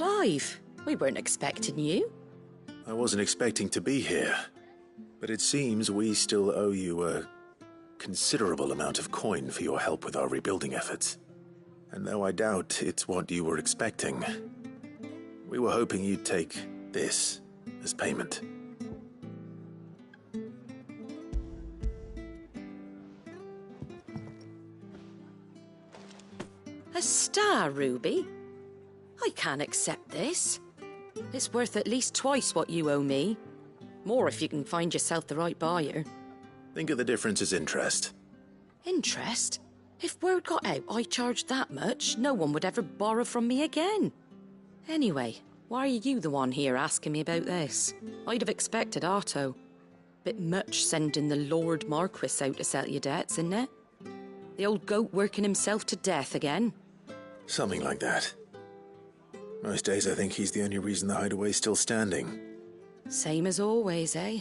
Clive, we weren't expecting you. I wasn't expecting to be here, but it seems we still owe you a considerable amount of coin for your help with our rebuilding efforts. And though I doubt it's what you were expecting, we were hoping you'd take this as payment. A star ruby? I can't accept this. It's worth at least twice what you owe me. More if you can find yourself the right buyer. Think of the difference as interest. Interest? If word got out I charged that much, no one would ever borrow from me again. Anyway, why are you the one here asking me about this? I'd have expected Otto. Bit much sending the Lord Marquis out to settle your debts, isn't it? The old goat working himself to death again. Something like that. Most days I think he's the only reason the hideaway's still standing. Same as always, eh?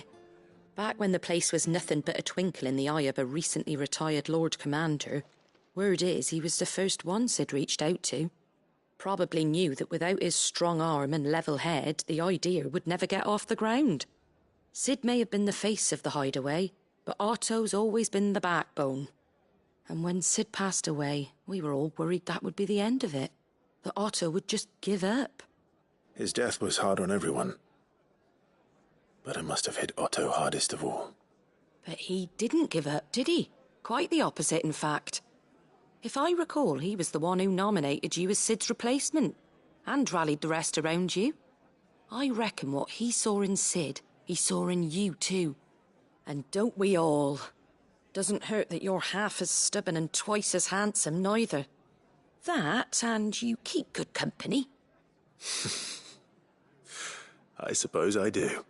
Back when the place was nothing but a twinkle in the eye of a recently retired Lord Commander, word is he was the first one Sid reached out to. Probably knew that without his strong arm and level head, the idea would never get off the ground. Sid may have been the face of the hideaway, but Otto's always been the backbone. And when Sid passed away, we were all worried that would be the end of it. That Otto would just give up. His death was hard on everyone. But it must have hit Otto hardest of all. But he didn't give up, did he? Quite the opposite, in fact. If I recall, he was the one who nominated you as Sid's replacement, and rallied the rest around you. I reckon what he saw in Sid, he saw in you too. And don't we all? Doesn't hurt that you're half as stubborn and twice as handsome, neither. That, and you keep good company. I suppose I do.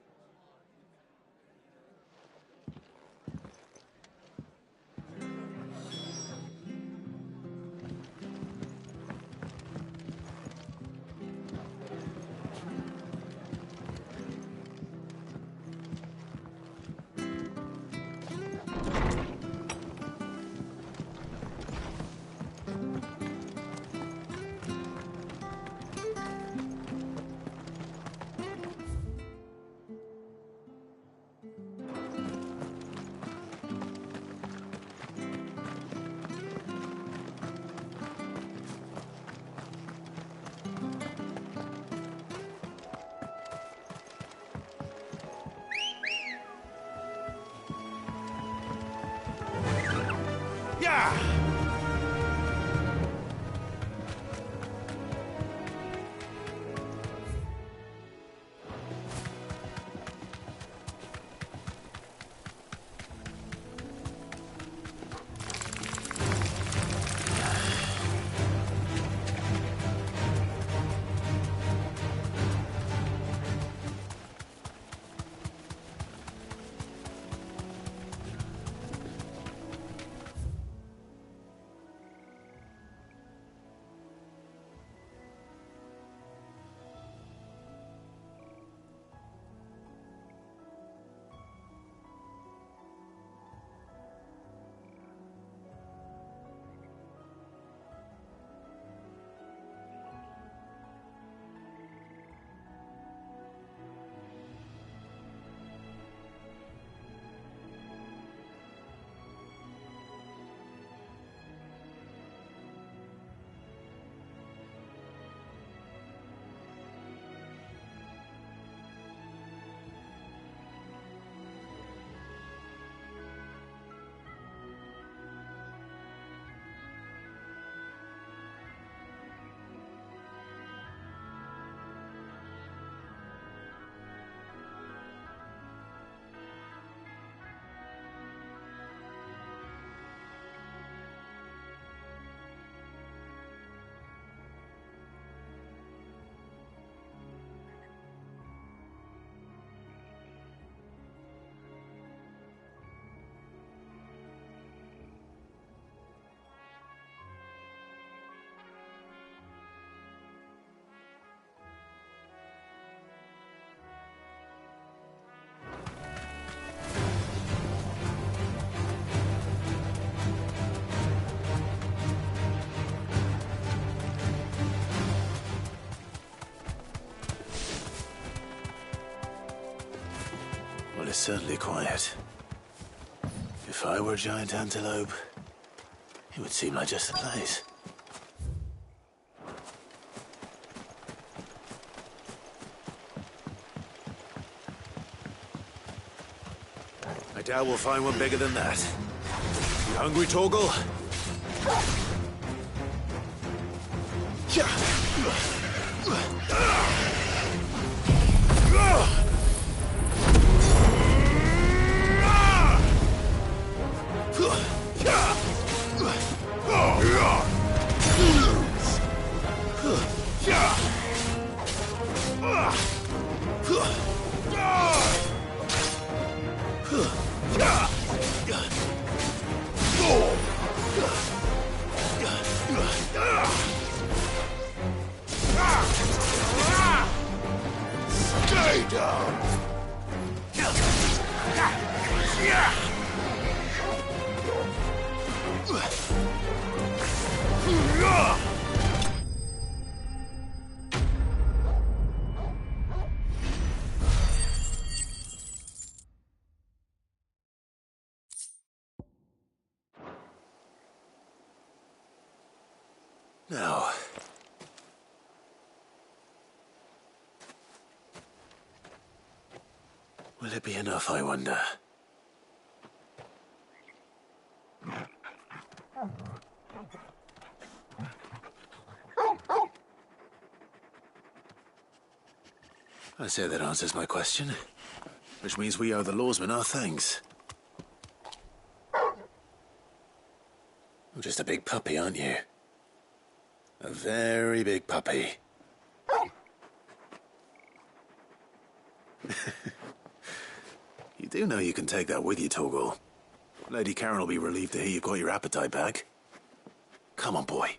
certainly quiet. If I were a giant antelope, it would seem like just the place. I doubt we'll find one bigger than that. You hungry, Torgal? Stay down! Now, will it be enough, I wonder? I say that answers my question, which means we owe the lawsmen our thanks. You're just a big puppy, aren't you? A very big puppy. You do know you can take that with you, Torgal. Lady Karen will be relieved to hear you've got your appetite back. Come on, boy.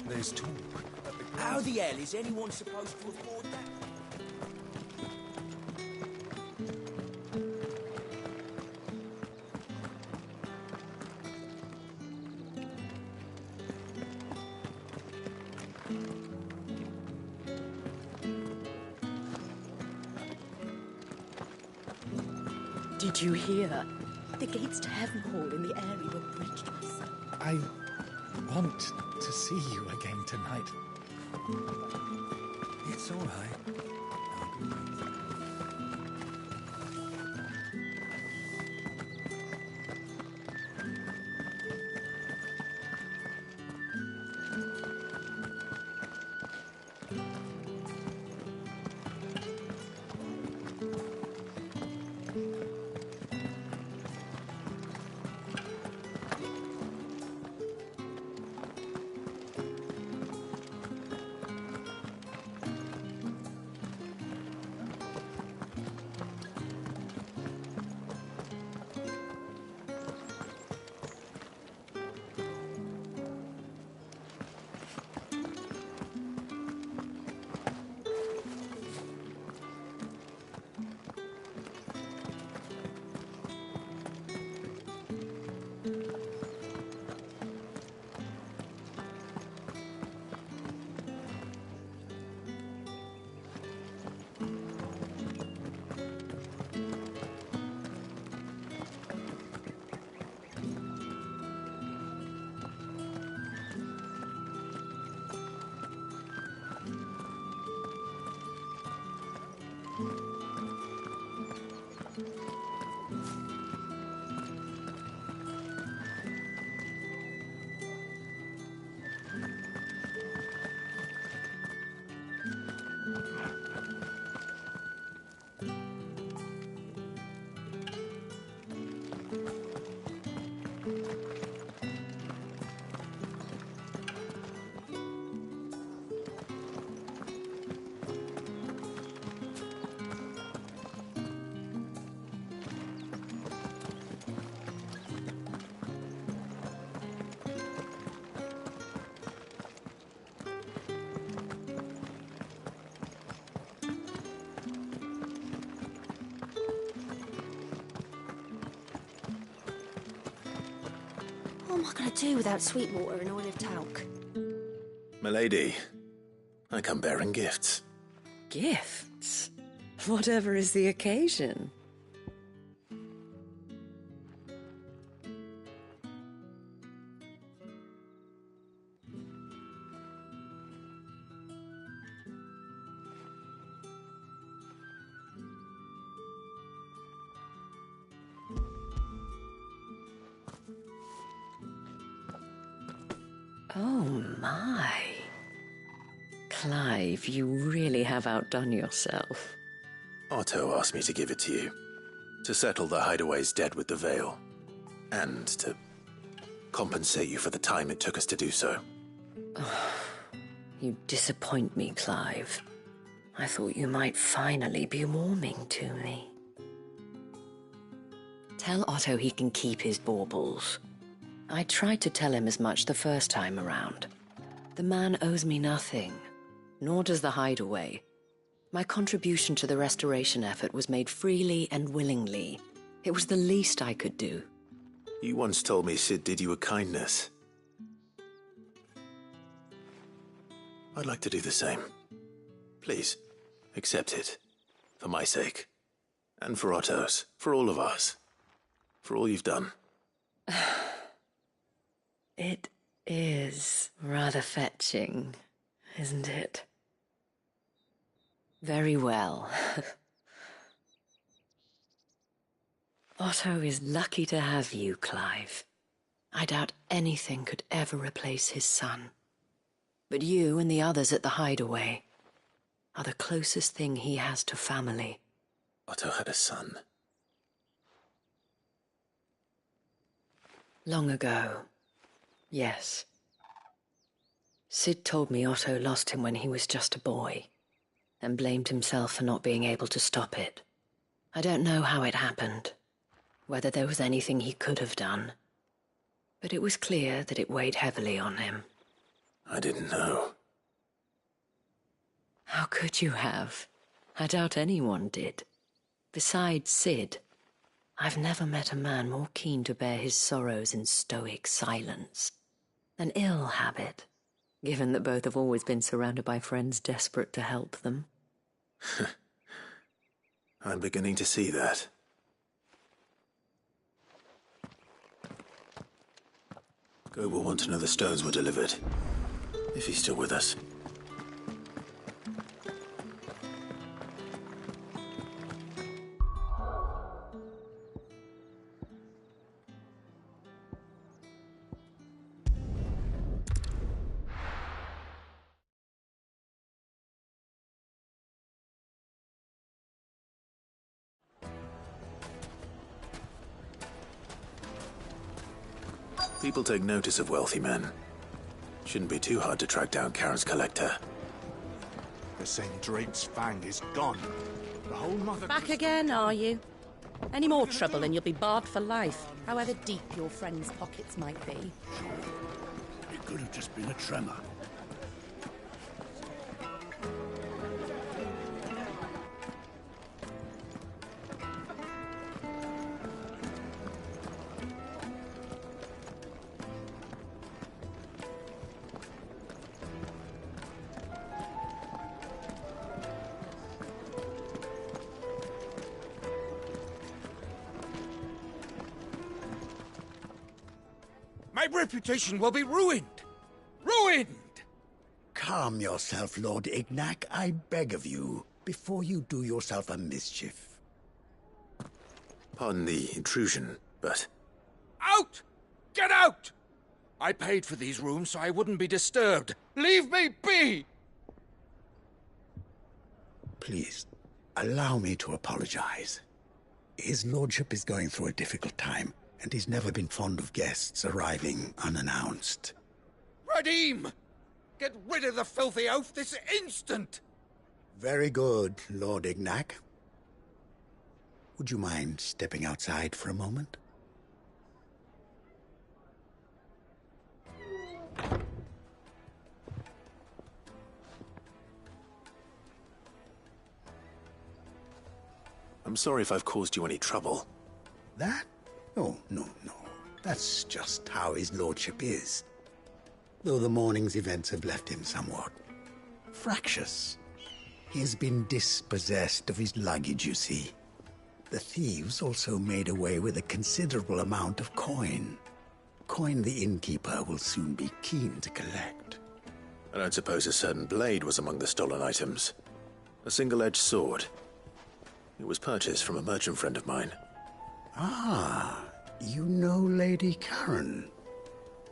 There's talk. How the hell is anyone supposed to afford that? Did you hear? The gates to Heaven Hall in the area were breached by some... I want to see you again tonight. It's all right. I'll be waiting. am I going to do without Sweetwater and Olive Talc? Milady, I come bearing gifts. Gifts? Whatever is the occasion. Oh my. Clive, you really have outdone yourself. Otto asked me to give it to you, to settle the Hideaway's debt with the Veil, and to compensate you for the time it took us to do so. You disappoint me, Clive. I thought you might finally be warming to me. Tell Otto he can keep his baubles. I tried to tell him as much the first time around. The man owes me nothing, nor does the Hideaway. My contribution to the restoration effort was made freely and willingly. It was the least I could do. You once told me Sid did you a kindness. I'd like to do the same. Please, accept it. For my sake. And for Otto's. For all of us. For all you've done. It is rather fetching, isn't it? Very well. Otto is lucky to have you, Clive. I doubt anything could ever replace his son. But you and the others at the Hideaway are the closest thing he has to family. Otto had a son. Long ago, yes. Sid told me Otto lost him when he was just a boy, and blamed himself for not being able to stop it. I don't know how it happened, whether there was anything he could have done, but it was clear that it weighed heavily on him. I didn't know. How could you have? I doubt anyone did. Besides Sid, I've never met a man more keen to bear his sorrows in stoic silence. An ill habit, given that both have always been surrounded by friends desperate to help them. I'm beginning to see that. Go will want to know the stones were delivered. If he's still with us. People take notice of wealthy men. Shouldn't be too hard to track down Karen's collector. The same Drake's fang is gone. The whole mother... Back again, are you? Any more trouble and you'll be barred for life, however deep your friend's pockets might be. It could have just been a tremor. My reputation will be ruined! Ruined! Calm yourself, Lord Ignac, I beg of you, before you do yourself a mischief. Pardon the intrusion, but... Out! Get out! I paid for these rooms so I wouldn't be disturbed. Leave me be! Please, allow me to apologize. His lordship is going through a difficult time, and he's never been fond of guests arriving unannounced. Radim! Get rid of the filthy oaf this instant! Very good, Lord Ignac. Would you mind stepping outside for a moment? I'm sorry if I've caused you any trouble. That? Oh, no. That's us just how his lordship is, though the morning's events have left him somewhat fractious. He has been dispossessed of his luggage, you see. The thieves also made away with a considerable amount of coin. Coin the innkeeper will soon be keen to collect. I don't suppose a certain blade was among the stolen items. A single-edged sword. It was purchased from a merchant friend of mine. Ah, you know Lady Karen.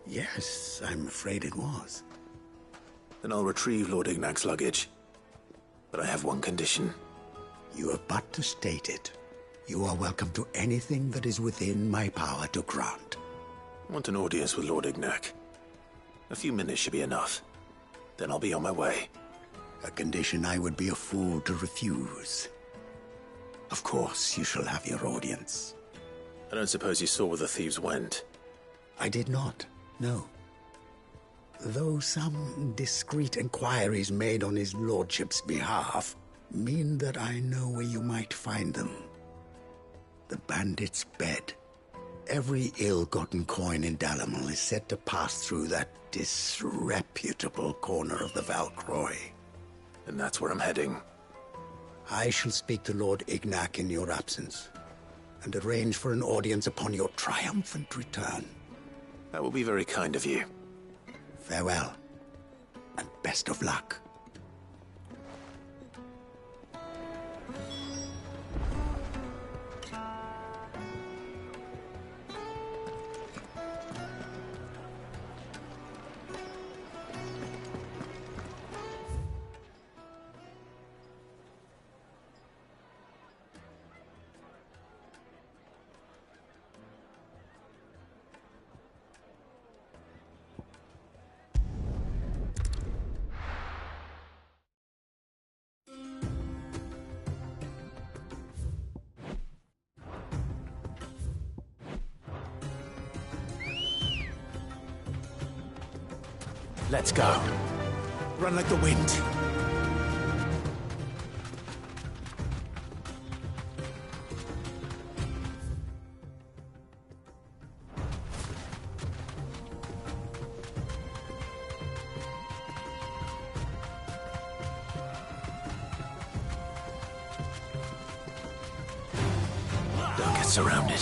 Yes, I'm afraid it was. Then I'll retrieve Lord Ignac's luggage. But I have one condition. You have but to state it. You are welcome to anything that is within my power to grant. I want an audience with Lord Ignac. A few minutes should be enough. Then I'll be on my way. A condition I would be a fool to refuse. Of course, you shall have your audience. I don't suppose you saw where the thieves went. I did not, no. Though some discreet inquiries made on his lordship's behalf mean that I know where you might find them. The bandit's bed. Every ill-gotten coin in Dalamil is said to pass through that disreputable corner of the Valcroy. And that's where I'm heading. I shall speak to Lord Ignac in your absence, and arrange for an audience upon your triumphant return. That will be very kind of you. Farewell, and best of luck. Let's go. Run like the wind. Don't get surrounded.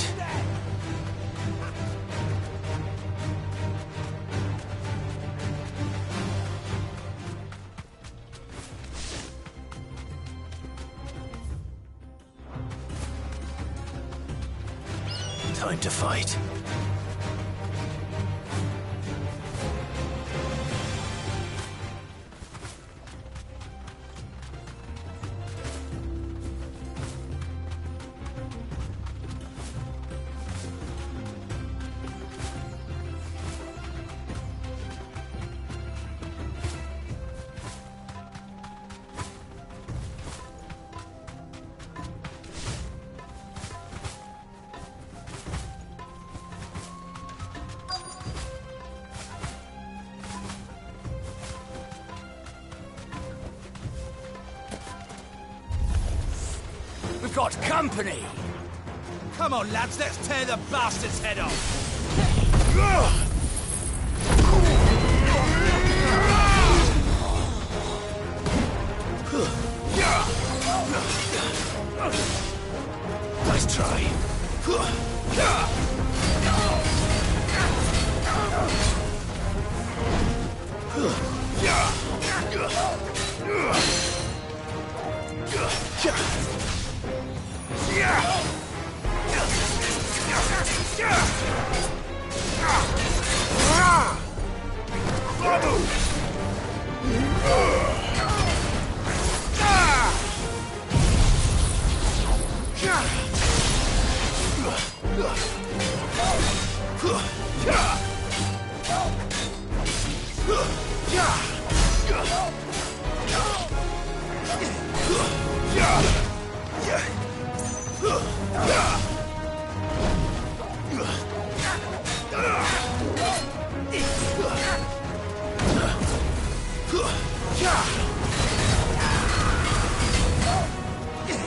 Time to fight. We've got company! Come on, lads, let's tear the bastard's head off! Nice try.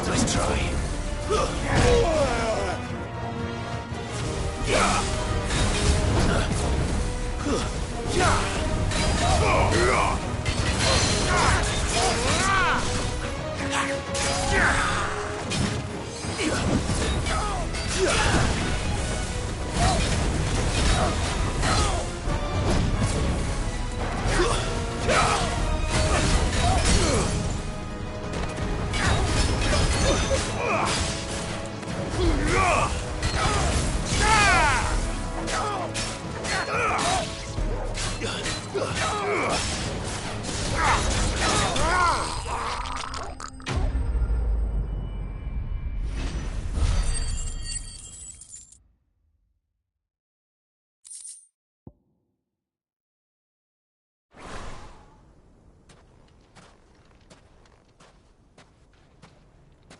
Nice try.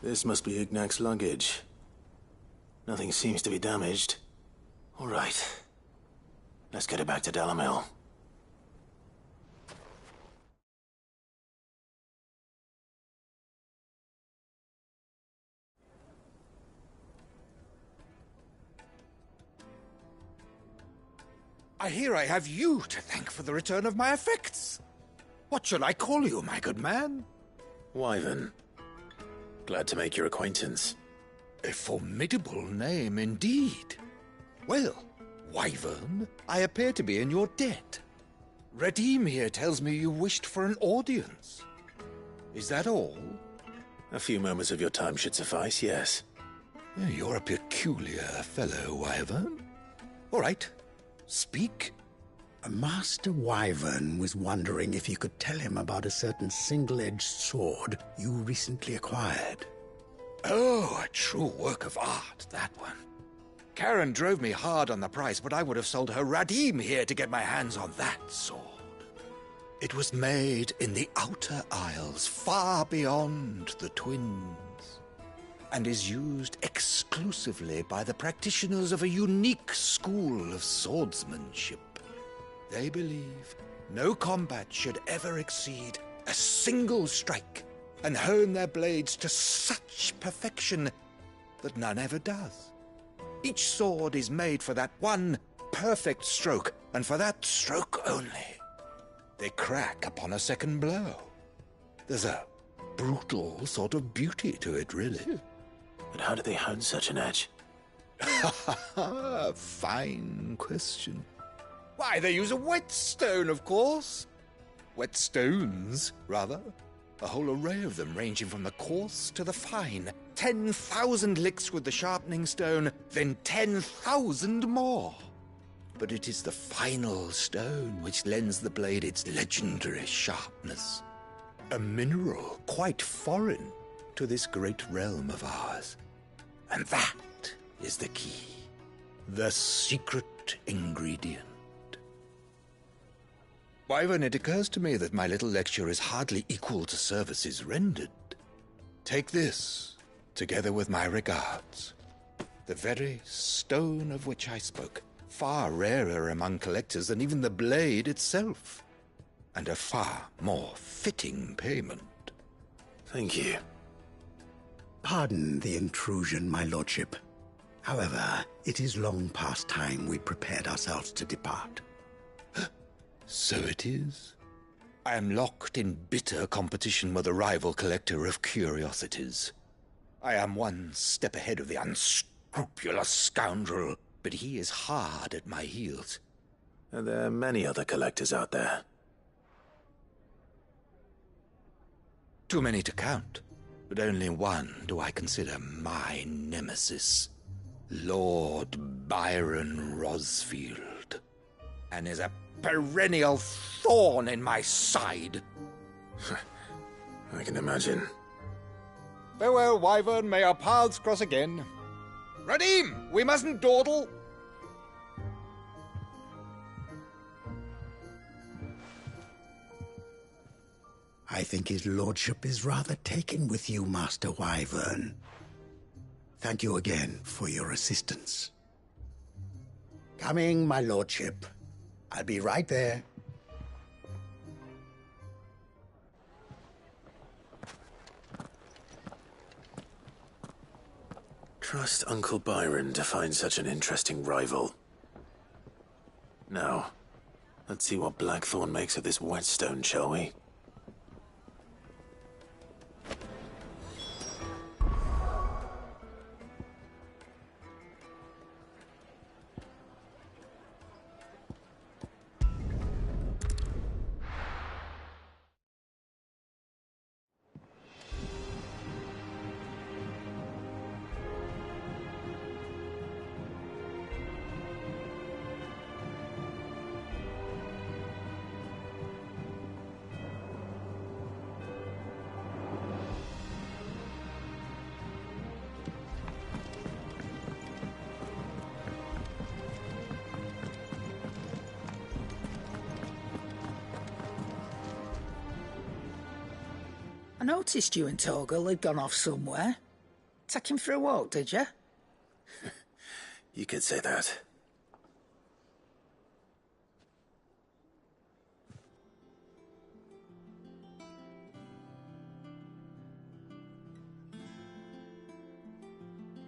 This must be Ignac's luggage. Nothing seems to be damaged. All right. Let's get it back to Dalamil. I hear I have you to thank for the return of my effects. What shall I call you, my good man? Wyvern. Glad to make your acquaintance. A formidable name indeed. Well, Wyvern, I appear to be in your debt. Redeem here tells me you wished for an audience. Is that all? A few moments of your time should suffice, yes. You're a peculiar fellow, Wyvern. All right, speak. Master Wyvern was wondering if you could tell him about a certain single-edged sword you recently acquired. Oh, a true work of art, that one. Karen drove me hard on the price, but I would have sold her Radim here to get my hands on that sword. It was made in the Outer Isles, far beyond the Twins, and is used exclusively by the practitioners of a unique school of swordsmanship. They believe no combat should ever exceed a single strike, and hone their blades to such perfection that none ever does. Each sword is made for that one perfect stroke, and for that stroke only. They crack upon a second blow. There's a brutal sort of beauty to it, really. But how do they hone such an edge? Fine question. Why, they use a whetstone, of course. Whetstones, rather. A whole array of them, ranging from the coarse to the fine. 10,000 licks with the sharpening stone, then 10,000 more. But it is the final stone which lends the blade its legendary sharpness. A mineral quite foreign to this great realm of ours. And that is the key. The secret ingredient. Wyvern, it occurs to me that my little lecture is hardly equal to services rendered. Take this, together with my regards. The very stone of which I spoke, far rarer among collectors than even the blade itself, and a far more fitting payment. Thank you. Pardon the intrusion, my lordship. However, it is long past time we prepared ourselves to depart. So it is. I am locked in bitter competition with a rival collector of curiosities. I am one step ahead of the unscrupulous scoundrel, but he is hard at my heels. Are there many other collectors out there? Too many to count, but only one do I consider my nemesis. Lord Byron Rosfield. And is a perennial thorn in my side. I can imagine. Farewell, Wyvern. May our paths cross again. Radim, we mustn't dawdle. I think his lordship is rather taken with you, Master Wyvern. Thank you again for your assistance. Coming, my lordship. I'll be right there. Trust Uncle Byron to find such an interesting rival. Now, Let's see what Blackthorn makes of this whetstone, shall we? I noticed you and Torgal had gone off somewhere. Take him for a walk, did you? You could say that.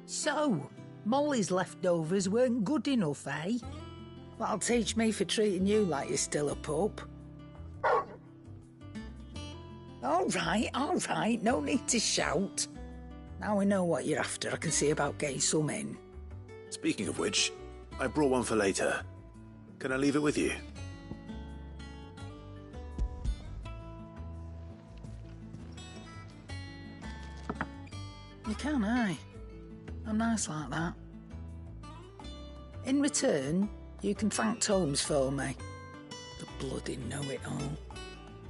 So, Molly's leftovers weren't good enough, eh? That'll teach me for treating you like you're still a pup. All right, no need to shout. Now we know what you're after, I can see about getting some in. Speaking of which, I brought one for later. Can I leave it with you? You can, aye. I'm nice like that. In return, you can thank Tomes for me. The bloody know-it-all.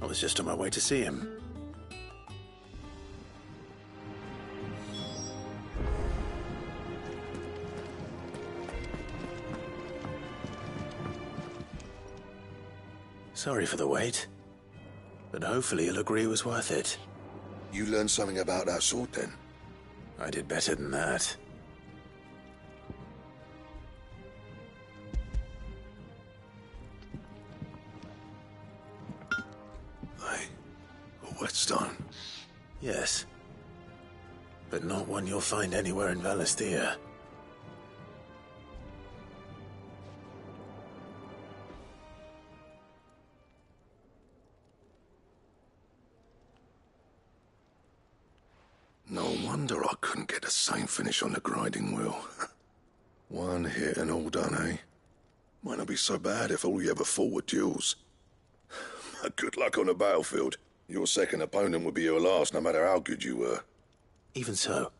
I was just on my way to see him. Sorry for the wait, but hopefully he'll agree it was worth it. You learned something about that sword, then? I did better than that. A whetstone? Yes, but not one you'll find anywhere in Valisthea. No wonder I couldn't get the same finish on the grinding wheel. One hit and all done, eh? Might not be so bad if all you ever fought were duels. Good luck on the battlefield. Your second opponent would be your last, no matter how good you were. Even so,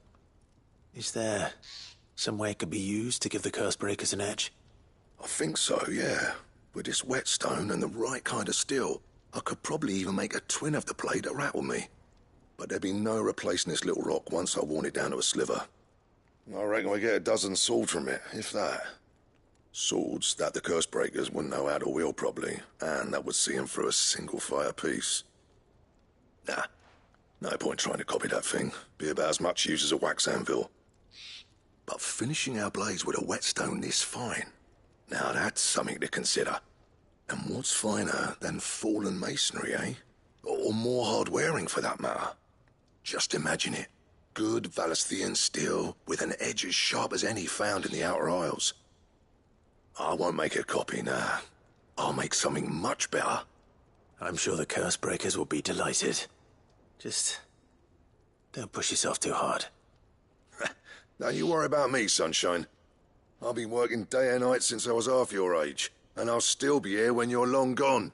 is there some way it could be used to give the curse breakers an edge? I think so, yeah. With this whetstone and the right kind of steel, I could probably even make a twin of the blade that rattled me. But there'd be no replacing this little rock once I worn it down to a sliver. I reckon we get a dozen swords from it, if that. Swords that the curse breakers wouldn't know how to wield properly, and that would see them through a single fire piece. Nah, no point trying to copy that thing. Be about as much use as a wax anvil. But finishing our blades with a whetstone this fine, now that's something to consider. And what's finer than fallen masonry, eh? Or more hard-wearing, for that matter. Just imagine it. Good Valisthean steel with an edge as sharp as any found in the Outer Isles. I won't make a copy, nah. I'll make something much better. I'm sure the curse breakers will be delighted. Just don't push yourself too hard. Don't you worry about me, sunshine. I've been working day and night since I was half your age, and I'll still be here when you're long gone.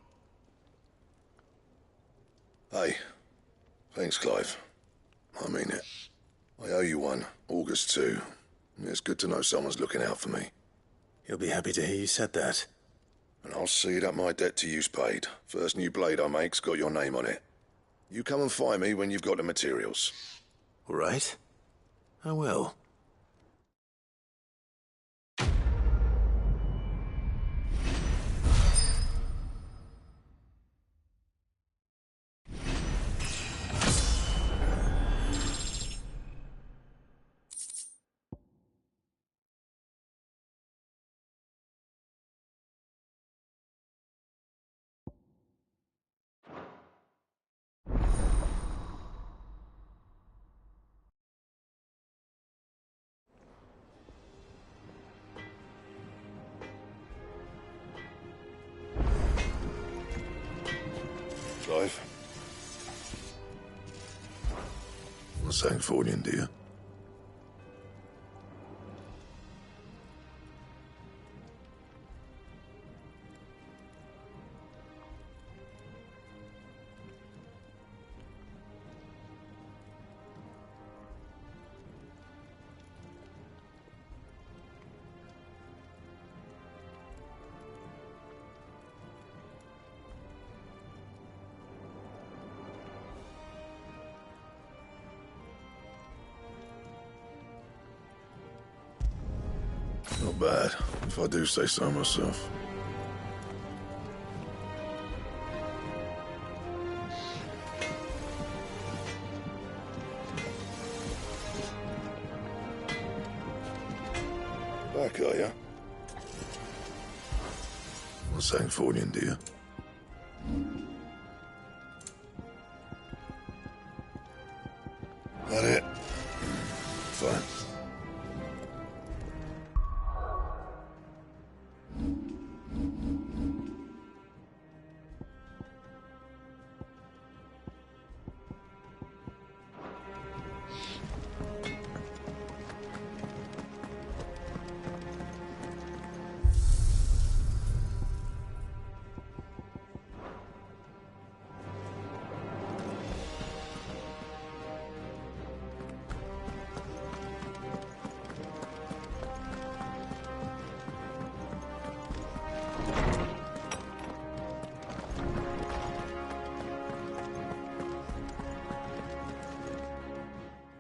Hey, thanks, Clive. I mean it. I owe you one, August too. It's good to know someone's looking out for me. He'll be happy to hear you said that. And I'll see that my debt to you's paid. First new blade I make's got your name on it. You come and find me when you've got the materials. All right. I will. What's that for you, dear? Not bad, if I do say so myself. Back, are ya? What's that for you, dear? That it? Fine.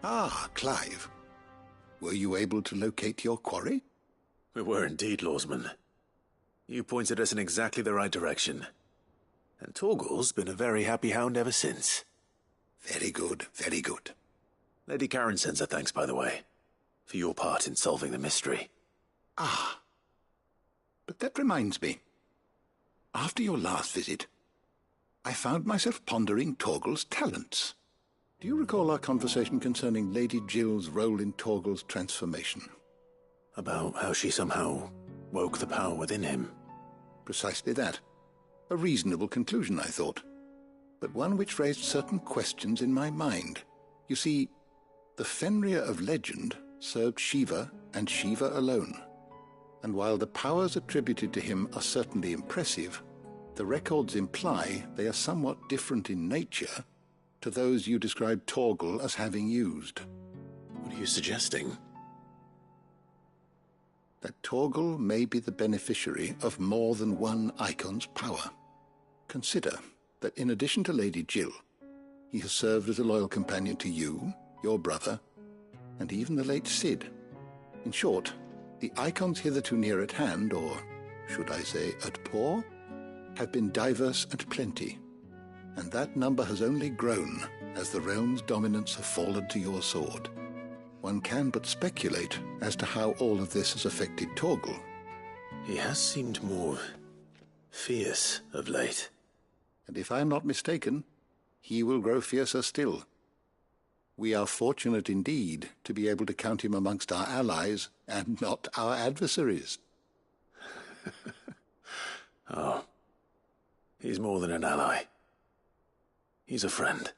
Ah, Clive. Were you able to locate your quarry? We were indeed, Lawsman. You pointed us in exactly the right direction. And Torgal's been a very happy hound ever since. Very good, very good. Lady Karen sends her thanks, by the way, for your part in solving the mystery. Ah. But that reminds me. After your last visit, I found myself pondering Torgal's talents. Do you recall our conversation concerning Lady Jill's role in Torgal's transformation? About how she somehow woke the power within him. Precisely that. A reasonable conclusion, I thought, but one which raised certain questions in my mind. You see, the Fenrir of legend served Shiva and Shiva alone, and while the powers attributed to him are certainly impressive, the records imply they are somewhat different in nature to those you described Torgal as having used. What are you suggesting? That Torgal may be the beneficiary of more than one icon's power. Consider that in addition to Lady Jill, he has served as a loyal companion to you, your brother, and even the late Cid. In short, the icons hitherto near at hand, or should I say at paw, have been diverse and plenty, and that number has only grown as the realm's dominance have fallen to your sword. One can but speculate as to how all of this has affected Torgal. He has seemed more fierce of late. And if I am not mistaken, he will grow fiercer still. We are fortunate indeed to be able to count him amongst our allies and not our adversaries. Oh, he's more than an ally. He's a friend.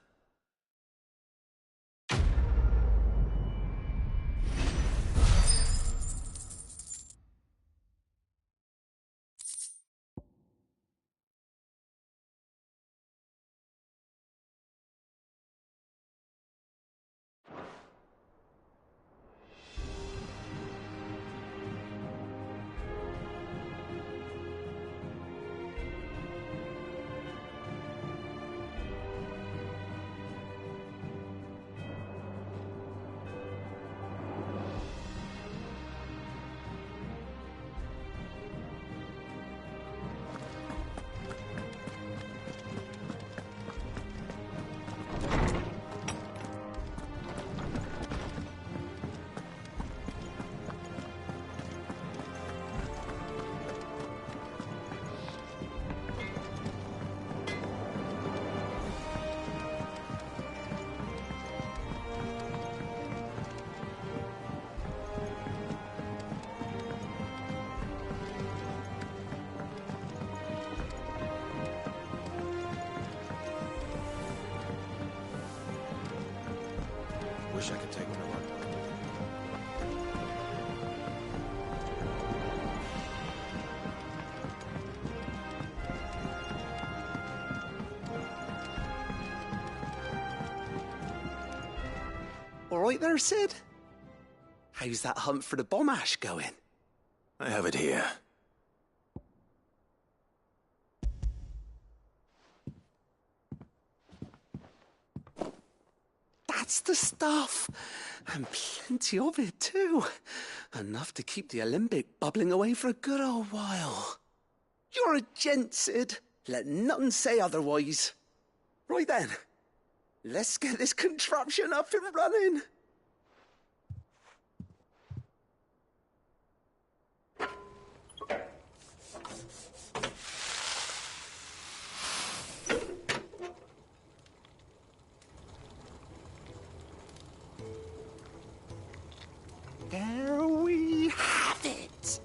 Wish I could take one of our... All right there, Sid? How's that hunt for the bomb ash going? I have it here. That's the stuff. And plenty of it, too. Enough to keep the Olympic bubbling away for a good old while. You're a gent, Sid. Let none say otherwise. Right then. Let's get this contraption up and running. There we have it.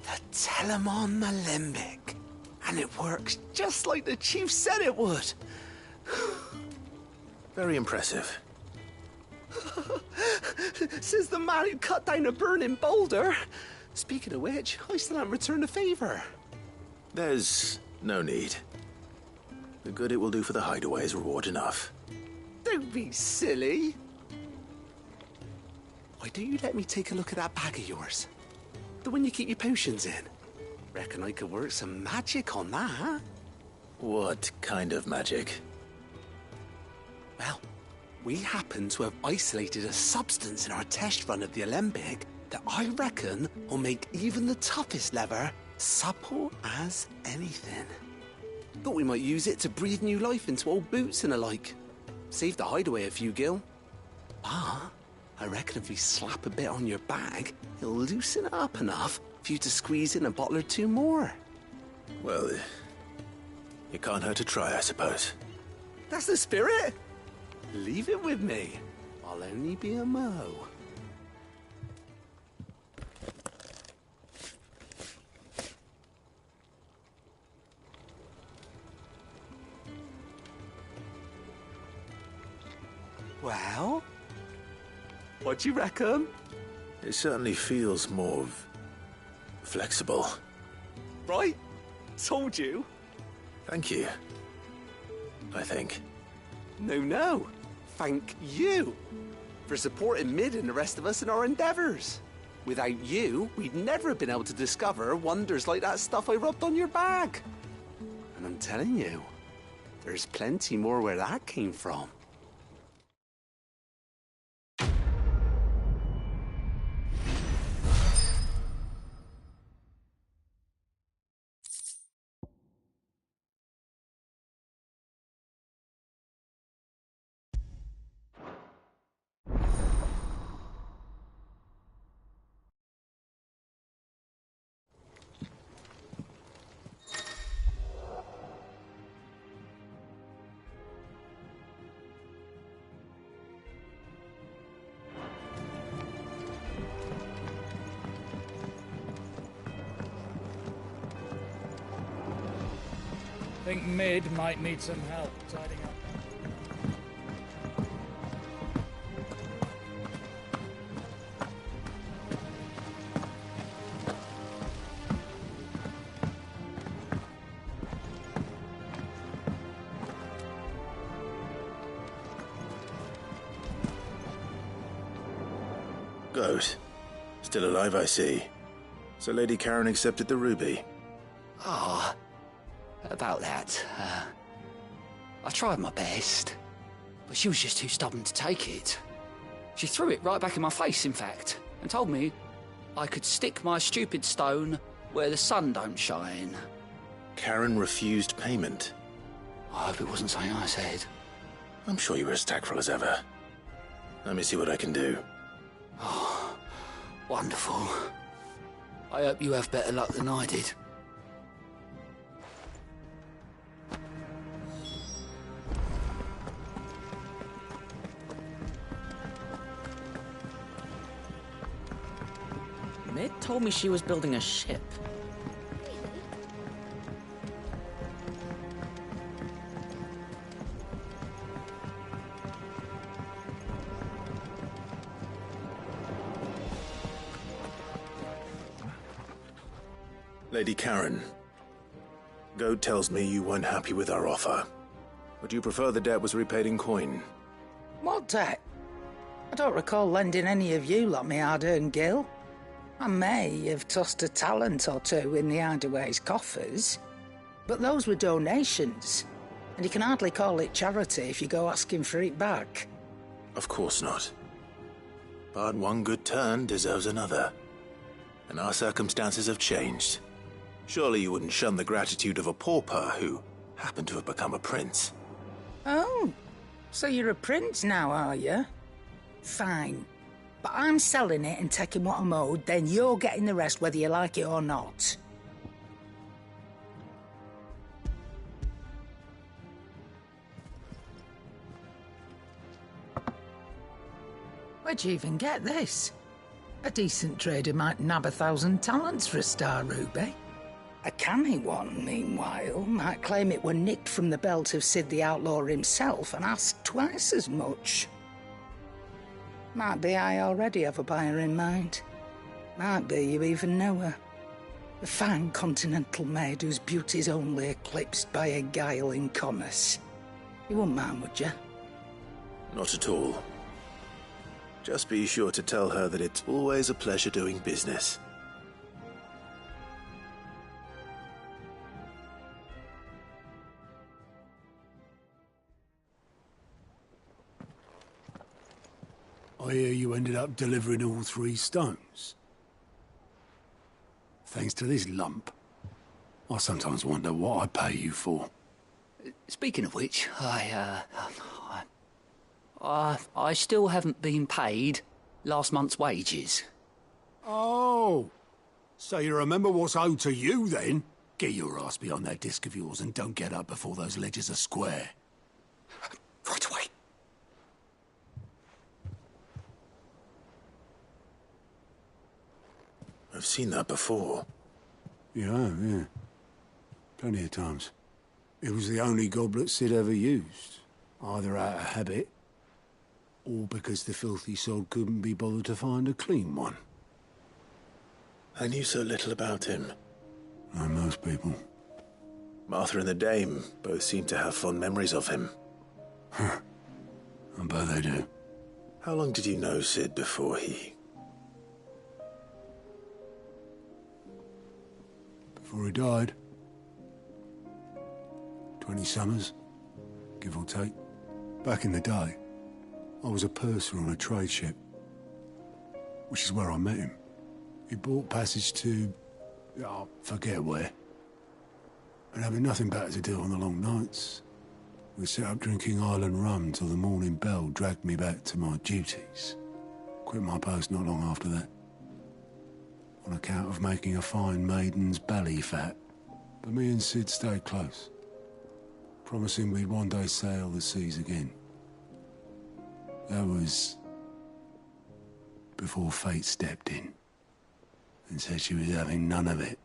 The Telemon Alembic. And it works just like the chief said it would. Very impressive. Says the man who cut down a burning boulder. Speaking of which, I still haven't returned the favor. There's no need. The good it will do for the hideaway is reward enough. Don't be silly. Why don't you let me take a look at that bag of yours? The one you keep your potions in. Reckon I could work some magic on that. What kind of magic? Well, we happen to have isolated a substance in our test run of the Alembic that I reckon will make even the toughest leather supple as anything. Thought we might use it to breathe new life into old boots and the like. Save the hideaway a few gil. But I reckon if we slap a bit on your bag, it'll loosen it up enough for you to squeeze in a bottle or two more. Well, it can't hurt to try, I suppose. That's the spirit. Leave it with me. I'll only be a mo. Well, what do you reckon? It certainly feels more flexible. Right? Told you. Thank you. I think. No. Thank you for supporting Mid and the rest of us in our endeavours. Without you, we'd never have been able to discover wonders like that stuff I rubbed on your bag. And I'm telling you, there's plenty more where that came from. I think Mid might need some help tidying up. Goat. Still alive, I see. So Lady Karen accepted the ruby. Ah, about that. I tried my best, but she was just too stubborn to take it. She threw it right back in my face, in fact, and told me I could stick my stupid stone where the sun don't shine. Karen refused payment. I hope it wasn't something I said. I'm sure you were as tactful as ever. Let me see what I can do. Oh, wonderful. I hope you have better luck than I did. Mid told me she was building a ship. Lady Karen, Goad tells me you weren't happy with our offer. Would you prefer the debt was repaid in coin? What debt? I don't recall lending any of you lot me hard-earned gil. I may have tossed a talent or two in the Hideaway's coffers, but those were donations, and you can hardly call it charity if you go asking for it back. Of course not. But one good turn deserves another, and our circumstances have changed. Surely you wouldn't shun the gratitude of a pauper who happened to have become a prince. Oh, so you're a prince now, are you? Fine. But I'm selling it and taking what I'm owed, then you're getting the rest whether you like it or not. Where'd you even get this? A decent trader might nab 1,000 talents for a star ruby. A canny one, meanwhile, might claim it were nicked from the belt of Sid the Outlaw himself and ask twice as much. Might be I already have a buyer in mind. Might be you even know her. A fine continental maid whose beauty's only eclipsed by a guile in commerce. You wouldn't mind, would you? Not at all. Just be sure to tell her that it's always a pleasure doing business. I hear you ended up delivering all 3 stones. Thanks to this lump. I sometimes wonder what I pay you for. Speaking of which, I still haven't been paid last month's wages. Oh, so you remember what's owed to you then? Get your ass behind that disc of yours and don't get up before those ledgers are square. Right away. I've seen that before. Yeah. Plenty of times. It was the only goblet Sid ever used, either out of habit, or because the filthy soul couldn't be bothered to find a clean one. I knew so little about him. Like most people. Martha and the Dame both seem to have fond memories of him. I bet they do. How long did you know Sid before he... Before he died. 20 summers, give or take. Back in the day, I was a purser on a trade ship, which is where I met him. He bought passage to... I forget where. And having nothing better to do on the long nights, we set up drinking island rum till the morning bell dragged me back to my duties. Quit my post not long after that, on account of making a fine maiden's belly fat. But me and Sid stayed close, promising we'd one day sail the seas again. That was before fate stepped in and said she was having none of it.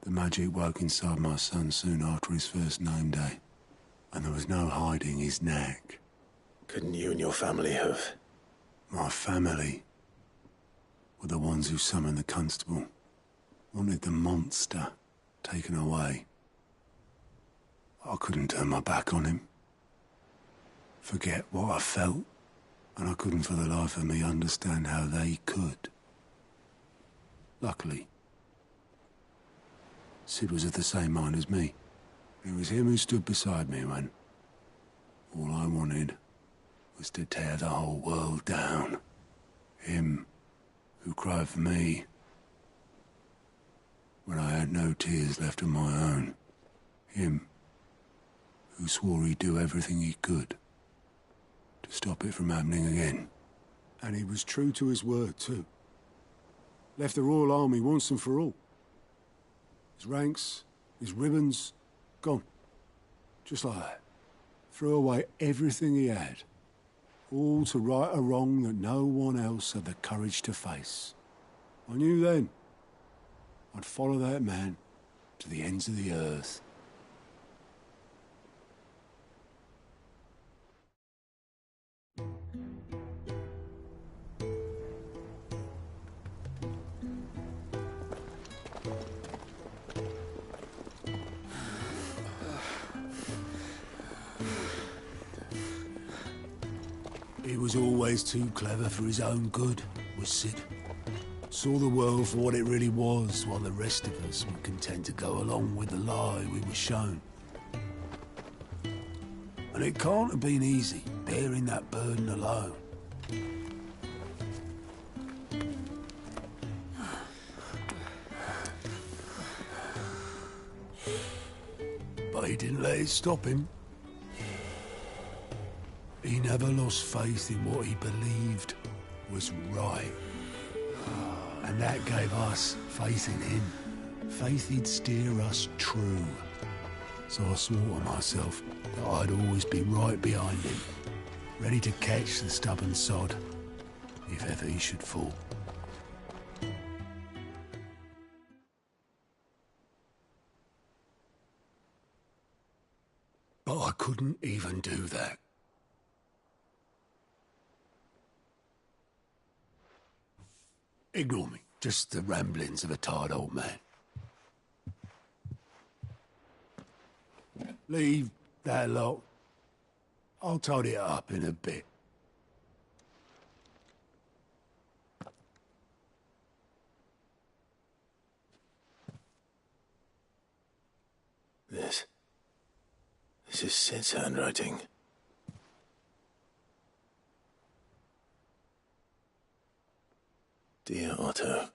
The magic woke inside my son soon after his first name day, and there was no hiding his knack. Couldn't you and your family have... My family were the ones who summoned the constable, wanted the monster taken away. I couldn't turn my back on him, forget what I felt, and I couldn't for the life of me understand how they could. Luckily, Sid was of the same mind as me. It was him who stood beside me when all I wanted was to tear the whole world down. Him who cried for me when I had no tears left of my own. Him who swore he'd do everything he could to stop it from happening again. And he was true to his word, too. Left the Royal Army once and for all. His ranks, his ribbons, gone. Just like that. Threw away everything he had. All to right a wrong that no one else had the courage to face. I knew then I'd follow that man to the ends of the earth. He was always too clever for his own good, was Sid. Saw the world for what it really was, while the rest of us were content to go along with the lie we were shown. And it can't have been easy, bearing that burden alone. But he didn't let it stop him. He never lost faith in what he believed was right. And that gave us faith in him. Faith he'd steer us true. So I swore to myself that I'd always be right behind him, ready to catch the stubborn sod, if ever he should fall. But I couldn't even do that. Ignore me, just the ramblings of a tired old man. Leave that lot. I'll tidy it up in a bit. This is Sid's handwriting. Dear Otto.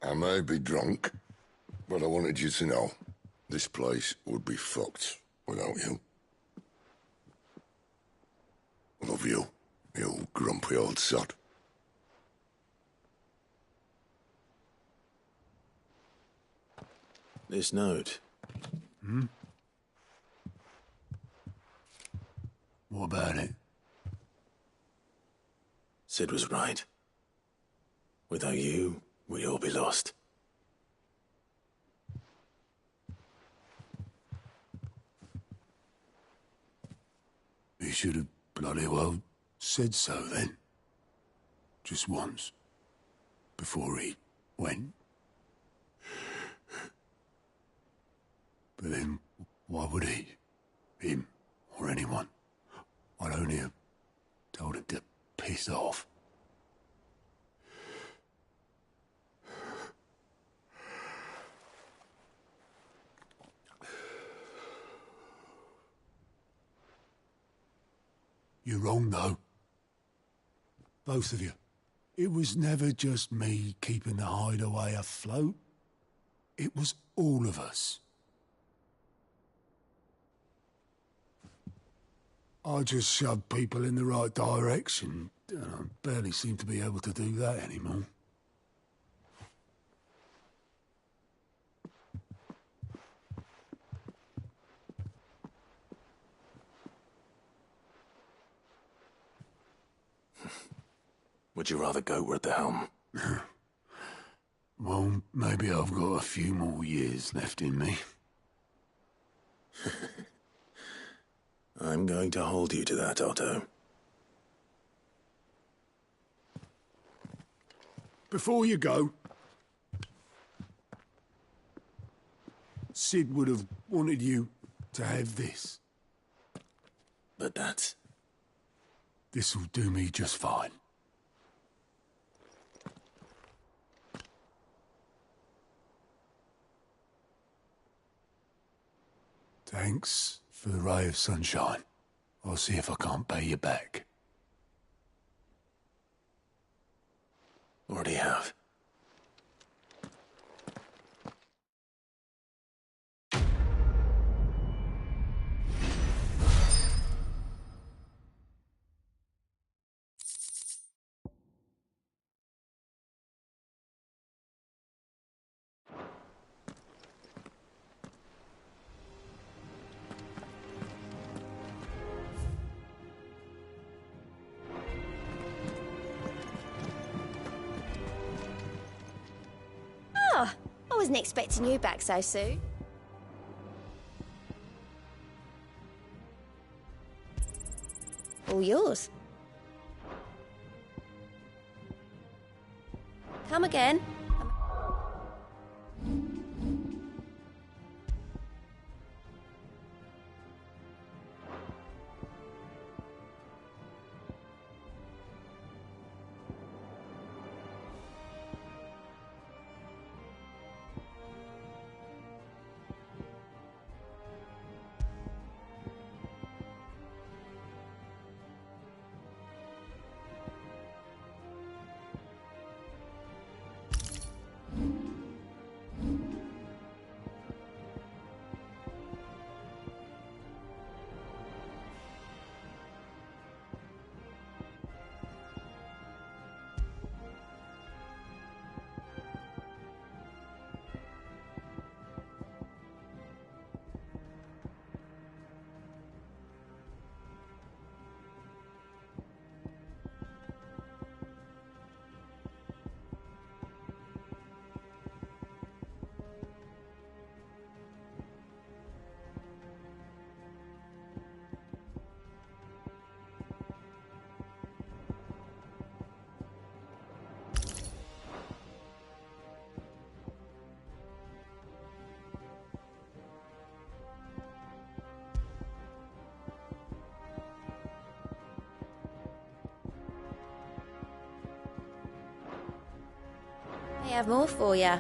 I may be drunk, but I wanted you to know this place would be fucked without you. I love you, you grumpy old sod. This note. Hmm? What about it? Sid was right. Without you, we'd all be lost. He should have bloody well said so then. Just once. Before he went. But then, why would he? Him, or anyone? I'd only have told him to piss off. You're wrong, though. Both of you. It was never just me keeping the hideaway afloat. It was all of us. I just shoved people in the right direction. I barely seem to be able to do that anymore. Would you rather go at the helm? Well, maybe I've got a few more years left in me. I'm going to hold you to that, Otto. Before you go, Sid would have wanted you to have this. But that's... This'll do me just fine. Thanks for the ray of sunshine. I'll see if I can't pay you back. Already have. I wasn't expecting you back so soon. All yours. Come again. May have more for you.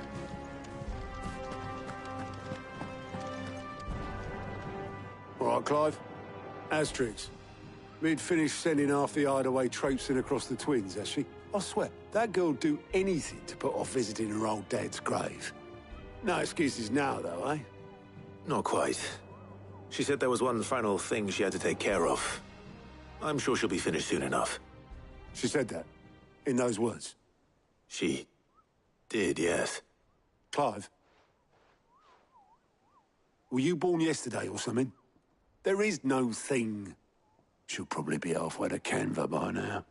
All right, Clive. Asterix. Mid finished sending half the hideaway traipsing across the twins, has she? I swear, that girl'd do anything to put off visiting her old dad's grave. No excuses now, though, eh? Not quite. She said there was one final thing she had to take care of. I'm sure she'll be finished soon enough. She said that? In those words? She did, yes. Clive? Were you born yesterday or something? There is no thing. She'll probably be halfway to Canva by now.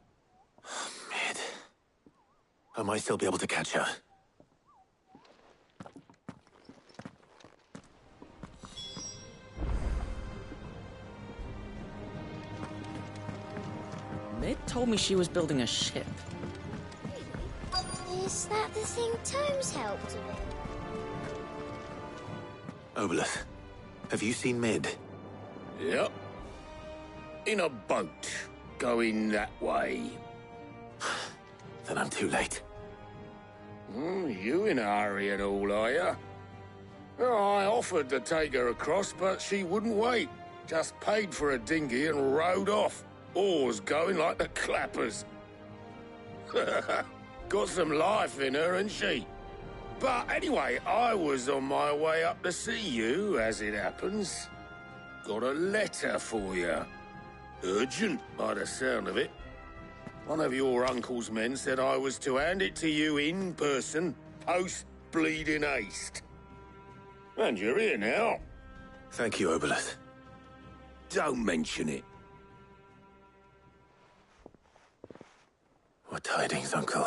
Mid. I might still be able to catch her. Mid told me she was building a ship. Is that the thing Tomes helped with? Obelith, have you seen Mid? Yep. In a boat, going that way. Then I'm too late. You in a hurry and all, are you? I offered to take her across, but she wouldn't wait. Just paid for a dinghy and rowed off. Oars going like the clappers. Got some life in her, ain't she? But anyway, I was on my way up to see you, as it happens. Got a letter for you. Urgent, by the sound of it. One of your uncle's men said I was to hand it to you in person, post-bleeding haste. And you're here now. Thank you, Obelith. Don't mention it. What tidings, Uncle?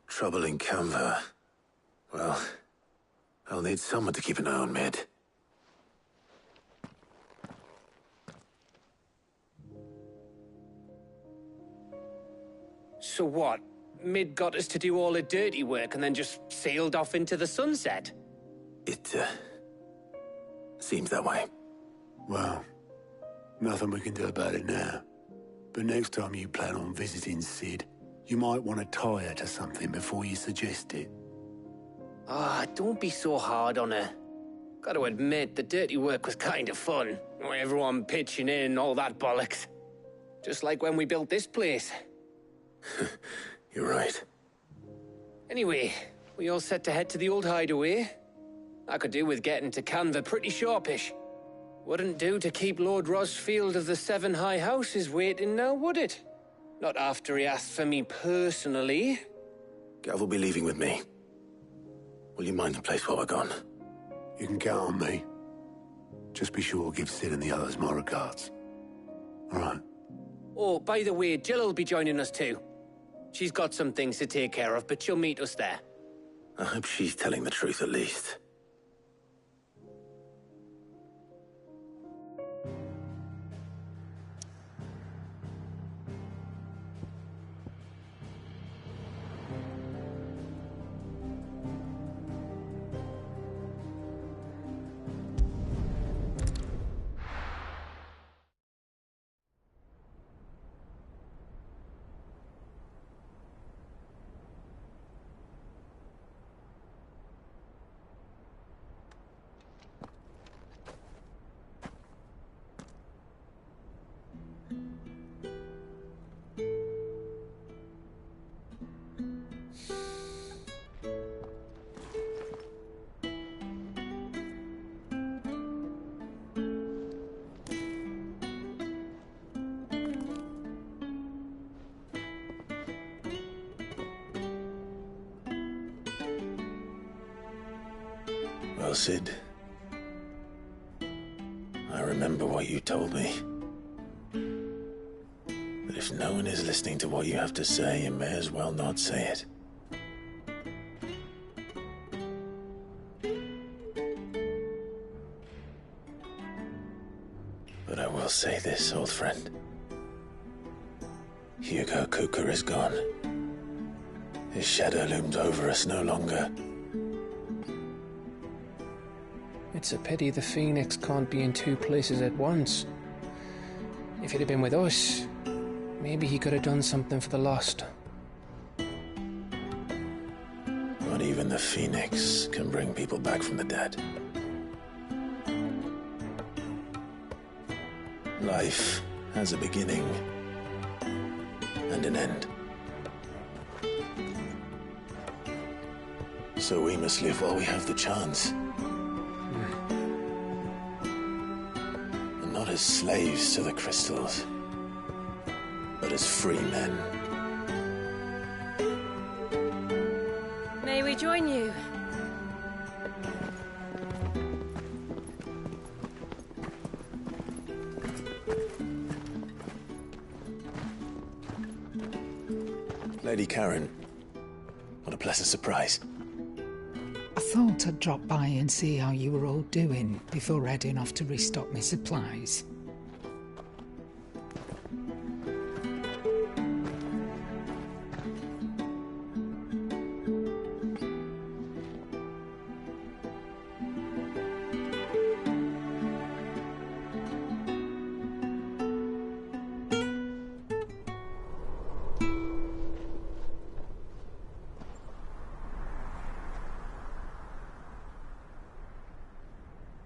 Trouble in Canva. Well, I'll need someone to keep an eye on Mid. So what? Mid got us to do all the dirty work and then just sailed off into the sunset? It, seems that way. Well, nothing we can do about it now. But next time you plan on visiting Sid, you might want to tie her to something before you suggest it. Ah, don't be so hard on her. Got to admit, the dirty work was kind of fun. Everyone pitching in, all that bollocks. Just like when we built this place. You're right. Anyway, we all set to head to the old hideaway. I could do with getting to Canva pretty sharpish. Wouldn't do to keep Lord Rosfield of the Seven High Houses waiting now, would it? Not after he asked for me personally. Gav will be leaving with me. Will you mind the place while we're gone? You can count on me. Just be sure to give Sid and the others my regards. All right. Oh, by the way, Jill will be joining us too. She's got some things to take care of, but she'll meet us there. I hope she's telling the truth at least. Well, Sid, I remember what you told me. But if no one is listening to what you have to say, you may as well not say it. But I will say this, old friend. Hugo Cooker is gone. His shadow looms over us no longer. It's a pity the Phoenix can't be in two places at once. If he'd have been with us, maybe he could have done something for the lost. Not even the Phoenix can bring people back from the dead. Life has a beginning and an end. So we must live while we have the chance. Not as slaves to the crystals, but as free men. May we join you? Lady Karen, what a pleasant surprise. I thought I'd drop by and see how you were all doing before heading off to restock my supplies.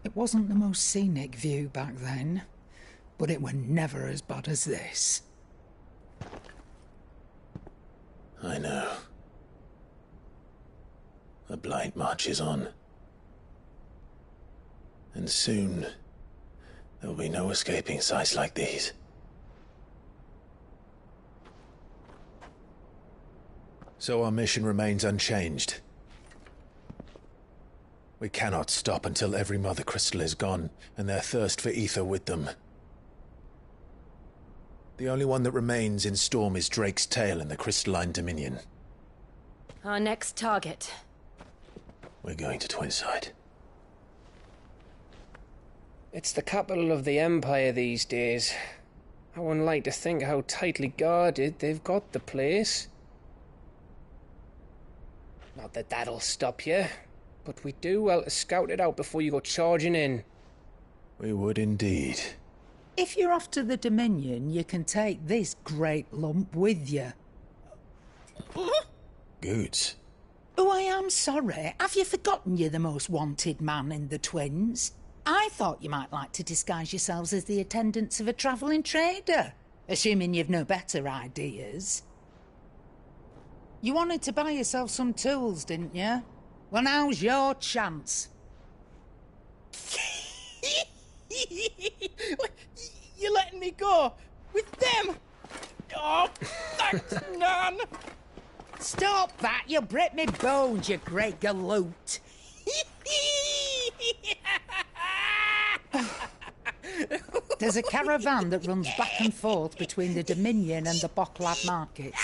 It wasn't the most scenic view back then, but it were never as bad as this. I know. The blight marches on. And soon, there will be no escaping sights like these. So our mission remains unchanged. We cannot stop until every Mother Crystal is gone, and their thirst for ether with them. The only one that remains in Storm is Drake's Tail in the Crystalline Dominion. Our next target. We're going to Twinside. It's the capital of the Empire these days. I wouldn't like to think how tightly guarded they've got the place. Not that that'll stop you, but we do well to scout it out before you go charging in. We would indeed. If you're off to the Dominion, you can take this great lump with you. Goods. Oh, I am sorry. Have you forgotten you're the most wanted man in the Twins? I thought you might like to disguise yourselves as the attendants of a travelling trader, assuming you've no better ideas. You wanted to buy yourself some tools, didn't you? Well, now's your chance. You're letting me go? With them? Oh, thanks, Nan! Stop that! You'll break me bones, you great galoot! There's a caravan that runs back and forth between the Dominion and the Bocklad markets.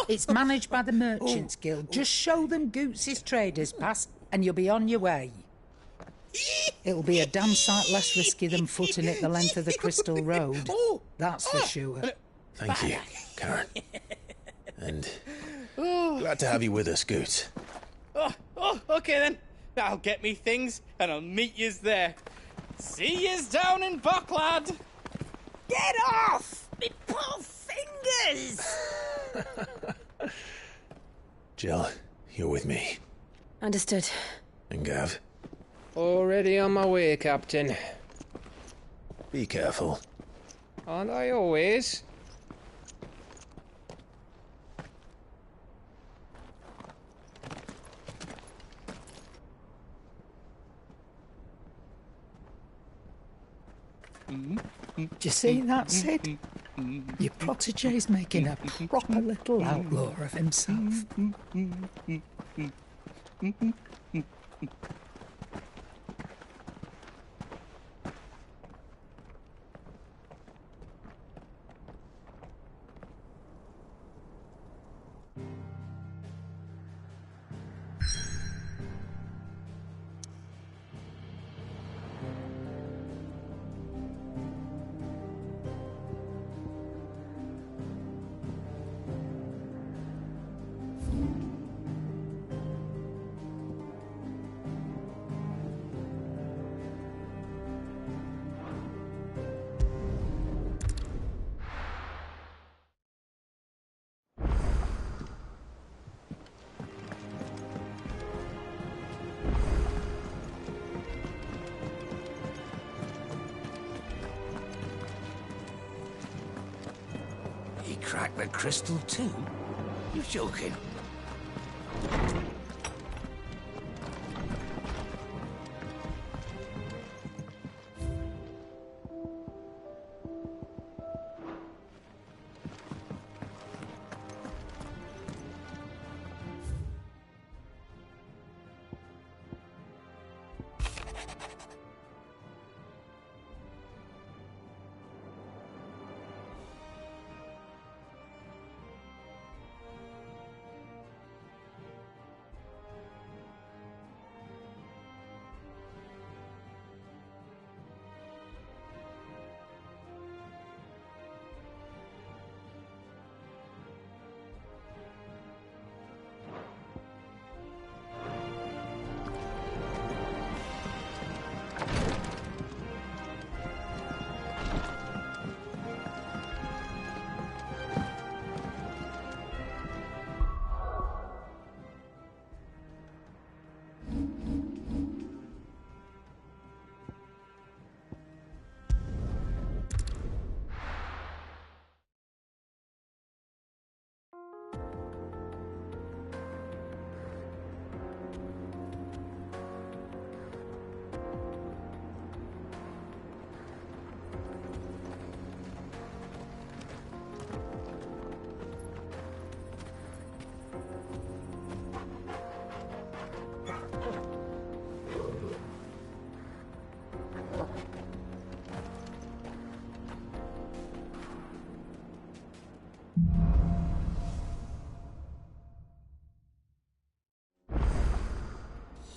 It's managed by the Merchants Guild. Just show them Goots's traders pass and you'll be on your way. It'll be a damn sight less risky than footing it the length of the Crystal Road. That's for sure. Thank you, Karen. And glad to have you with us, Goots. Oh, okay then. I'll get me things and I'll meet yous there. See yous down in Bocklad. Get off! Me poor fingers! Jill, you're with me. Understood. And Gav? Already on my way, Captain. Be careful. Aren't I always? Do you see that, Sid? Your protege's making a proper little outlaw of himself. He cracked the crystal too? You're joking.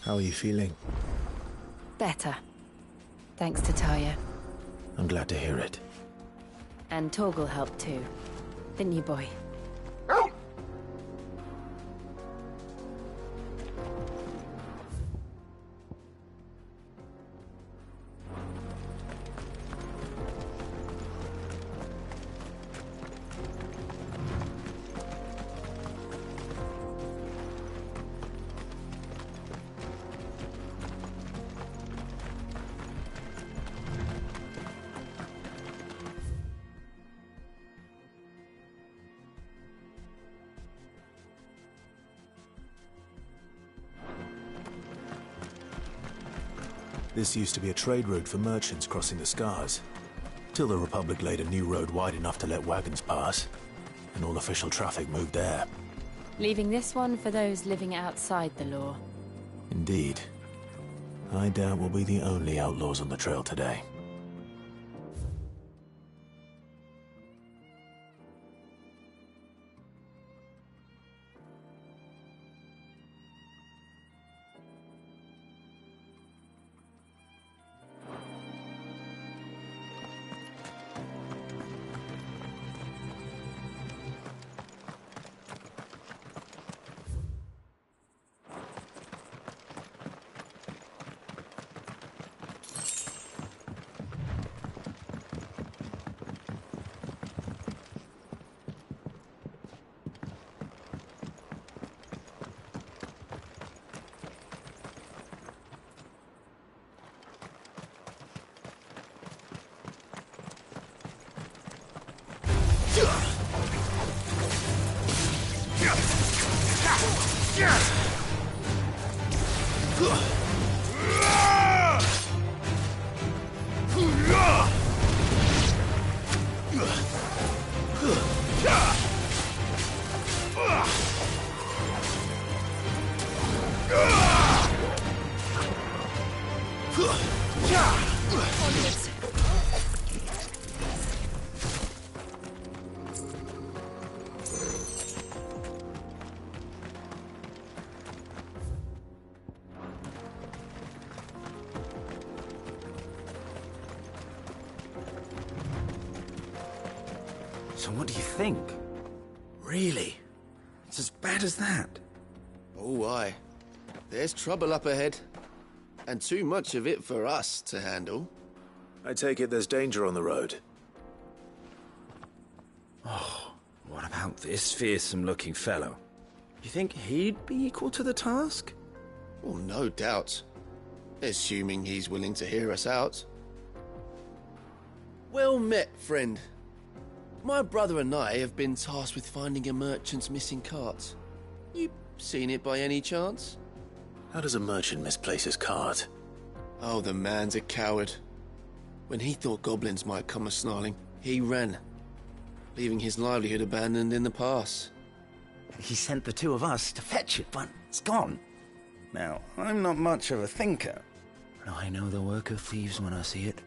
How are you feeling? Better. Thanks to Taya. I'm glad to hear it. And Torgal helped too. Didn't you, boy? This used to be a trade route for merchants crossing the Scars, till the Republic laid a new road wide enough to let wagons pass, and all official traffic moved there. Leaving this one for those living outside the law. Indeed. I doubt we'll be the only outlaws on the trail today. So what do you think? Really? It's as bad as that? Oh, aye. There's trouble up ahead. And too much of it for us to handle. I take it there's danger on the road. Oh, what about this fearsome-looking fellow? You think he'd be equal to the task? Well, no doubt. Assuming he's willing to hear us out. Well met, friend. My brother and I have been tasked with finding a merchant's missing cart. You seen it by any chance? How does a merchant misplace his cart? Oh, the man's a coward. When he thought goblins might come a-snarling, he ran, leaving his livelihood abandoned in the pass. He sent the two of us to fetch it, but it's gone. Now, I'm not much of a thinker, but I know the work of thieves when I see it.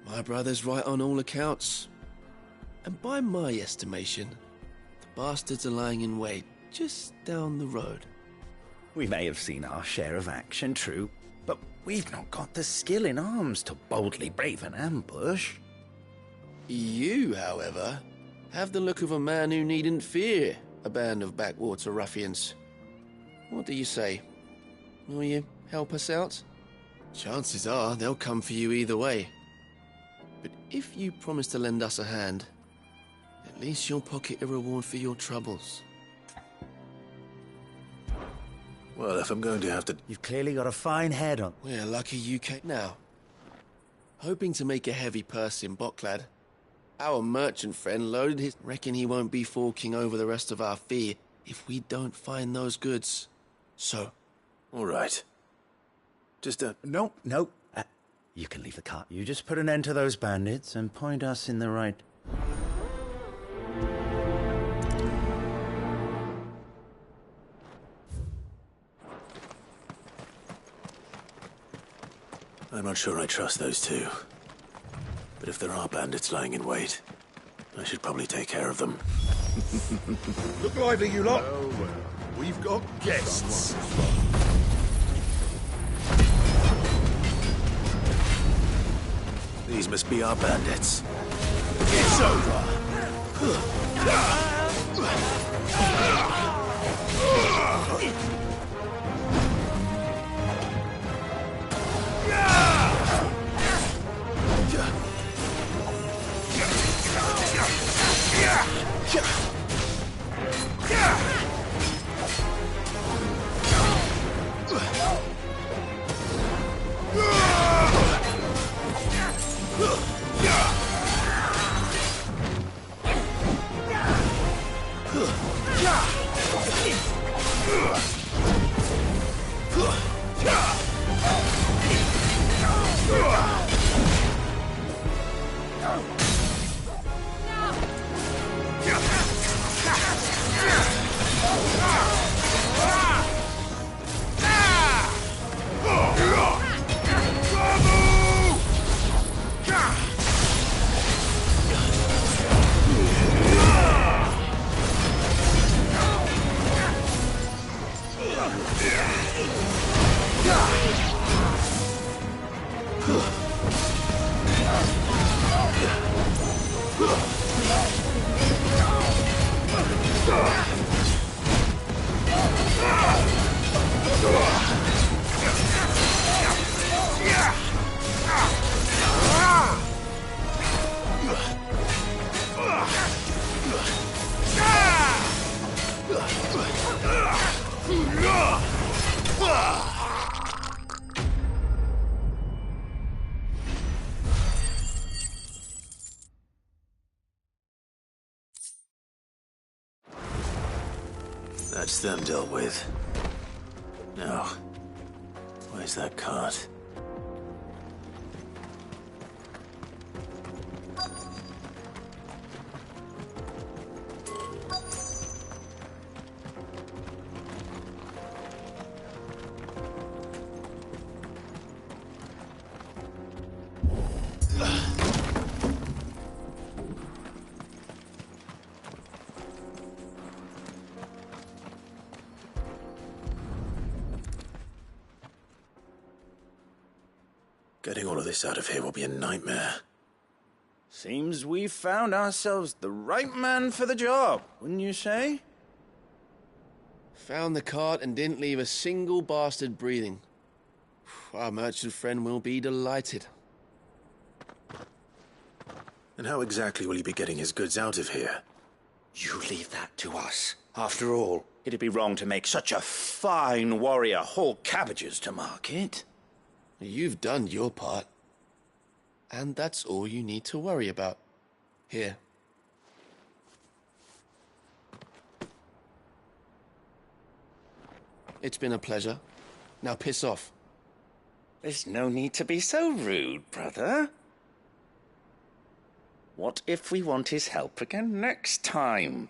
My brother's right on all accounts. And by my estimation, the bastards are lying in wait just down the road. We may have seen our share of action, true, but we've not got the skill in arms to boldly brave an ambush. You, however, have the look of a man who needn't fear a band of backwater ruffians. What do you say? Will you help us out? Chances are they'll come for you either way. But if you promise to lend us a hand, at least you'll pocket a reward for your troubles. Well, if I'm going to have to... You've clearly got a fine head on. We're lucky you came now. Hoping to make a heavy purse in Bocklad, our merchant friend loaded his... Reckon he won't be forking over the rest of our fee if we don't find those goods. So... All right. Just No. You can leave the cart. You just put an end to those bandits and point us in the right... I'm not sure I trust those two. But if there are bandits lying in wait, I should probably take care of them. Look lively, you lot. Well, we've got guests. These must be our bandits. It's over. That's them dealt with. Now, where's that cart? Getting all of this out of here will be a nightmare. Seems we've found ourselves the right man for the job, wouldn't you say? Found the cart and didn't leave a single bastard breathing. Our merchant friend will be delighted. And how exactly will he be getting his goods out of here? You leave that to us. After all, it'd be wrong to make such a fine warrior haul cabbages to market. You've done your part. And that's all you need to worry about. Here. It's been a pleasure. Now piss off. There's no need to be so rude, brother. What if we want his help again next time?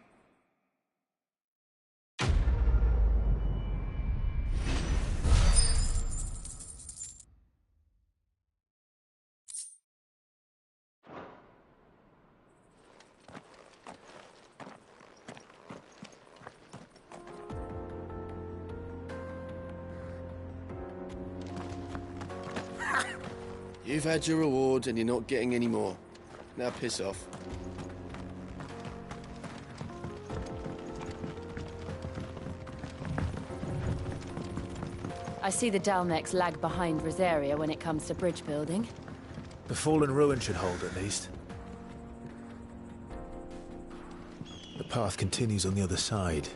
You've had your reward and you're not getting any more. Now piss off. I see the Dalmex lag behind Rosaria when it comes to bridge building. The fallen ruin should hold, at least. The path continues on the other side.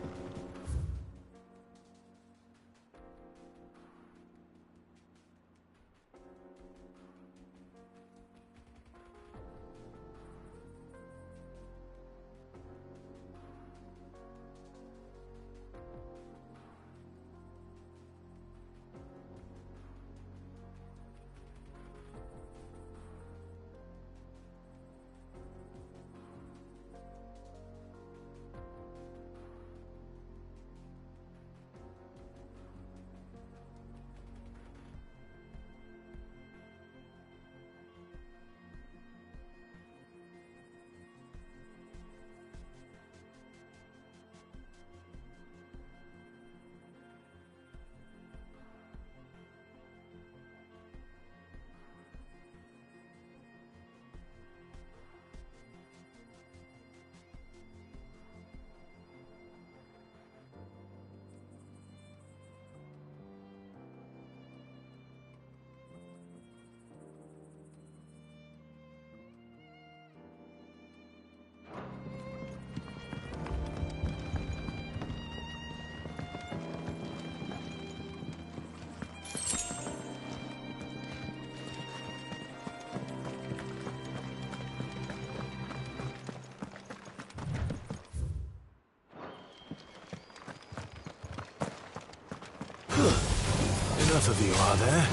Enough of you, are there?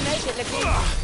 Make it look easy.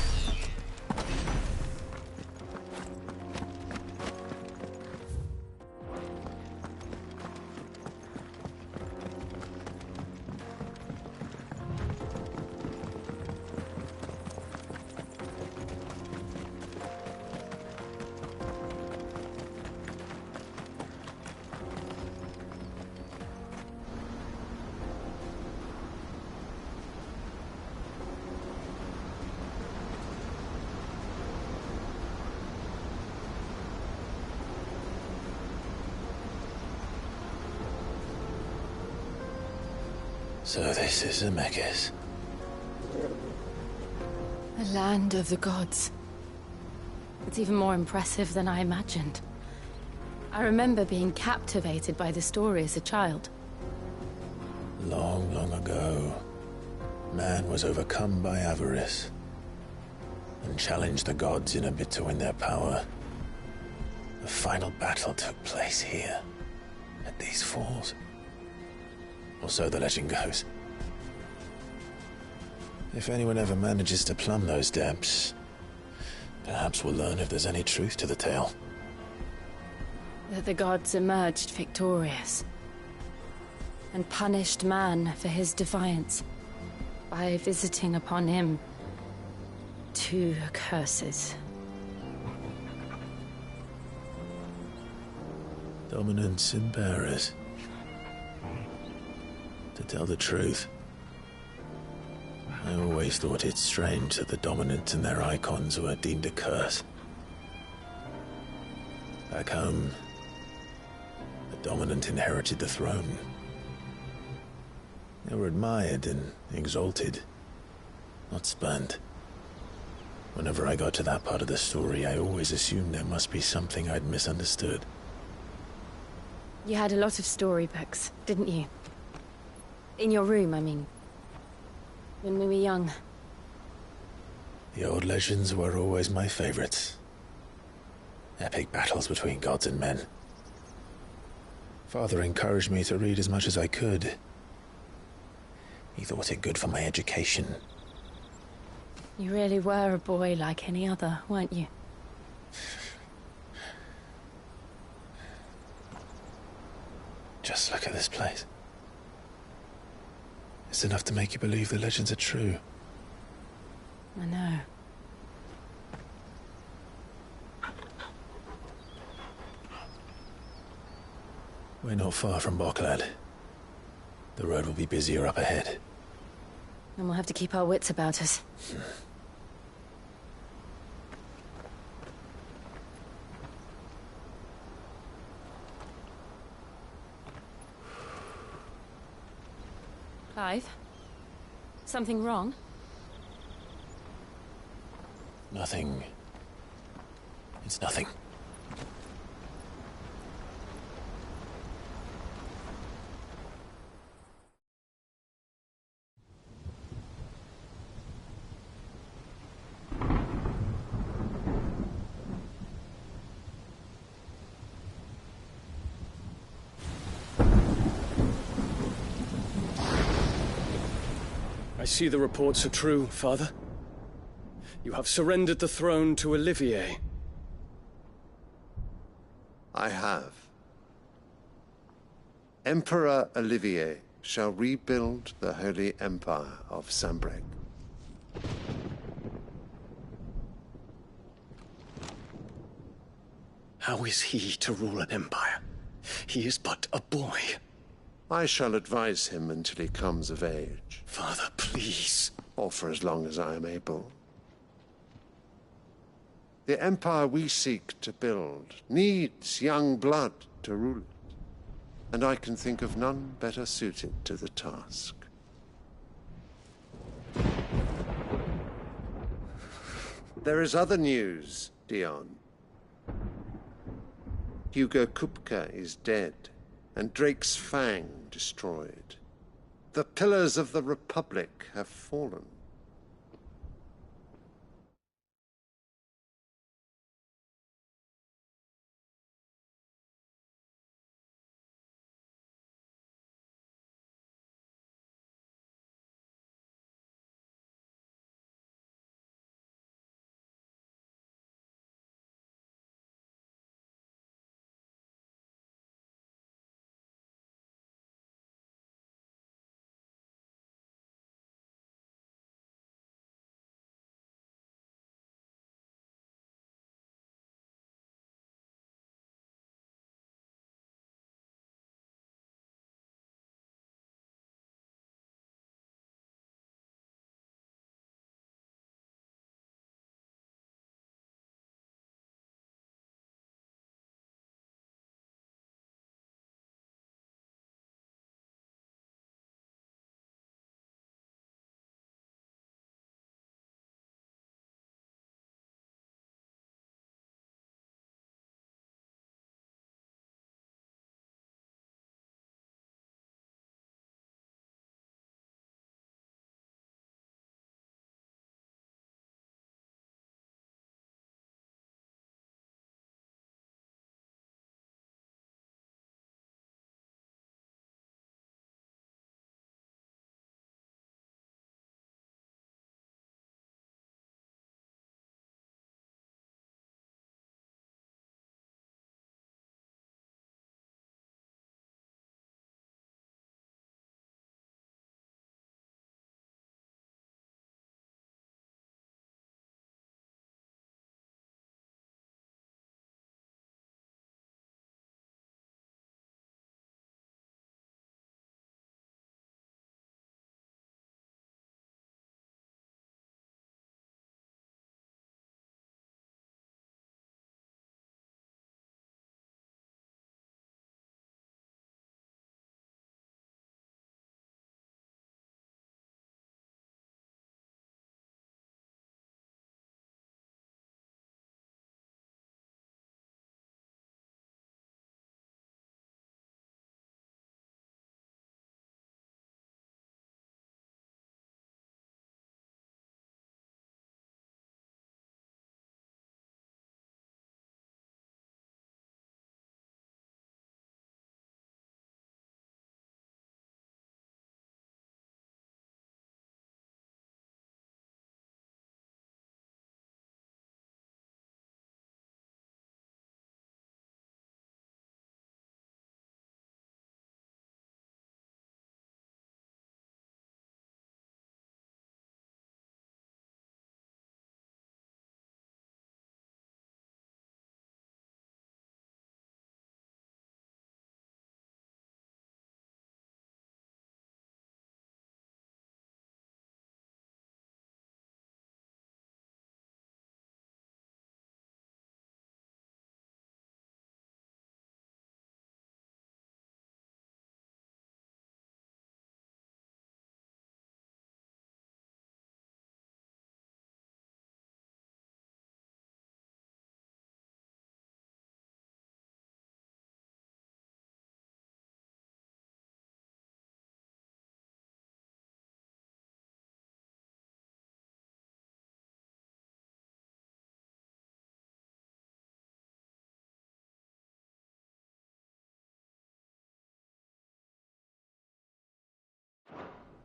So this is Zemeckis. The land of the gods. It's even more impressive than I imagined. I remember being captivated by the story as a child. Long, long ago, man was overcome by avarice and challenged the gods in a bid to win their power. The final battle took place here, at these falls. Or so the legend goes. If anyone ever manages to plumb those depths, perhaps we'll learn if there's any truth to the tale. That the gods emerged victorious and punished man for his defiance by visiting upon him 2 curses. Dominants and bearers. To tell the truth, I always thought it strange that the dominant and their icons were deemed a curse. Back home, the dominant inherited the throne. They were admired and exalted, not spurned. Whenever I got to that part of the story, I always assumed there must be something I'd misunderstood. You had a lot of storybooks, didn't you? In your room, I mean. When we were young. The old legends were always my favorites. Epic battles between gods and men. Father encouraged me to read as much as I could. He thought it good for my education. You really were a boy like any other, weren't you? Just look at this place. It's enough to make you believe the legends are true. I know. We're not far from Boklad. The road will be busier up ahead. And we'll have to keep our wits about us. Clive? Something wrong? Nothing. It's nothing. I see the reports are true, Father. You have surrendered the throne to Olivier. I have. Emperor Olivier shall rebuild the Holy Empire of Sanbreque. How is he to rule an empire? He is but a boy. I shall advise him until he comes of age. Father, please. Or for as long as I am able. The empire we seek to build needs young blood to rule it, and I can think of none better suited to the task. There is other news, Dion. Hugo Kupka is dead, and Drake's Fang destroyed. The pillars of the Republic have fallen.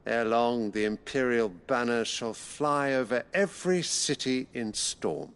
Ere long, the Imperial banner shall fly over every city in storm.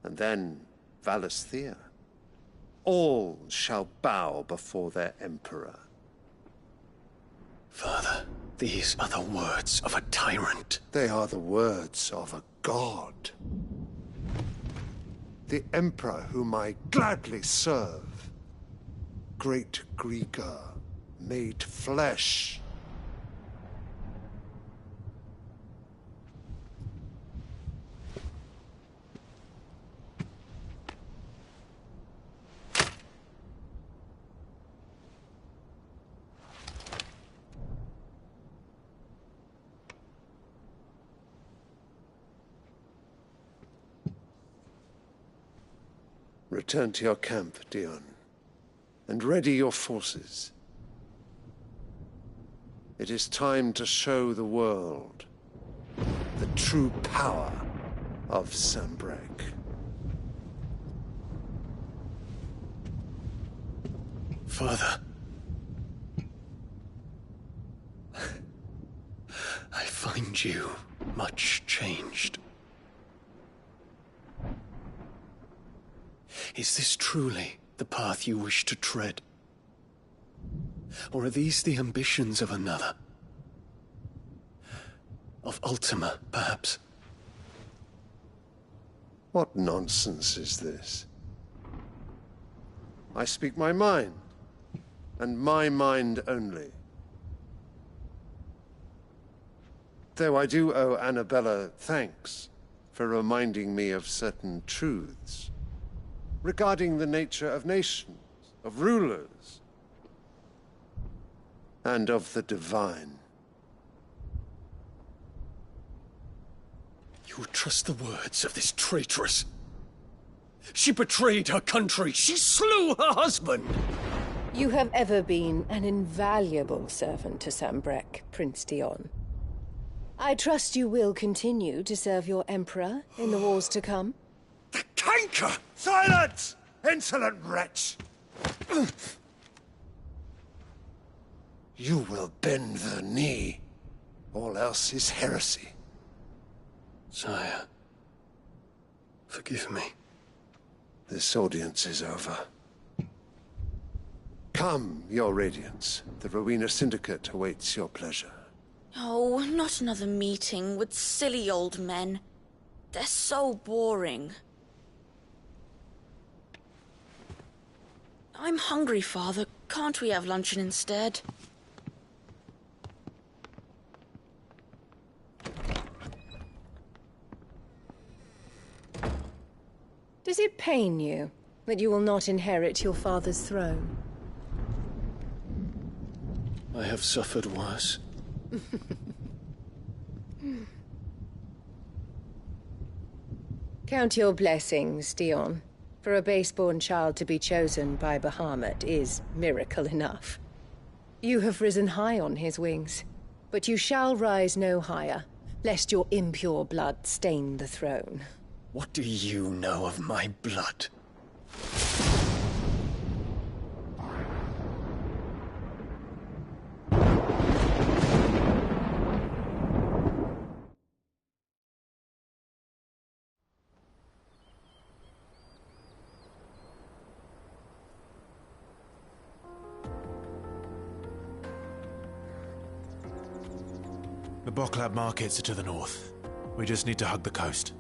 and then Valisthea. All shall bow before their emperor. Father, these are the words of a tyrant. They are the words of a god. The emperor whom I gladly serve. Great Greeker, made flesh. Return to your camp, Dion, and ready your forces. It is time to show the world the true power of Sanbreque. Father, I find you much changed. Is this truly the path you wish to tread? Or are these the ambitions of another? Of Ultima, perhaps? What nonsense is this? I speak my mind, and my mind only. Though I do owe Annabella thanks for reminding me of certain truths regarding the nature of nations, of rulers, and of the divine. You trust the words of this traitress? She betrayed her country. She slew her husband. You have ever been an invaluable servant to Sanbreque, Prince Dion. I trust you will continue to serve your Emperor in the wars to come. The canker! Silence! Insolent wretch! You will bend the knee. All else is heresy. Sire, forgive me. This audience is over. Come, your Radiance. The Rowena Syndicate awaits your pleasure. Oh, not another meeting with silly old men. They're so boring. I'm hungry, Father. Can't we have luncheon instead? Does it pain you that you will not inherit your father's throne? I have suffered worse. Count your blessings, Dion. For a base-born child to be chosen by Bahamut is miracle enough. You have risen high on his wings, but you shall rise no higher, lest your impure blood stain the throne. What do you know of my blood? The Boklab markets are to the north. We just need to hug the coast.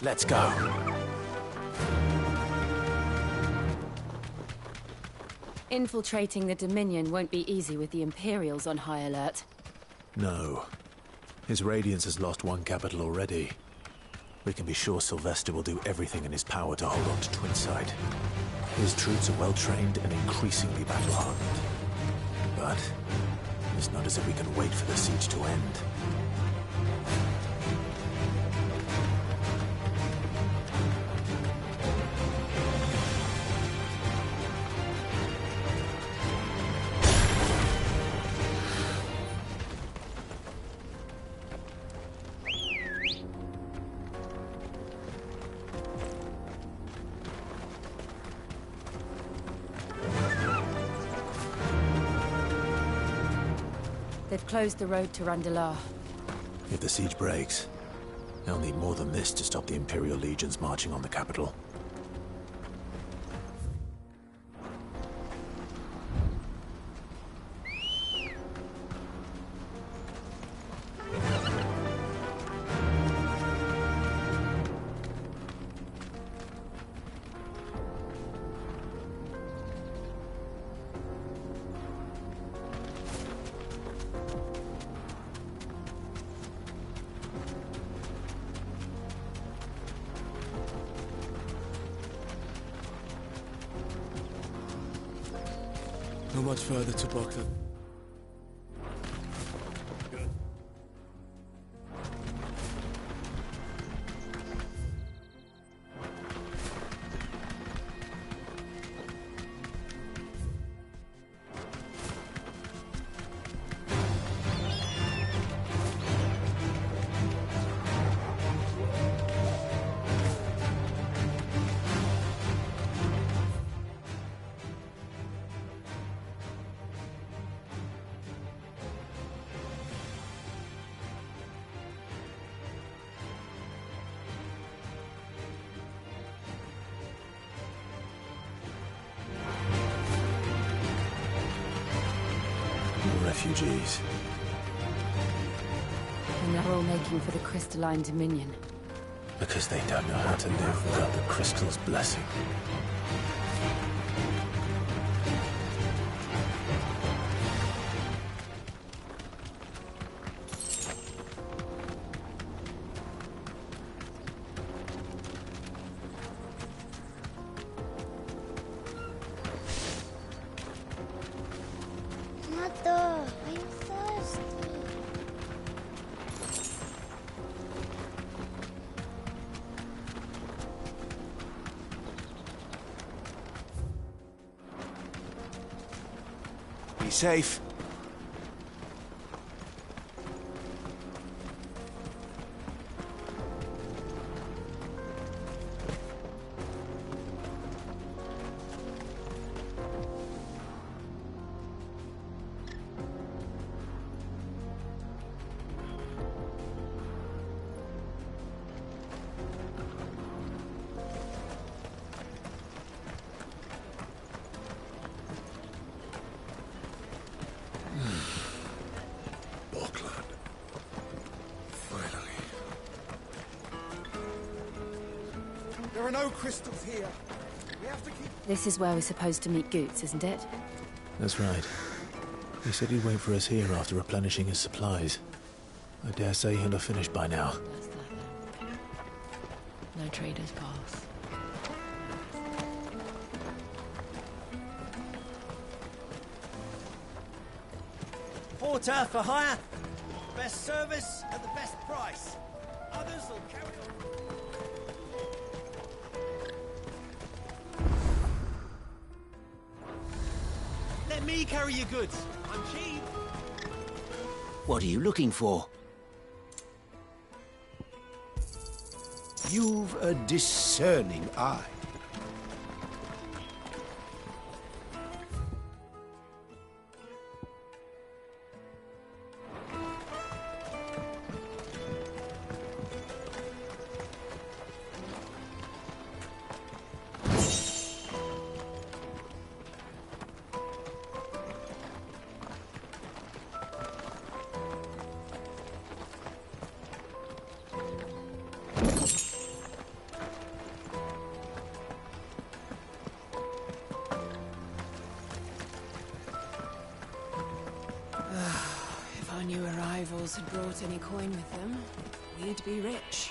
Let's go. Infiltrating the Dominion won't be easy with the Imperials on high alert. No. His Radiance has lost one capital already. We can be sure Sylvester will do everything in his power to hold on to Twinside. His troops are well-trained and increasingly battle-hardened. But it's not as if we can wait for the siege to end. They've closed the road to Randalar. If the siege breaks, they'll need more than this to stop the Imperial legions marching on the capital. Not much further to block them. Refugees. And they're all making for the Crystalline Dominion. Because they don't know how to live without the Crystal's blessing. Mother, I'm thirsty. Be safe. There are no crystals here. We have to keep... This is where we're supposed to meet Goots, isn't it? That's right. He said he'd wait for us here after replenishing his supplies. I dare say he'll have finished by now. No traders pass. Porter for hire. Best service at the best price. Others will carry on. Let me carry your goods. I'm cheap. What are you looking for? You've a discerning eye. If our new arrivals had brought any coin with them, we'd be rich.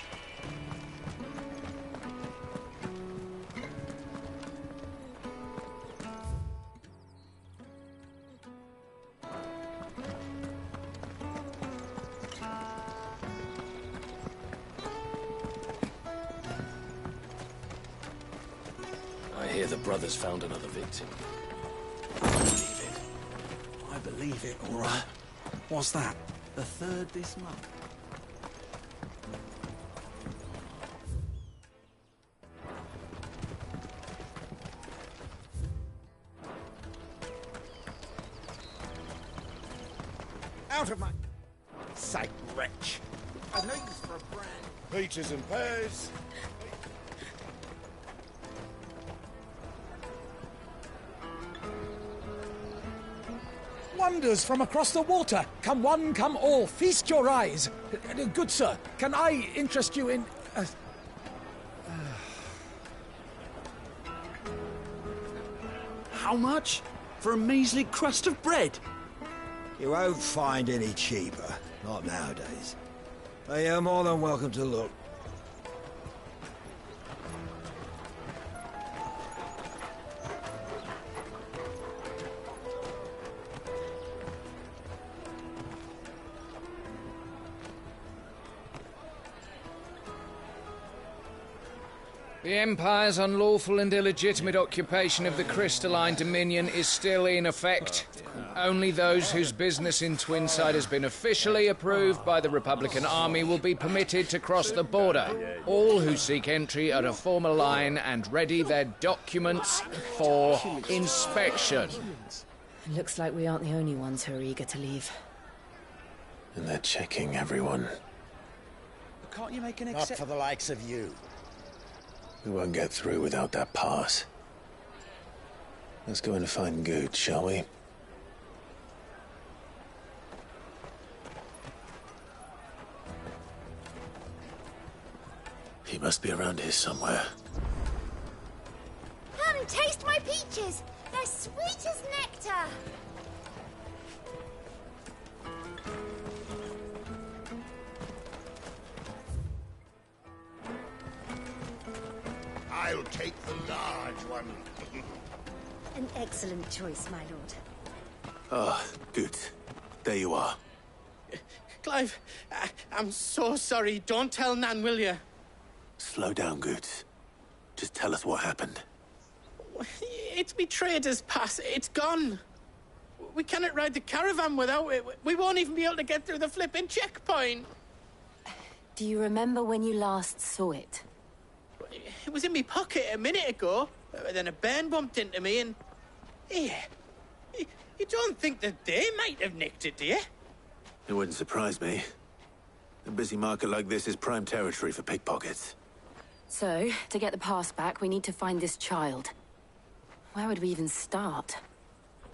I hear the brothers found another victim. I believe it, all right. What's that? The third this month. Out of my sight, wretch. I've no use for a brand. Peaches and pears. Wonders from across the water. Come one, come all. Feast your eyes. Good sir, can I interest you in... How much? For a measly crust of bread? You won't find any cheaper. Not nowadays. But you're more than welcome to look. The Empire's unlawful and illegitimate occupation of the crystalline dominion is still in effect. Only those whose business in Twinside has been officially approved by the Republican Army will be permitted to cross the border. All who seek entry are to form a line and ready their documents for inspection. Looks like we aren't the only ones who are eager to leave. And they're checking everyone. Can't you make an Not exception? for the likes of you. We won't get through without that pass. Let's go in and find Good, shall we? He must be around here somewhere. Come, taste my peaches! They're sweet as nectar! I'll take the large one. An excellent choice, my lord. Ah, Good. There you are. Clive, I'm so sorry. Don't tell Nan, will you? Slow down, Good. Just tell us what happened. It's me trader's pass. It's gone. We cannot ride the caravan without it. We won't even be able to get through the flipping checkpoint. Do you remember when you last saw it? It was in my pocket a minute ago. Then a bairn bumped into me and... Yeah. You don't think that they might have nicked it, do you? It wouldn't surprise me. A busy market like this is prime territory for pickpockets. So, to get the pass back, we need to find this child. Where would we even start?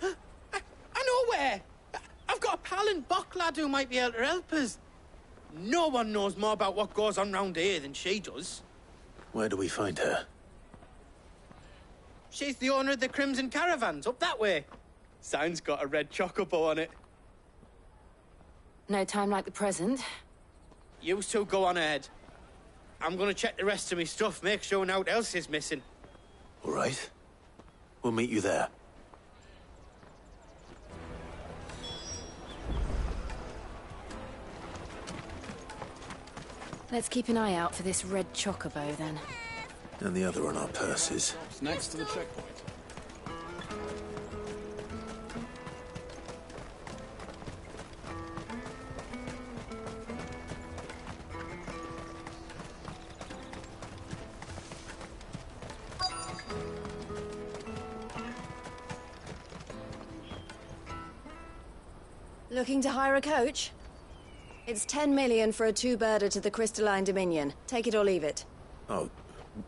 I know where! I've got a pal in Bock lad who might be able to help us. No one knows more about what goes on round here than she does. Where do we find her? She's the owner of the Crimson Caravans, up that way. Sign's got a red chocobo on it. No time like the present. You two go on ahead. I'm gonna check the rest of my stuff, make sure naught else is missing. All right. We'll meet you there. Let's keep an eye out for this red chocobo, then. And the other on our purses. It's next to the checkpoint. Looking to hire a coach? It's 10 million for a two-birder to the Crystalline Dominion. Take it or leave it. Oh,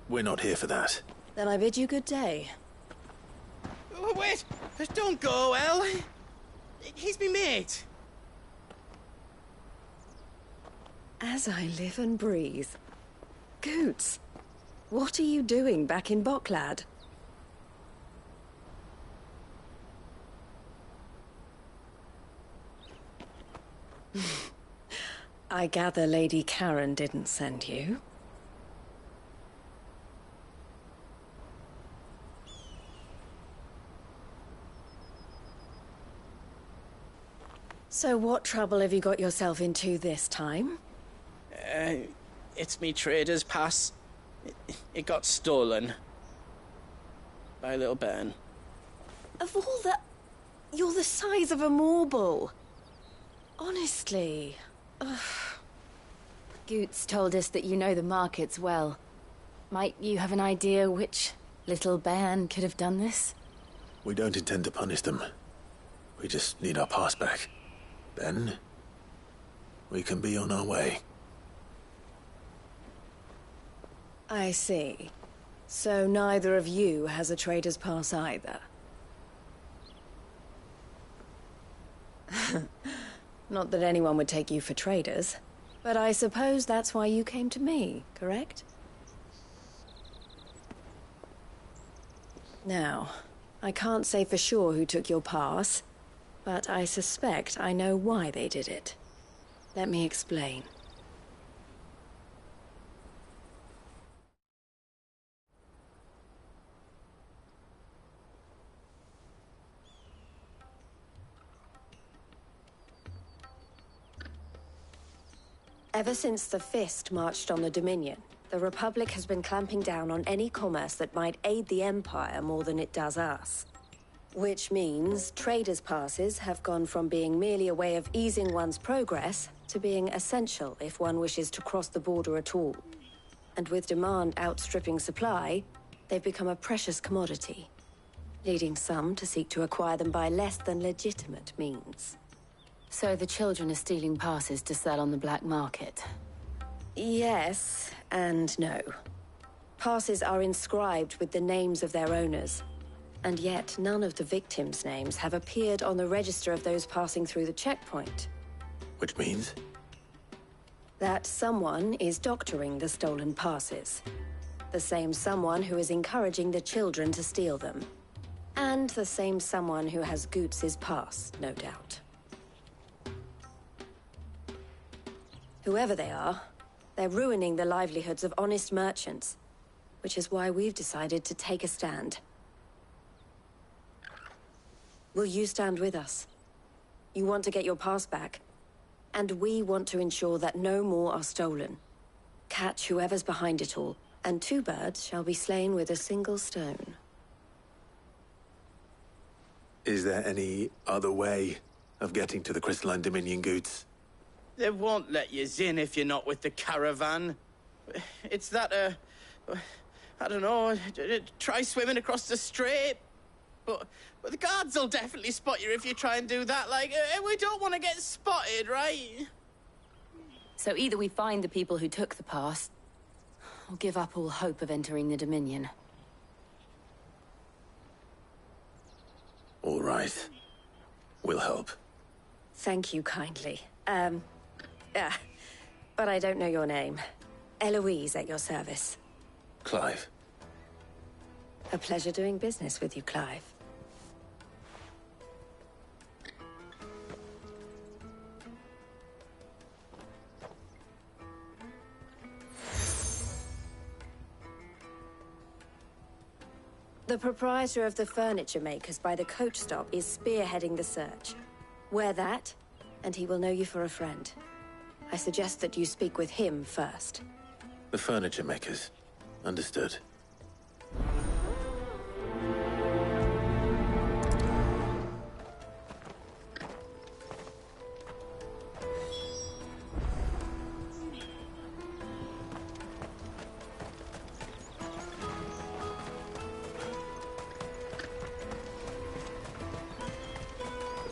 we're not here for that. Then I bid you good day. Oh, wait! Don't go, El. He's me mate. As I live and breathe. Goots, what are you doing back in Bocklad? I gather Lady Karen didn't send you. So what trouble have you got yourself into this time? It's me trader's pass. It got stolen. By a little bairn. Of all the... You're the size of a marble. Honestly. Ugh. Goots told us that you know the markets well. Might you have an idea which little bairn could have done this? We don't intend to punish them. We just need our pass back. Then, we can be on our way. I see. So neither of you has a trader's pass either. Not that anyone would take you for traders, but I suppose that's why you came to me, correct? Now, I can't say for sure who took your pass, but I suspect I know why they did it. Let me explain. Ever since the Fist marched on the Dominion, the Republic has been clamping down on any commerce that might aid the Empire more than it does us. Which means traders' passes have gone from being merely a way of easing one's progress to being essential if one wishes to cross the border at all. And with demand outstripping supply, they've become a precious commodity, leading some to seek to acquire them by less than legitimate means. So the children are stealing passes to sell on the black market? Yes, and no. Passes are inscribed with the names of their owners, and yet none of the victims' names have appeared on the register of those passing through the checkpoint. Which means? That someone is doctoring the stolen passes. The same someone who is encouraging the children to steal them. And the same someone who has Goots' pass, no doubt. Whoever they are, they're ruining the livelihoods of honest merchants, which is why we've decided to take a stand. Will you stand with us? You want to get your pass back, and we want to ensure that no more are stolen. Catch whoever's behind it all, and two birds shall be slain with a single stone. Is there any other way of getting to the Crystalline Dominion, Goots? They won't let you in if you're not with the caravan. It's that, I don't know, try swimming across the strait. But the guards will definitely spot you if you try and do that. Like, we don't want to get spotted, right? So either we find the people who took the pass, or give up all hope of entering the Dominion. All right. We'll help. Thank you kindly. But I don't know your name. Eloise at your service. Clive. A pleasure doing business with you, Clive. The proprietor of the furniture makers by the coach stop is spearheading the search. Wear that, and he will know you for a friend. I suggest that you speak with him first. The furniture makers. Understood.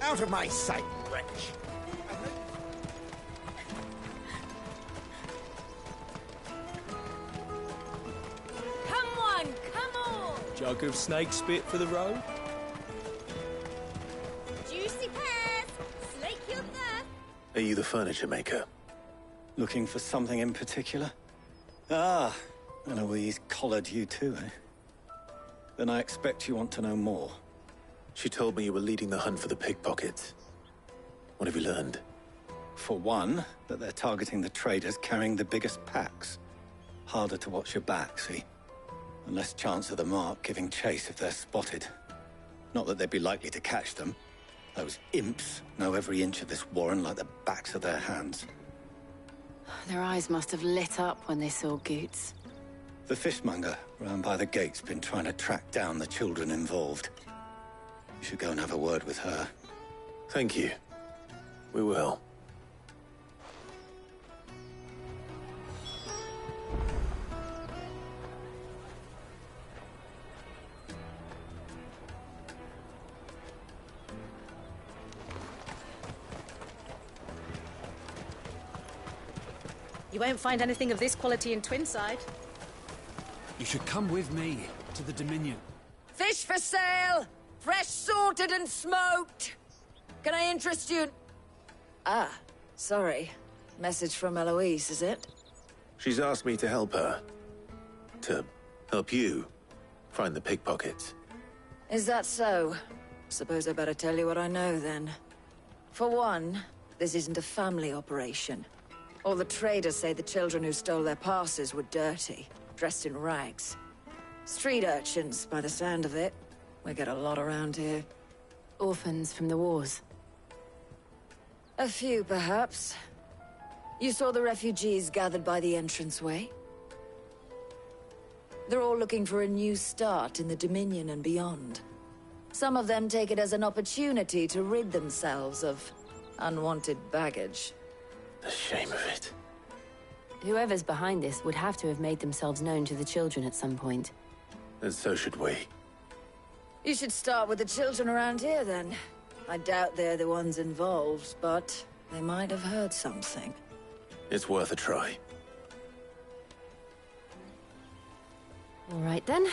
Out of my sight, wretch! wretch! Come on, come on! Jug of snake spit for the road? Juicy pears! Slake your thirst! Are you the furniture maker? Looking for something in particular? Ah, Eloise collared you too, eh? Then I expect you want to know more. She told me you were leading the hunt for the pickpockets. What have you learned? For one, that they're targeting the traders carrying the biggest packs. Harder to watch your back, see? And less chance of the mark giving chase if they're spotted. Not that they'd be likely to catch them. Those imps know every inch of this warren like the backs of their hands. Their eyes must have lit up when they saw Goots. The fishmonger round by the gate's been trying to track down the children involved. You should go and have a word with her. Thank you. We will. You won't find anything of this quality in Twinside. You should come with me to the Dominion. Fish for sale! Fresh sorted and smoked! Can I interest you in... Ah, sorry. Message from Eloise, is it? She's asked me to help her. To help you find the pickpockets. Is that so? Suppose I better tell you what I know, then. For one, this isn't a family operation. All the traders say the children who stole their passes were dirty, dressed in rags. Street urchins, by the sound of it. We get a lot around here. Orphans from the wars. A few, perhaps. You saw the refugees gathered by the entranceway? They're all looking for a new start in the Dominion and beyond. Some of them take it as an opportunity to rid themselves of unwanted baggage. The shame of it. Whoever's behind this would have to have made themselves known to the children at some point. And so should we. You should start with the children around here, then. I doubt they're the ones involved, but they might have heard something. It's worth a try. All right, then.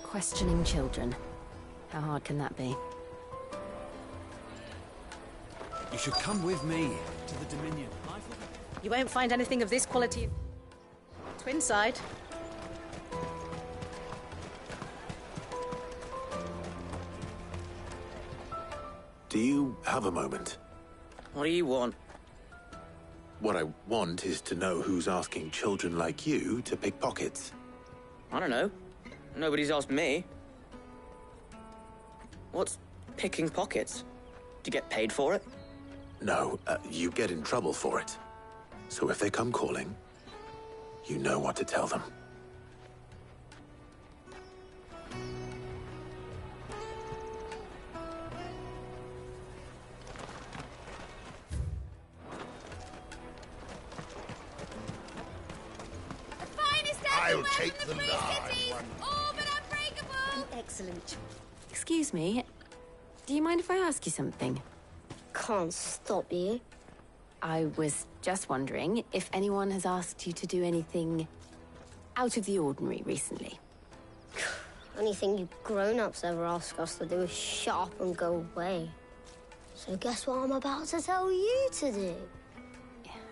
Questioning children. How hard can that be? You should come with me to the Dominion. You won't find anything of this quality in Twinside. Do you have a moment? What do you want? What I want is to know who's asking children like you to pick pockets. I don't know. Nobody's asked me. What's picking pockets? Do you get paid for it? No, you get in trouble for it. So if they come calling, you know what to tell them. I'll take the large one. All but unbreakable! Excellent. Excuse me. Do you mind if I ask you something? Can't stop you. I was just wondering if anyone has asked you to do anything out of the ordinary recently. Anything you grown-ups ever ask us to do is shut up and go away. So guess what I'm about to tell you to do?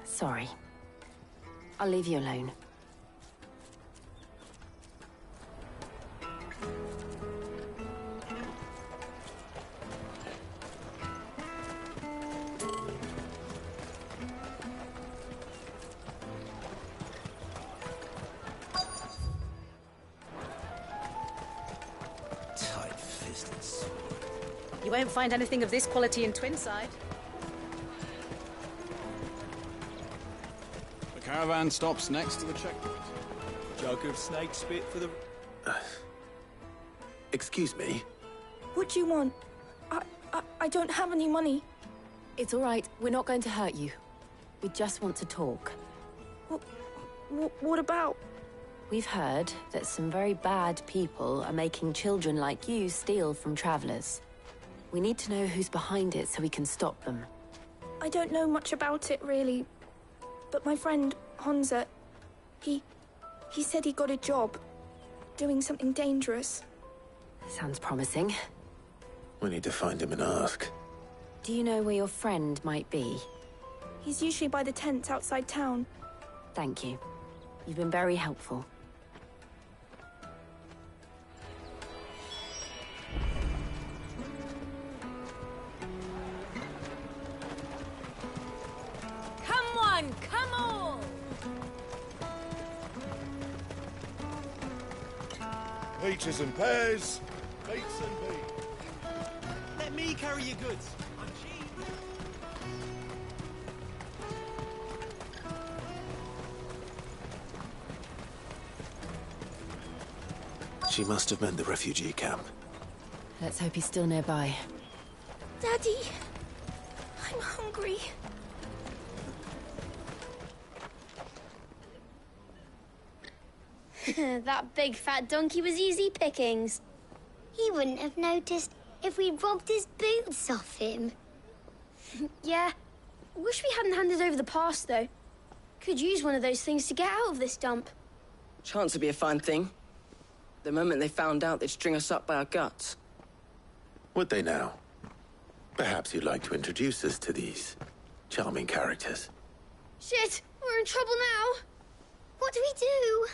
Sorry. I'll leave you alone. You won't find anything of this quality in Twinside. The caravan stops next to the checkpoint. Jug of snake spit for the... Excuse me? What do you want? I don't have any money. It's all right. We're not going to hurt you. We just want to talk. What about? We've heard that some very bad people are making children like you steal from travelers. We need to know who's behind it so we can stop them. I don't know much about it, really. But my friend, Honza, he said he got a job. Doing something dangerous. Sounds promising. We need to find him and ask. Do you know where your friend might be? He's usually by the tents outside town. Thank you. You've been very helpful. Come on, come on! Peaches and pears, beets and beans. Let me carry your goods. I'm cheap. She must have meant the refugee camp. Let's hope he's still nearby. Daddy, I'm hungry. That big fat donkey was easy pickings. He wouldn't have noticed if we'd robbed his boots off him. Yeah. Wish we hadn't handed over the pass, though. Could use one of those things to get out of this dump. Chance would be a fine thing. The moment they found out, they'd string us up by our guts. Would they now? Perhaps you'd like to introduce us to these charming characters. Shit! We're in trouble now! What do we do?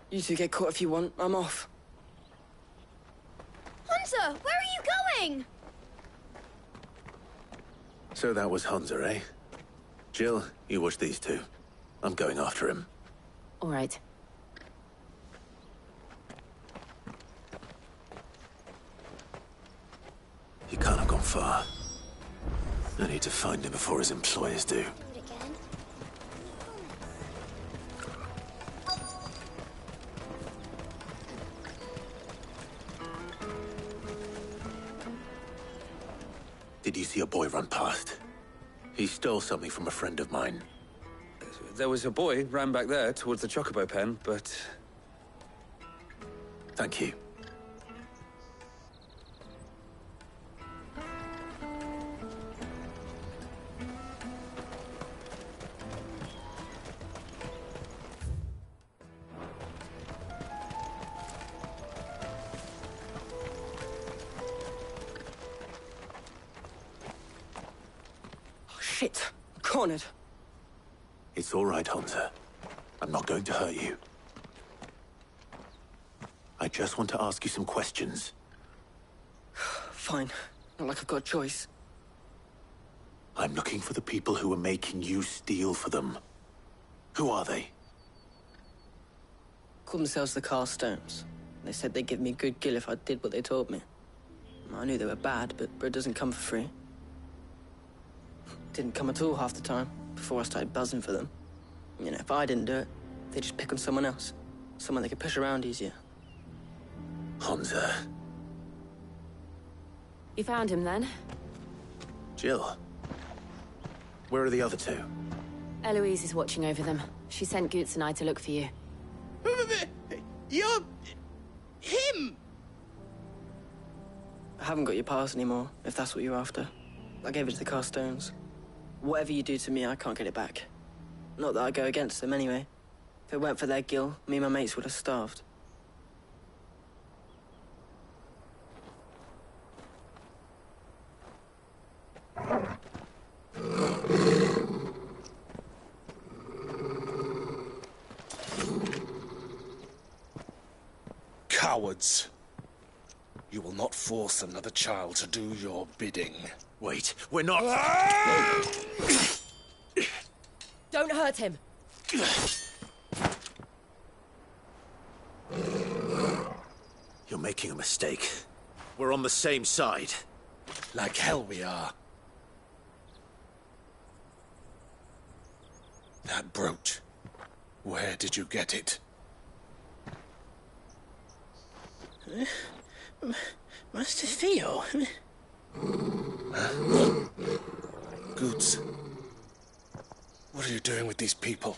You two get caught if you want. I'm off. Hunter, where are you going? So that was Hunter, eh? Jill, you watch these two. I'm going after him. All right. He can't have gone far. I need to find him before his employers do. Did you see a boy run past? He stole something from a friend of mine. There was a boy ran back there towards the chocobo pen, but... Thank you. Shit! I'm cornered. It's all right, Hunter. I'm not going to hurt you. I just want to ask you some questions. Fine. Not like I've got a choice. I'm looking for the people who are making you steal for them. Who are they? Call themselves the Carstones. They said they'd give me a good gill if I did what they told me. I knew they were bad, but bread doesn't come for free. Didn't come at all half the time, before I started buzzing for them. You know, if I didn't do it, they'd just pick on someone else. Someone they could push around easier. Hunter. You found him, then? Jill. Where are the other two? Eloise is watching over them. She sent Goots and I to look for you. You're... him! I haven't got your pass anymore, if that's what you're after. I gave it to the Carstones. Whatever you do to me, I can't get it back. Not that I go against them, anyway. If it weren't for their gill, me and my mates would have starved. Cowards. You will not force another child to do your bidding. Wait, we're not... Don't hurt him! You're making a mistake. We're on the same side. Like hell we are. That brooch. Where did you get it? Master Theo? Goots. What are you doing with these people?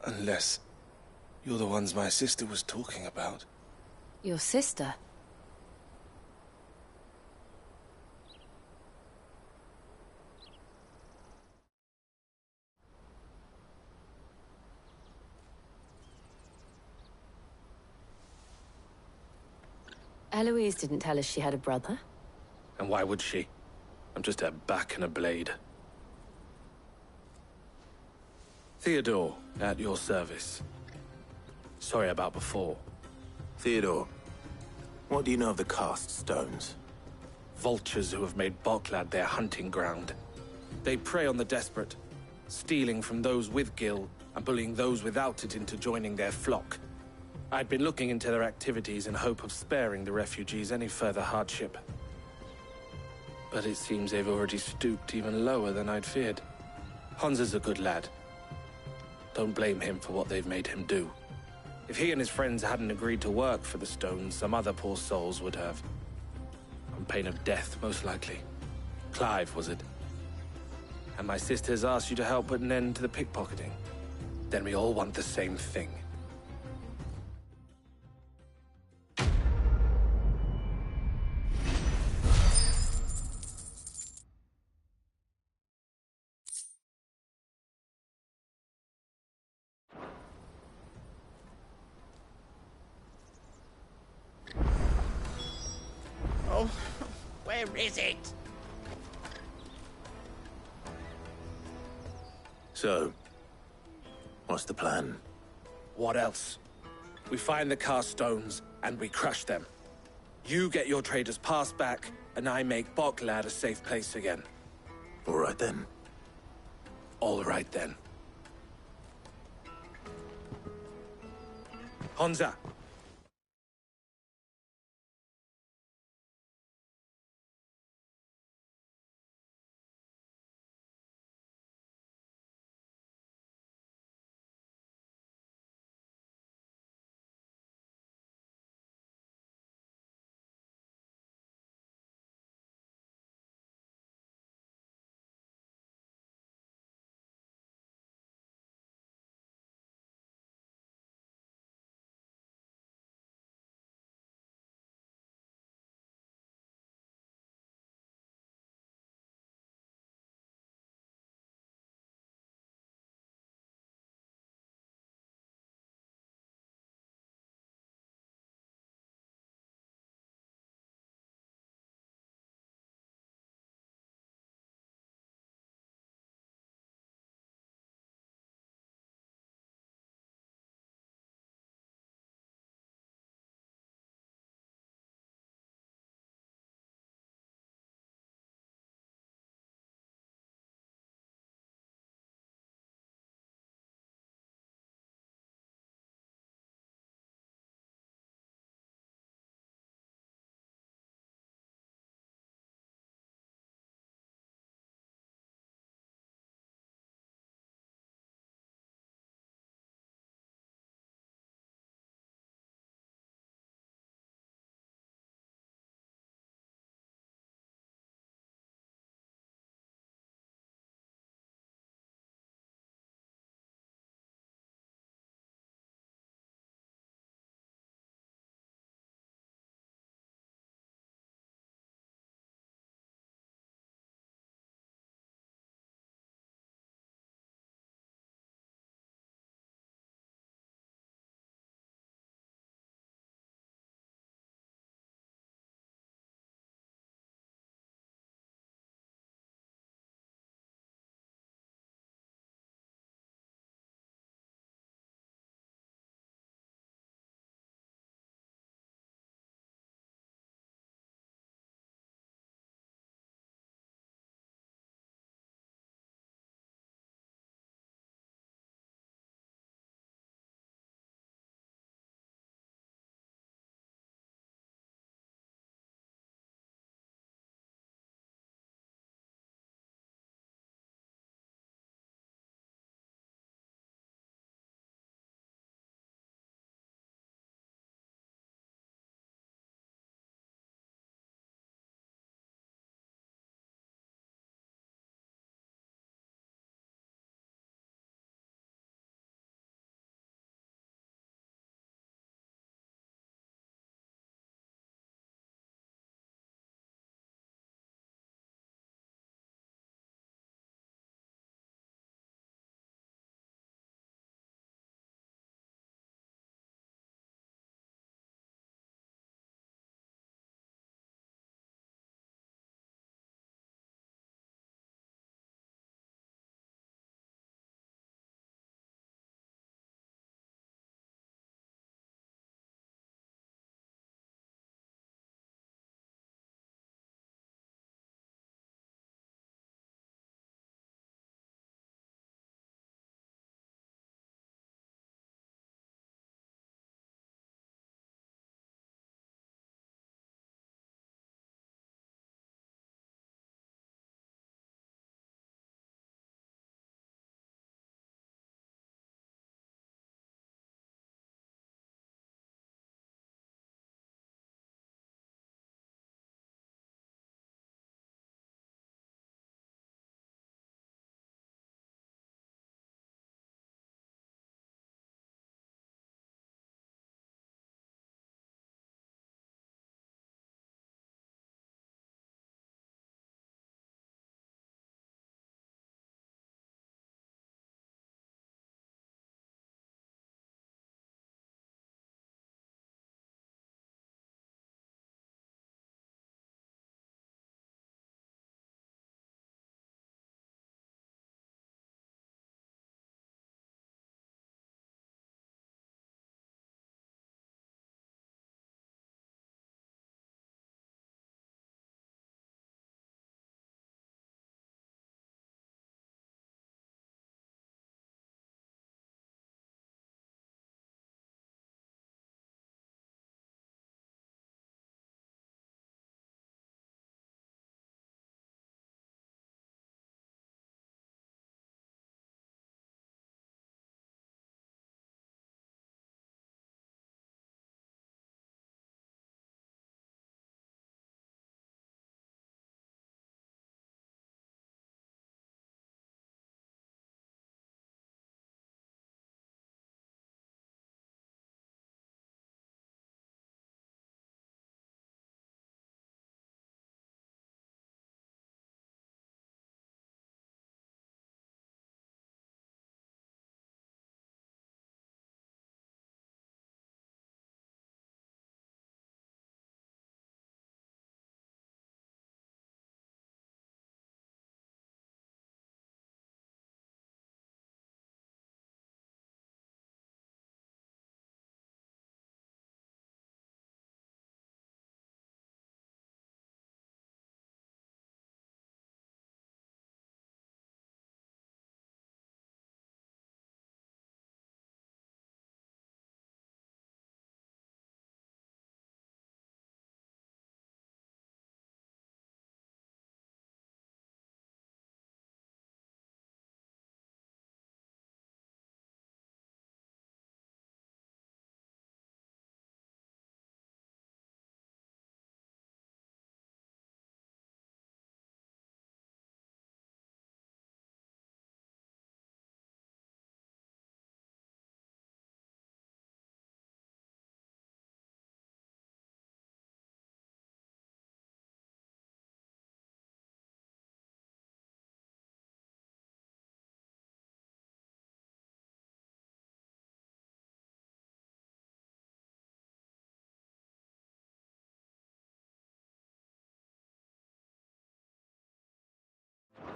Unless you're the ones my sister was talking about. Your sister? Eloise didn't tell us she had a brother. And why would she? I'm just a back and a blade. Theodore, at your service. Sorry about before. Theodore, what do you know of the cast stones? Vultures who have made Boklad their hunting ground. They prey on the desperate, stealing from those with Gil and bullying those without it into joining their flock. I'd been looking into their activities in hope of sparing the refugees any further hardship. But it seems they've already stooped even lower than I'd feared. Hans is a good lad. Don't blame him for what they've made him do. If he and his friends hadn't agreed to work for the stones, some other poor souls would have. On pain of death, most likely. Clive, was it? And my sisters asked you to help put an end to the pickpocketing. Then we all want the same thing. Oh, where is it? So, what's the plan? What else? We find the cast stones, and we crush them. You get your trader's pass back, and I make Boklad a safe place again. All right then. All right then. Honza,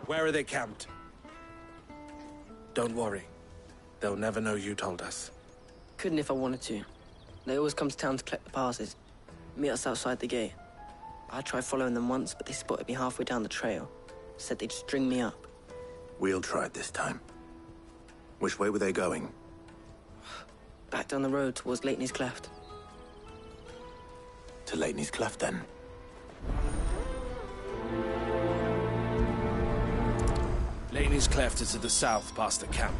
Where are they camped? Don't worry. They'll never know you told us. Couldn't if I wanted to. They always come to town to collect the passes. Meet us outside the gate. I tried following them once, but they spotted me halfway down the trail. Said they'd string me up. We'll try it this time. Which way were they going? Back down the road towards Lateney's Cleft. To Lateney's Cleft, then. Lateney's Cleft is to the south, past the camp.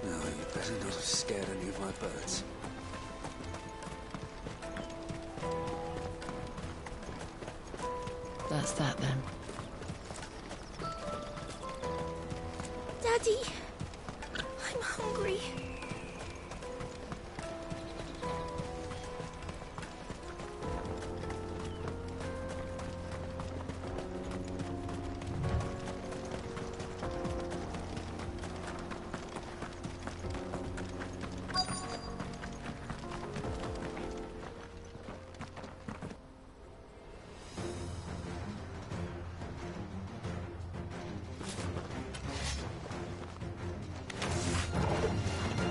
No, you better not have scared any of my birds. That's that, then. Daddy, I'm hungry.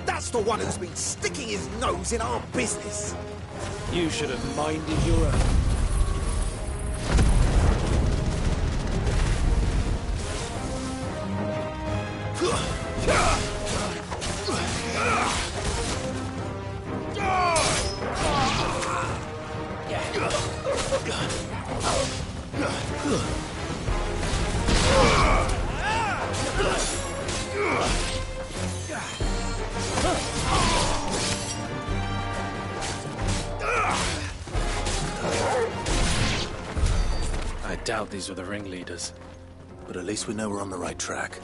That's the one who's been sticking his nose in our business. You should have minded your own. I doubt these were the ringleaders. But at least we know we're on the right track.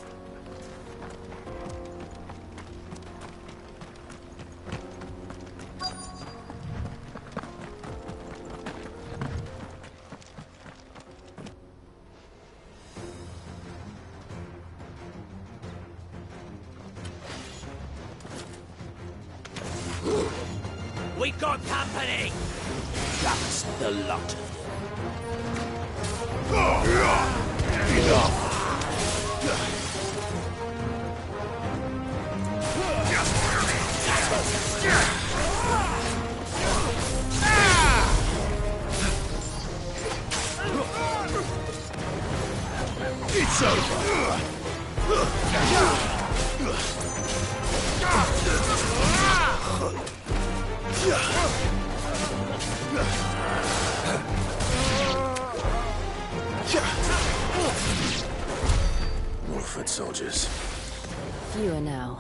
We got company! Just the lot of them. It's over. More foot soldiers. Fewer now.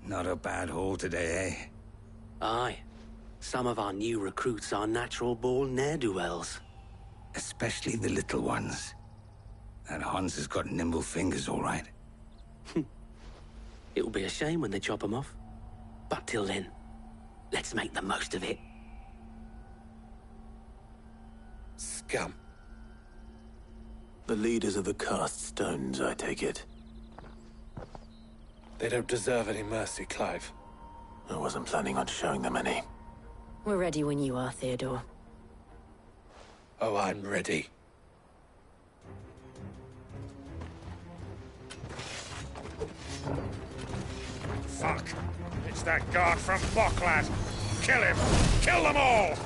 Not a bad haul today, eh? Aye. Some of our new recruits are natural-born ne'er-do-wells. Especially the little ones. That Hans has got nimble fingers, all right. It will be a shame when they chop them off. But till then, let's make the most of it. Scum. The leaders of the cast stones, I take it. They don't deserve any mercy, Clive. I wasn't planning on showing them any. We're ready when you are, Theodore. Oh, I'm ready. Fuck. It's that guard from Bocklad. Kill him. Kill them all.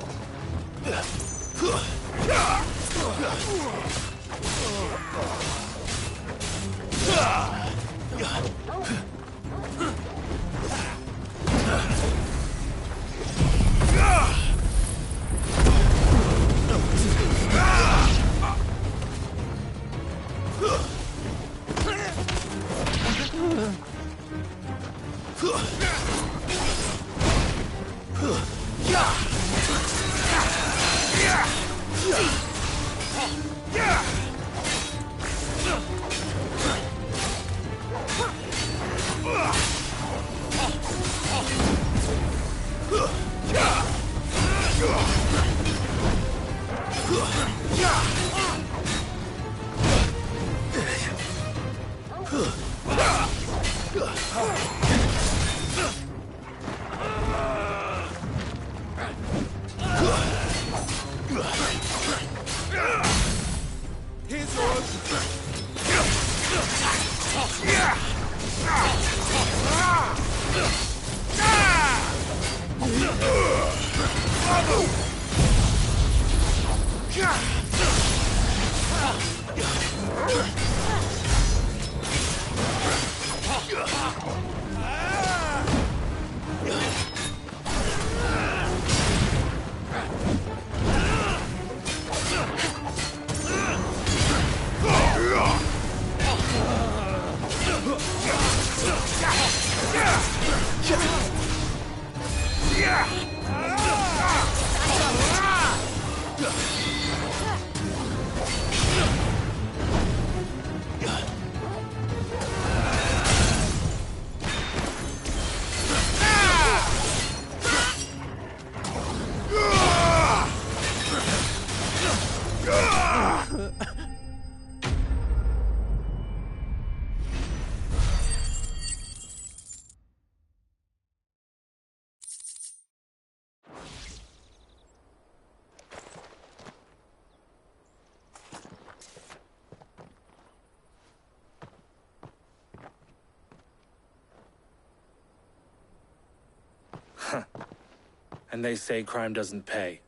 And they say crime doesn't pay.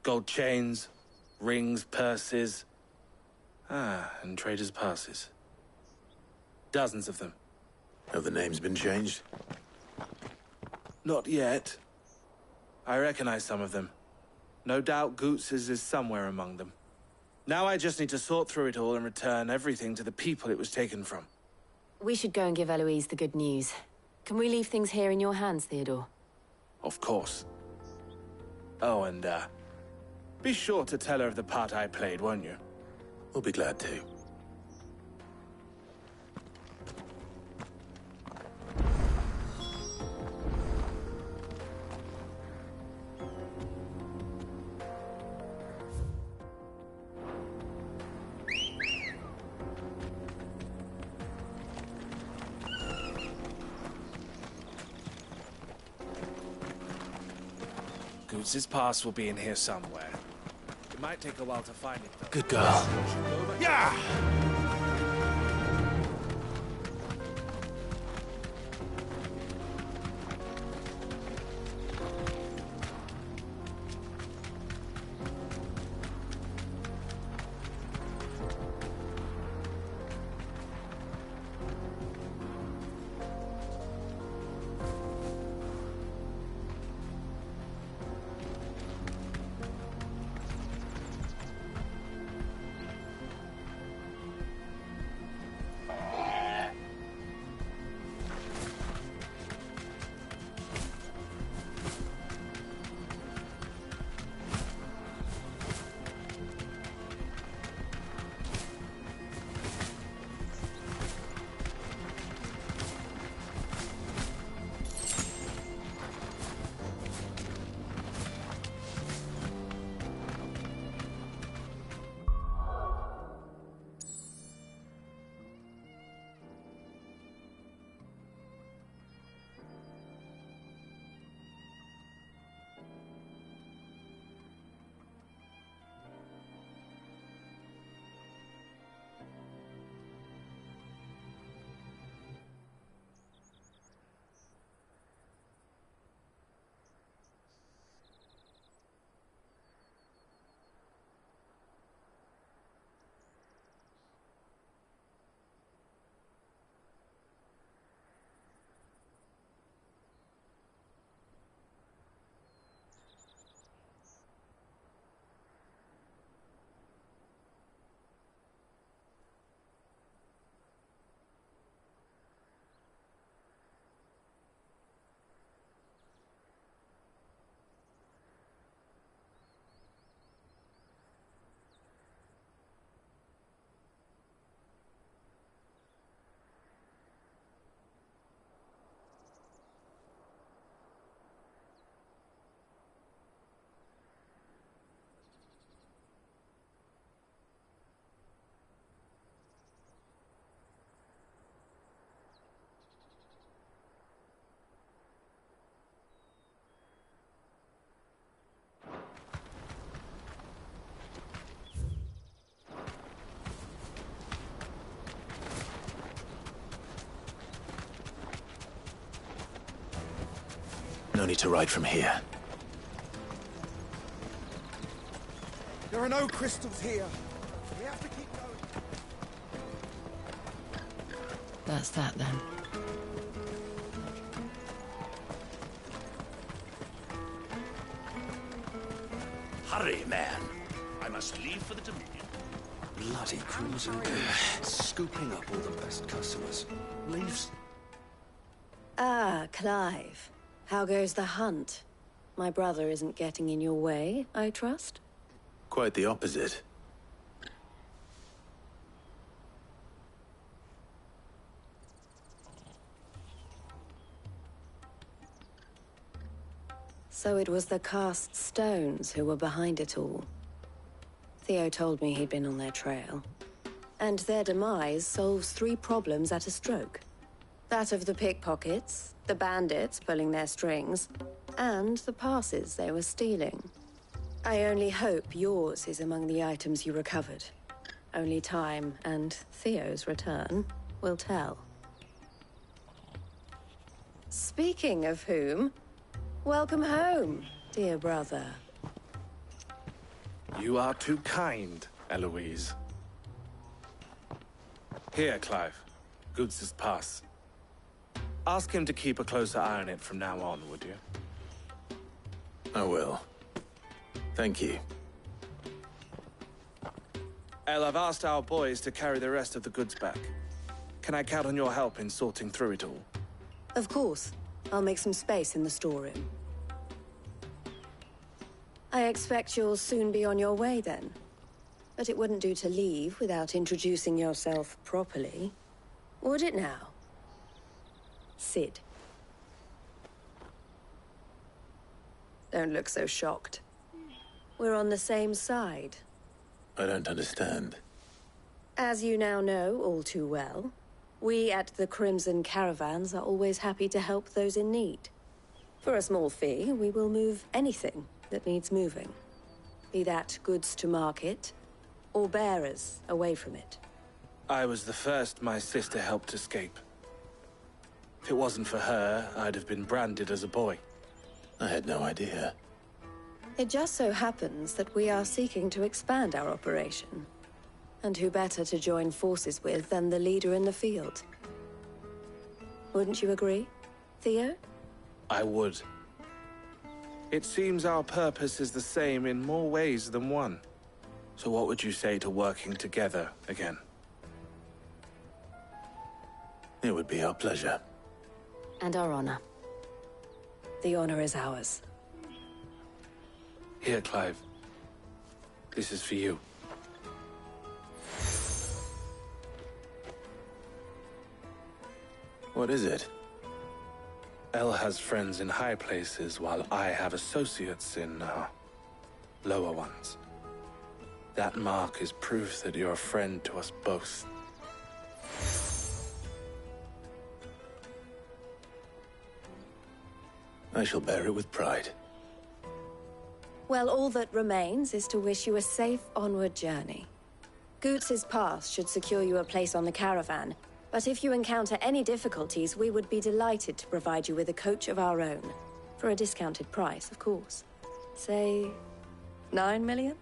Gold chains, rings, purses. And traders' passes. Dozens of them. Have the names been changed? Not yet. I recognize some of them. No doubt Goots's is somewhere among them. Now I just need to sort through it all and return everything to the people it was taken from. We should go and give Eloise the good news. Can we leave things here in your hands, Theodore? Of course. Oh, and, be sure to tell her of the part I played, won't you? We'll be glad to. Goots's pass will be in here somewhere. It might take a while to find it, though. Good girl. Yeah! No need to ride from here. There are no crystals here. We have to keep going. That's that, then. Hurry, man. I must leave for the Dominion. Bloody Crimson Goose, scooping up all the best customers. Leaves. Ah, Ah, Clive. How goes the hunt? My brother isn't getting in your way, I trust? Quite the opposite. So it was the cast stones who were behind it all. Theo told me he'd been on their trail. And their demise solves 3 problems at a stroke. That of the pickpockets, the bandits pulling their strings, and the passes they were stealing. I only hope yours is among the items you recovered. Only time and Theo's return will tell. Speaking of whom, welcome home, dear brother. You are too kind, Eloise. Here, Clive. Goods' pass. Ask him to keep a closer eye on it from now on, would you? I will. Thank you. El, I've asked our boys to carry the rest of the goods back. Can I count on your help in sorting through it all? Of course. I'll make some space in the storeroom. I expect you'll soon be on your way then. But it wouldn't do to leave without introducing yourself properly. Would it now? Sid. Don't look so shocked. We're on the same side. I don't understand. As you now know all too well, we at the Crimson Caravans are always happy to help those in need. For a small fee, we will move anything that needs moving. Be that goods to market, or bearers away from it. I was the first my sister helped escape. If it wasn't for her, I'd have been branded as a boy. I had no idea. It just so happens that we are seeking to expand our operation. And who better to join forces with than the leader in the field? Wouldn't you agree, Theo? I would. It seems our purpose is the same in more ways than one. So what would you say to working together again? It would be our pleasure. And our honor. The honor is ours. Here, Clive. This is for you. What is it? El has friends in high places, while I have associates in, lower ones. That mark is proof that you're a friend to us both. I shall bear it with pride. Well, all that remains is to wish you a safe onward journey. Goots' pass should secure you a place on the caravan, but if you encounter any difficulties, we would be delighted to provide you with a coach of our own. For a discounted price, of course. Say, 9 million?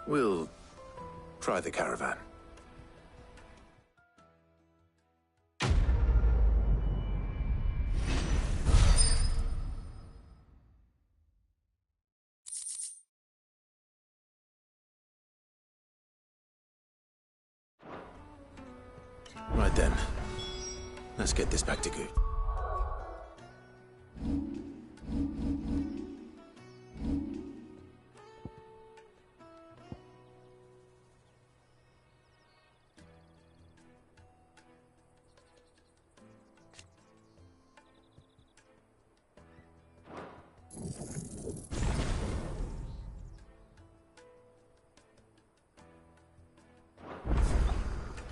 We'll try the caravan. Right then. Let's get this back to Goot.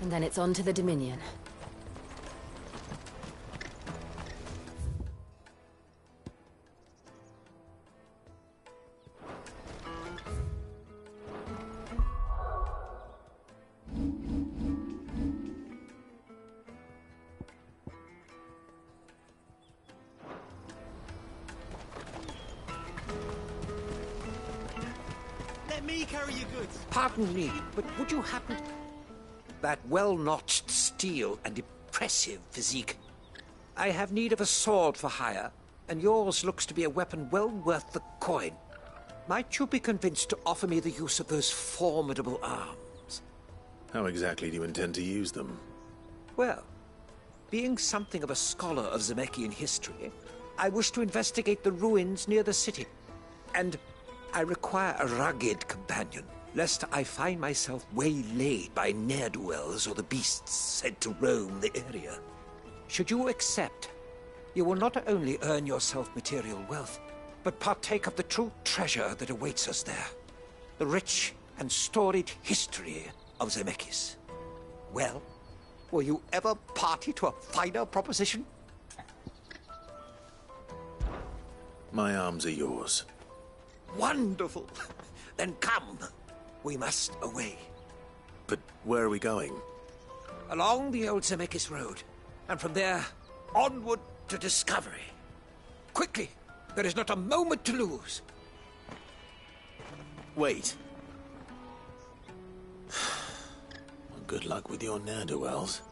And then it's on to the Dominion. Let me carry your goods. Pardon me, but would you happen... That well-notched steel and impressive physique. I have need of a sword for hire, and yours looks to be a weapon well worth the coin. Might you be convinced to offer me the use of those formidable arms? How exactly do you intend to use them? Well, Being something of a scholar of Zemeckis history, I wish to investigate the ruins near the city. And I require a rugged companion, lest I find myself waylaid by ne'er-do-wells or the beasts said to roam the area. Should you accept, you will not only earn yourself material wealth, but partake of the true treasure that awaits us there. The rich and storied history of Zemeckis. Well, will you ever party to a finer proposition? My arms are yours. Wonderful! Then come. We must away. But where are we going? Along the old Zemeckis Road, and from there, onward to discovery. Quickly! There is not a moment to lose. Wait. Well, good luck with your ne'er-do-wells.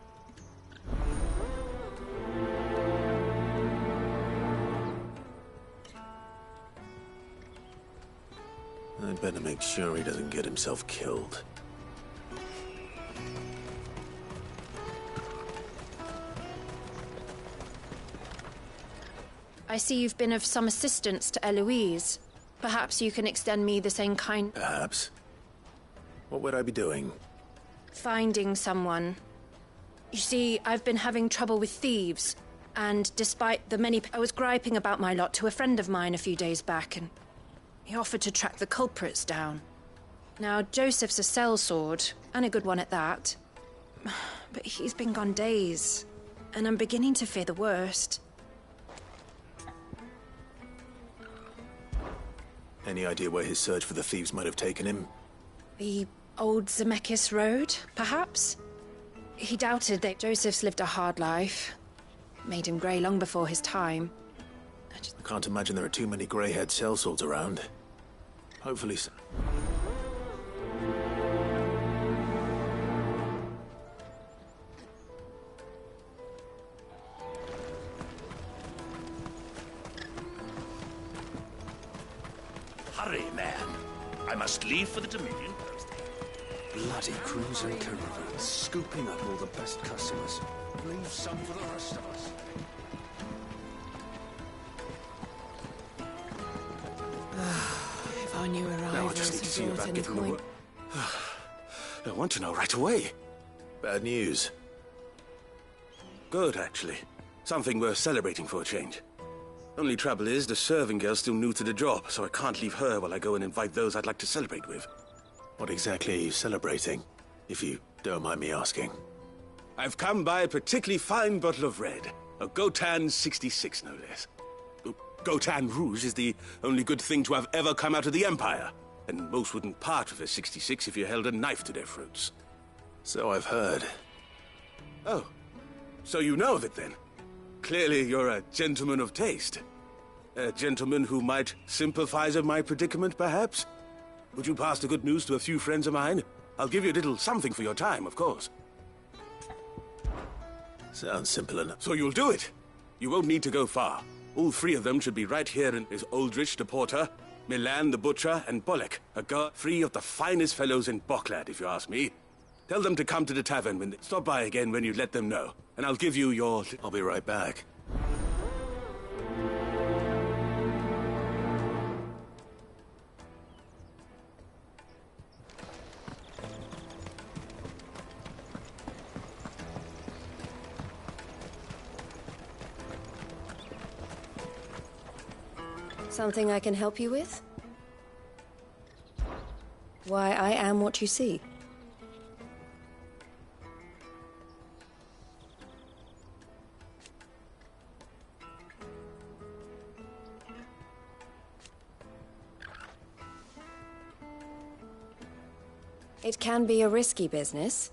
I'd better make sure he doesn't get himself killed. I see you've been of some assistance to Eloise. Perhaps you can extend me the same kind... Perhaps. What would I be doing? Finding someone. You see, I've been having trouble with thieves. And despite the many... I was griping about my lot to a friend of mine a few days back, and he offered to track the culprits down. Now, Joseph's a sellsword, and a good one at that. But he's been gone days, and I'm beginning to fear the worst. Any idea where his search for the thieves might have taken him? The old Zemeckis Road, perhaps? He doubted that Joseph's lived a hard life. Made him grey long before his time. I can't imagine there are too many grey-haired sellswords around. Hopefully so. Hurry, man. I must leave for the Dominion Post. Bloody crews and caravans, scooping up all the best customers. Leave some for the rest of us. If I knew where Now I just need to see about getting the work. I want to know right away. Bad news. Good, actually. Something worth celebrating for a change. Only trouble is, the serving girl's still new to the job, so I can't leave her while I go and invite those I'd like to celebrate with. What exactly are you celebrating, if you don't mind me asking? I've come by a particularly fine bottle of red. A Gotan 66, no less. Gotan Rouge is the only good thing to have ever come out of the Empire, and most wouldn't part with a 66 if you held a knife to their throats. So I've heard. Oh, so you know of it then? Clearly you're a gentleman of taste. A gentleman who might sympathize with my predicament, perhaps? Would you pass the good news to a few friends of mine? I'll give you a little something for your time, of course. Sounds simple enough. So you'll do it. You won't need to go far. All three of them should be right here in Aldrich the porter, Milan the butcher, and Bolek, a guard, three of the finest fellows in Boklad, if you ask me. Tell them to come to the tavern when they stop by again when you let them know, and I'll give you your... I'll be right back. Something I can help you with? Why, I am what you see. It can be a risky business.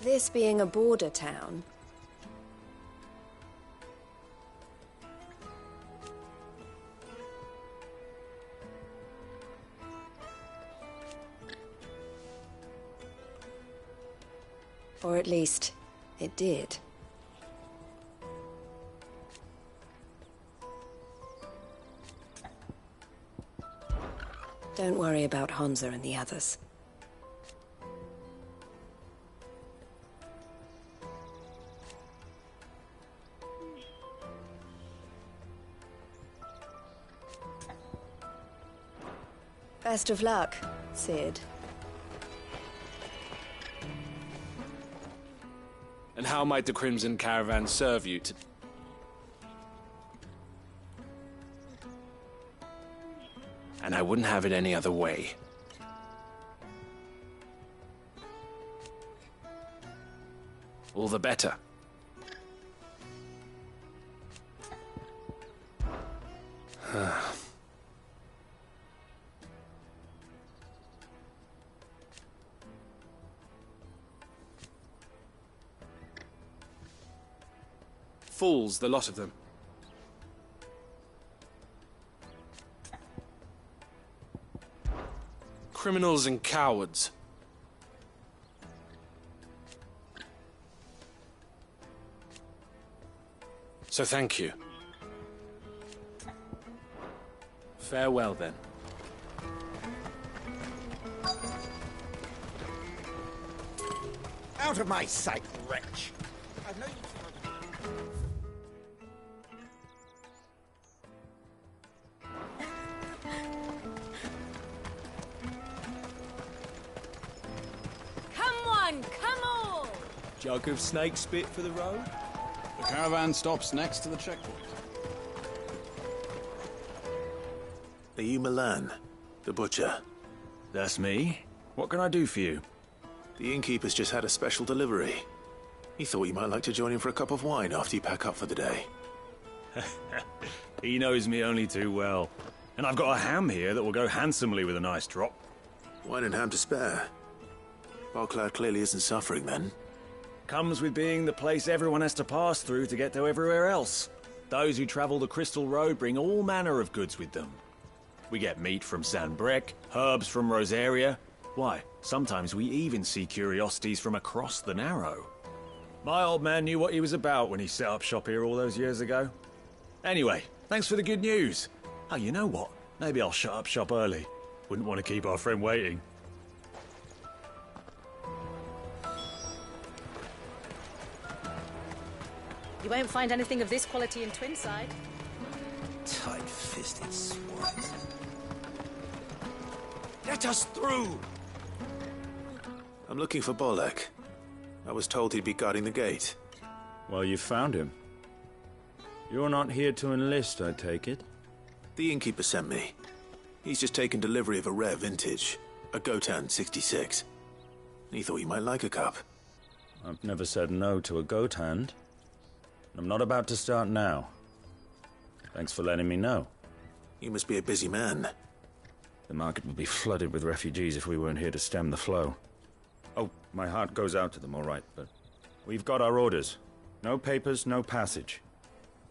This being a border town, Or at least, it did. Don't worry about Honza and the others. Best of luck, Sid. And how might the Crimson Caravan serve you to... And I wouldn't have it any other way. All the better. Fools, the lot of them. Criminals and cowards. So thank you. Farewell, then. Out of my sight, wretch! I've no use for Come on, come all! Jug of snake spit for the road? The caravan stops next to the checkpoint. Are you Milan, the butcher? That's me. What can I do for you? The innkeeper's just had a special delivery. He thought you might like to join him for a cup of wine after you pack up for the day. He knows me only too well. And I've got a ham here that will go handsomely with a nice drop. Wine and ham to spare. Bocklad clearly isn't suffering then. Comes with being the place everyone has to pass through to get to everywhere else. Those who travel the Crystal Road bring all manner of goods with them. We get meat from San Brec, herbs from Rosaria. Why, sometimes we even see curiosities from across the Narrow. My old man knew what he was about when he set up shop here all those years ago. Anyway, thanks for the good news. Oh, you know what? Maybe I'll shut up shop early. Wouldn't want to keep our friend waiting. You won't find anything of this quality in Twinside. tight-fisted swines. Let us through! I'm looking for Bolek. I was told he'd be guarding the gate. Well, you found him. You're not here to enlist, I take it? The innkeeper sent me. He's just taken delivery of a rare vintage, a Gotan 66. He thought you might like a cup. I've never said no to a goat hand. I'm not about to start now. Thanks for letting me know. You must be a busy man. The market would be flooded with refugees if we weren't here to stem the flow. Oh, my heart goes out to them, all right, but we've got our orders. No papers, no passage.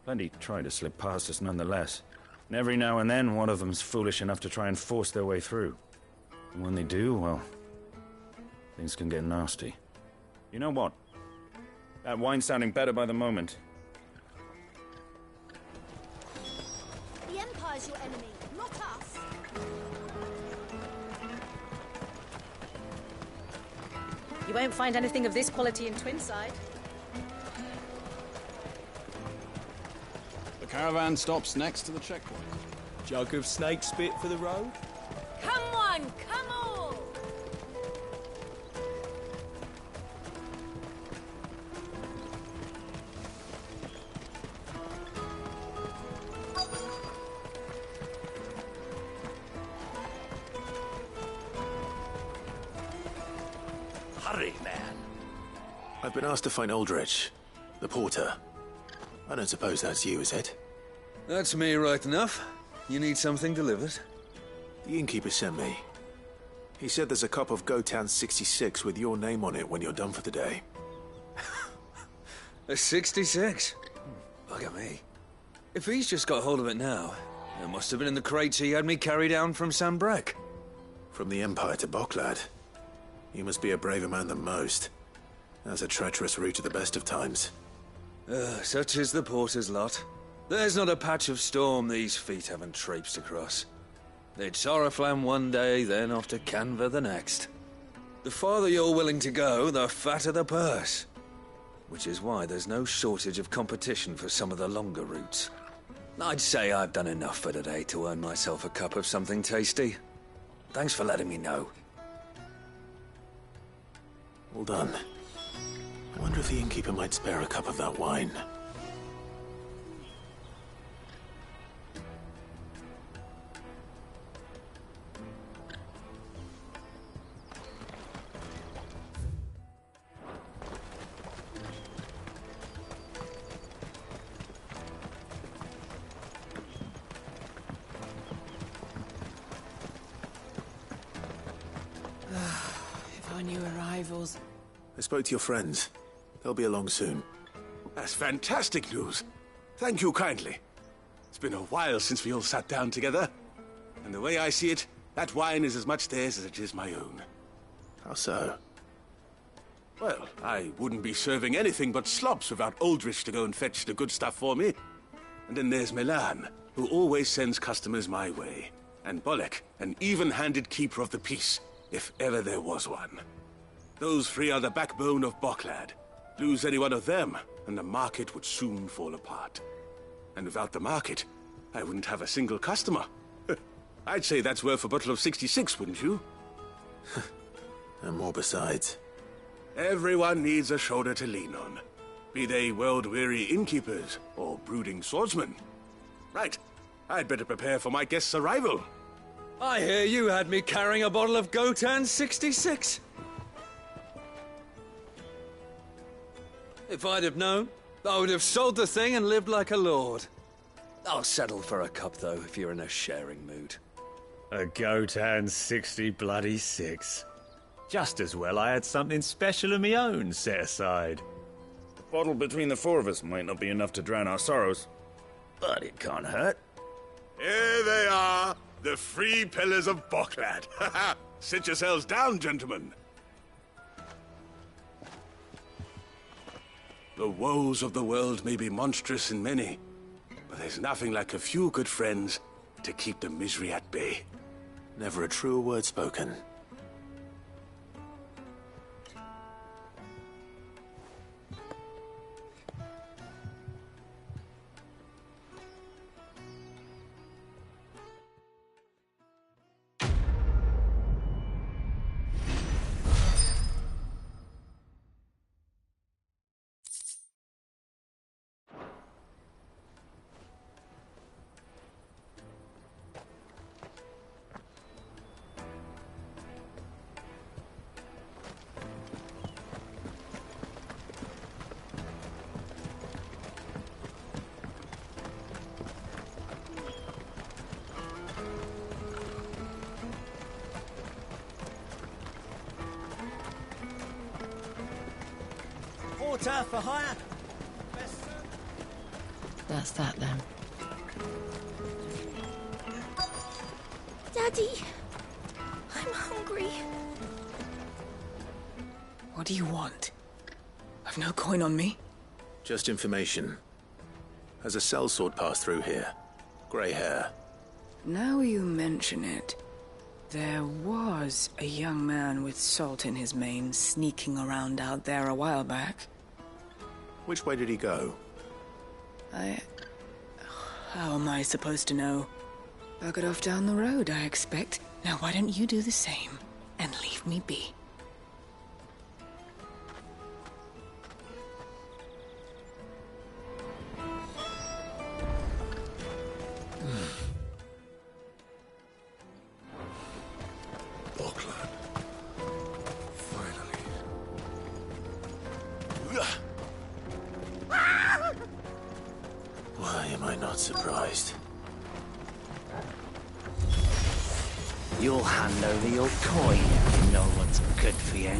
Plenty try to slip past us nonetheless. And every now and then, one of them's foolish enough to try and force their way through. And when they do, well, things can get nasty. You know what? That wine's sounding better by the moment. The Empire's your enemy, not us. You won't find anything of this quality in Twinside. The caravan stops next to the checkpoint. Jug of snake spit for the road? Come on, come all! Hurry, man. I've been asked to find Aldrich, the porter. I don't suppose that's you, is it? That's me right enough. You need something delivered? The innkeeper sent me. He said there's a cup of Gotan 66 with your name on it when you're done for the day. A 66? Look at me. If he's just got hold of it now, it must have been in the crates he had me carry down from San Brec. From the Empire to Bocklad. You must be a braver man than most. That's a treacherous route at the best of times. Such is the porter's lot. There's not a patch of storm these feet haven't traipsed across. It's Oriflamme one day, then off to Canva the next. The farther you're willing to go, the fatter the purse. Which is why there's no shortage of competition for some of the longer routes. I'd say I've done enough for today to earn myself a cup of something tasty. Thanks for letting me know. Well done. I wonder if the innkeeper might spare a cup of that wine. If I knew arrivals. I spoke to your friends. They'll be along soon. That's fantastic news. Thank you kindly. It's been a while since we all sat down together. And the way I see it, that wine is as much theirs as it is my own. How so? Well, I wouldn't be serving anything but slops without Aldrich to go and fetch the good stuff for me. And then there's Milan, who always sends customers my way. And Bolek, an even-handed keeper of the peace, if ever there was one. Those three are the backbone of Boklad. Lose any one of them, and the market would soon fall apart. And without the market, I wouldn't have a single customer. I'd say that's worth a bottle of 66, wouldn't you? And more besides. Everyone needs a shoulder to lean on. Be they world-weary innkeepers or brooding swordsmen. Right, I'd better prepare for my guest's arrival. I hear you had me carrying a bottle of Gotan 66. If I'd have known, I would have sold the thing and lived like a lord. I'll settle for a cup, though, if you're in a sharing mood. A Gotan 60 Just as well I had something special of my own set aside. The bottle between the four of us might not be enough to drown our sorrows, but it can't hurt. Here they are, the three pillars of Boklad. Sit yourselves down, gentlemen. The woes of the world may be monstrous in many, but there's nothing like a few good friends to keep the misery at bay. Never a truer word spoken. Porter for hire. That's that then. Daddy, I'm hungry. What do you want? I've no coin on me. Just information. Has a sellsword passed through here? Grey hair. Now you mention it, there was a young man with salt in his mane sneaking around out there a while back. Which way did he go? How am I supposed to know? Buggered off down the road, I expect. Now why don't you do the same and leave me be? Why am I not surprised? You'll hand over your coin if no one's good for you.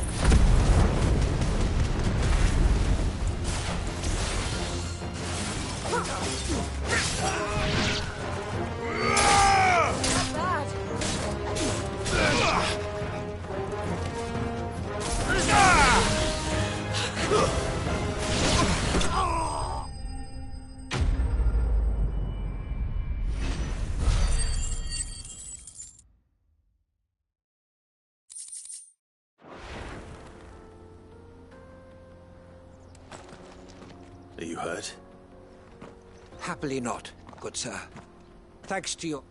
Are you hurt? Happily not, good sir. Thanks to you.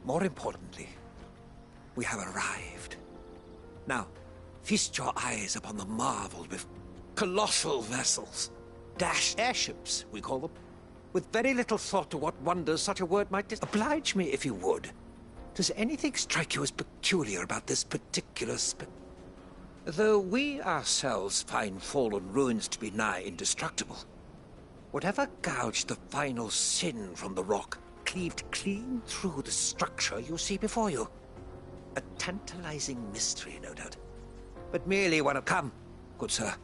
More importantly, we have arrived. Now, feast your eyes upon the marvel with colossal vessels. Dash airships, we call them. With very little thought to what wonders such a word might oblige me, if you would. Does anything strike you as peculiar about this particular Though we ourselves find fallen ruins to be nigh indestructible, whatever gouged the final sin from the rock cleaved clean through the structure you see before you. A tantalizing mystery, no doubt. But merely one of... Come, good sir.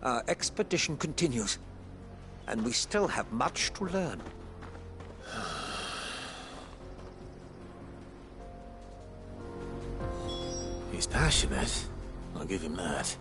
Our expedition continues, and we still have much to learn. He's passionate. I'll give him that.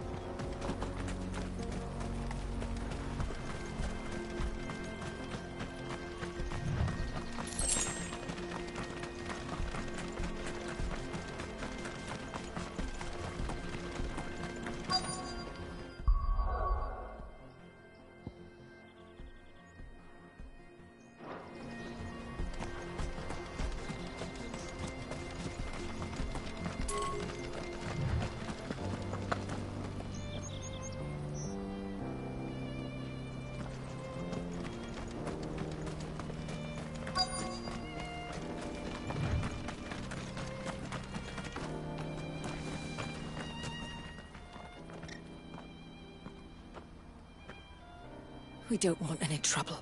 We don't want any trouble.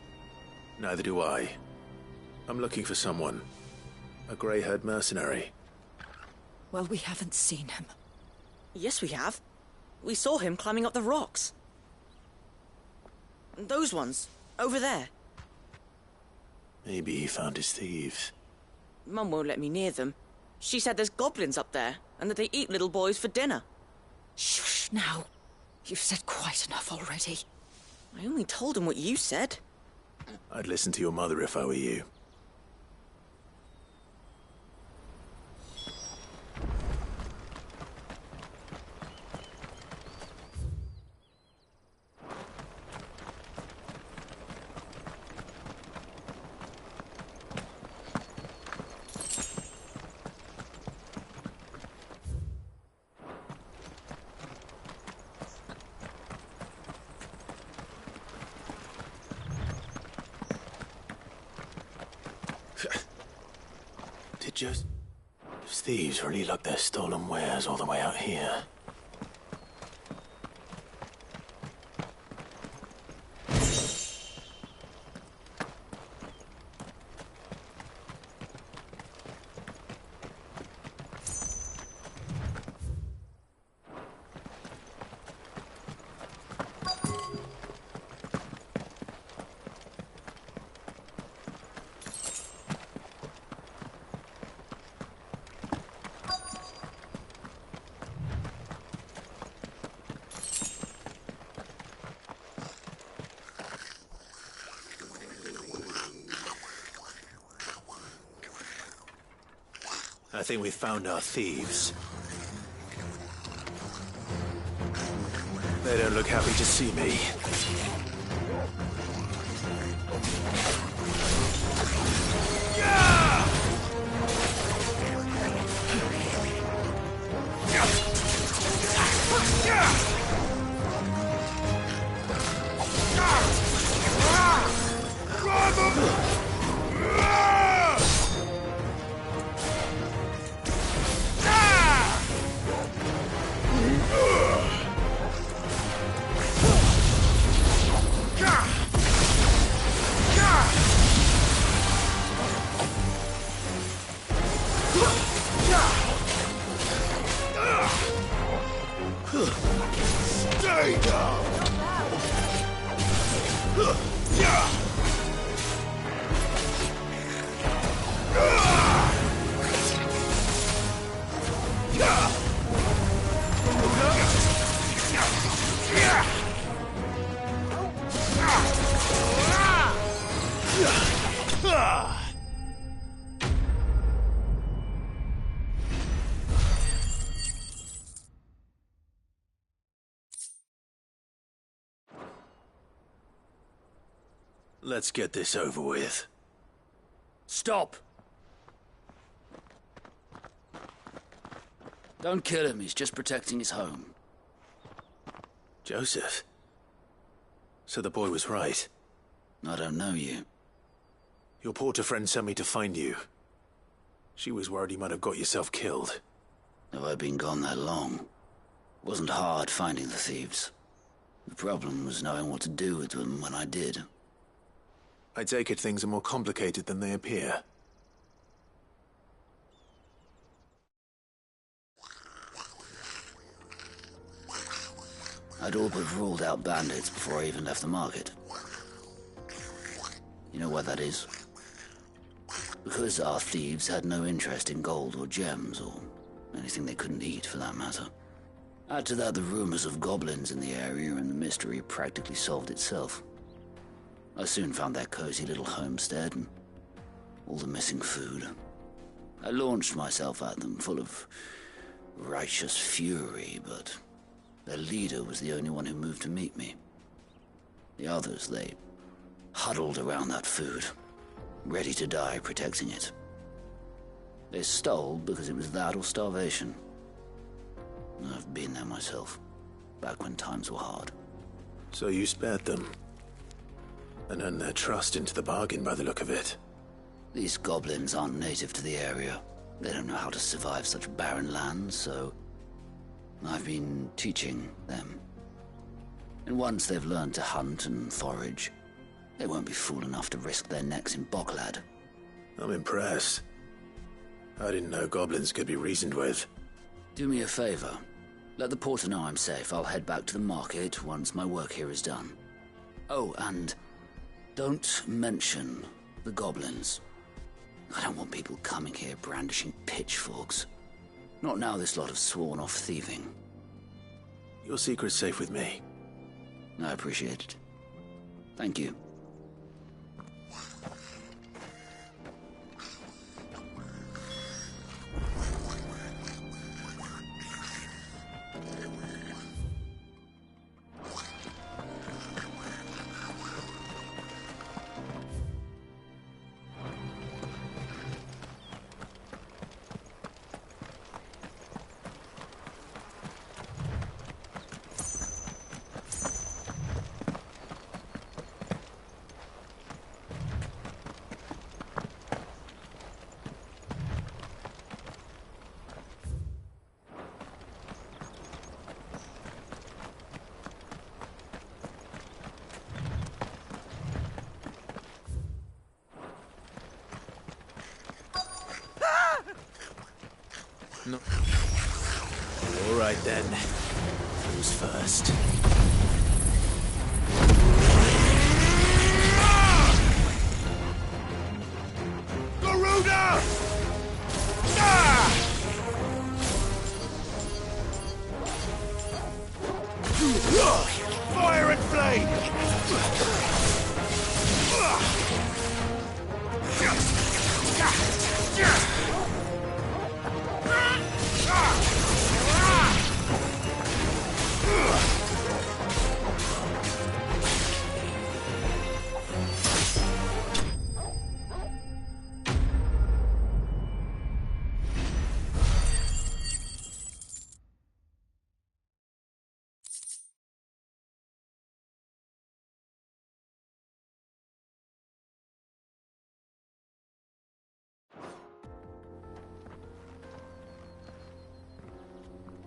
Neither do I. I'm looking for someone. A grey-haired mercenary. Well, we haven't seen him. Yes, we have. We saw him climbing up the rocks. Those ones, over there. Maybe he found his thieves. Mum won't let me near them. She said there's goblins up there, and that they eat little boys for dinner. Shush, now. You've said quite enough already. I only told him what you said. I'd listen to your mother if I were you. Did those thieves really lug their stolen wares all the way out here? I think we found our thieves. They don't look happy to see me. Stay down! Let's get this over with. Stop! Don't kill him, he's just protecting his home. Joseph? So the boy was right. I don't know you. Your porter friend sent me to find you. She was worried you might have got yourself killed. Have I been gone that long? It wasn't hard finding the thieves. The problem was knowing what to do with them when I did. I take it things are more complicated than they appear. I'd all but ruled out bandits before I even left the market. You know why that is? Because our thieves had no interest in gold or gems, or anything they couldn't eat for that matter. Add to that the rumors of goblins in the area, and the mystery practically solved itself. I soon found their cozy little homestead and all the missing food. I launched myself at them, full of righteous fury, but their leader was the only one who moved to meet me. The others, they huddled around that food, ready to die protecting it. They stole because it was that or starvation. I've been there myself, back when times were hard. So you spared them? And earned their trust into the bargain by the look of it. These goblins aren't native to the area. They don't know how to survive such barren lands, so I've been teaching them. And once they've learned to hunt and forage, they won't be fool enough to risk their necks in Boklad. I'm impressed. I didn't know goblins could be reasoned with. Do me a favor. Let the porter know I'm safe. I'll head back to the market once my work here is done. Oh, and don't mention the goblins. I don't want people coming here brandishing pitchforks. Not now this lot have sworn off thieving. Your secret's safe with me. I appreciate it. Thank you. No. All right then. Who's first? Garuda! Fire and flame!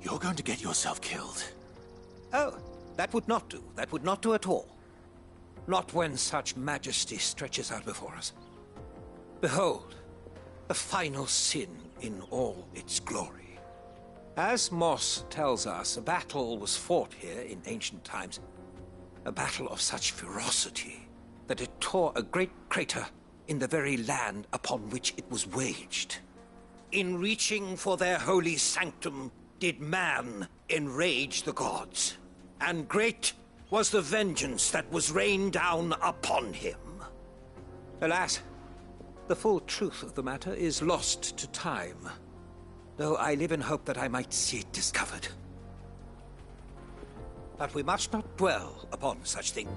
You're going to get yourself killed. Oh, that would not do. That would not do at all. Not when such majesty stretches out before us. Behold, the final sin in all its glory. As Moss tells us, a battle was fought here in ancient times. A battle of such ferocity that it tore a great crater in the very land upon which it was waged. In reaching for their holy sanctum, did man enrage the gods, and great was the vengeance that was rained down upon him. Alas, the full truth of the matter is lost to time, though I live in hope that I might see it discovered. But we must not dwell upon such things.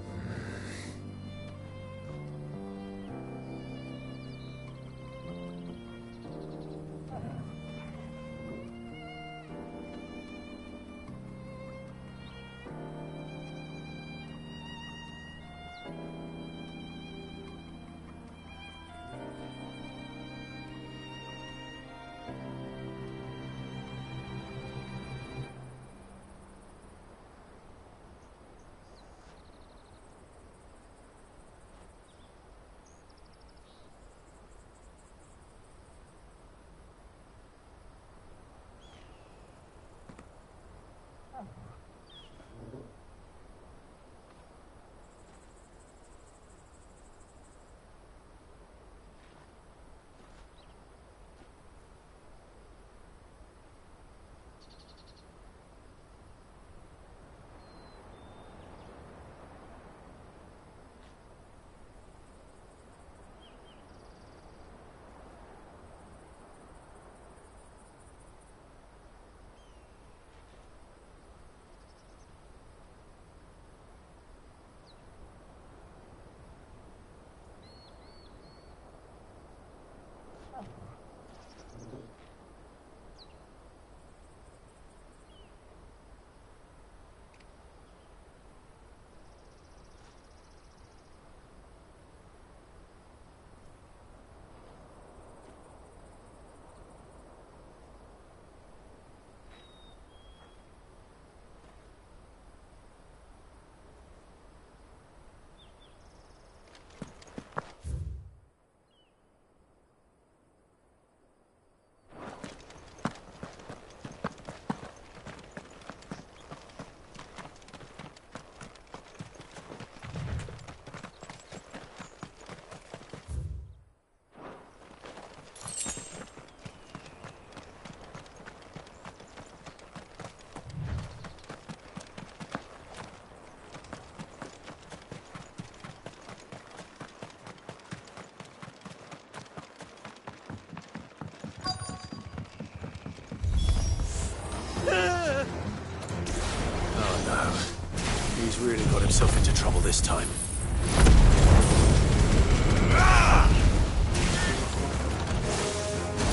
really got himself into trouble this time.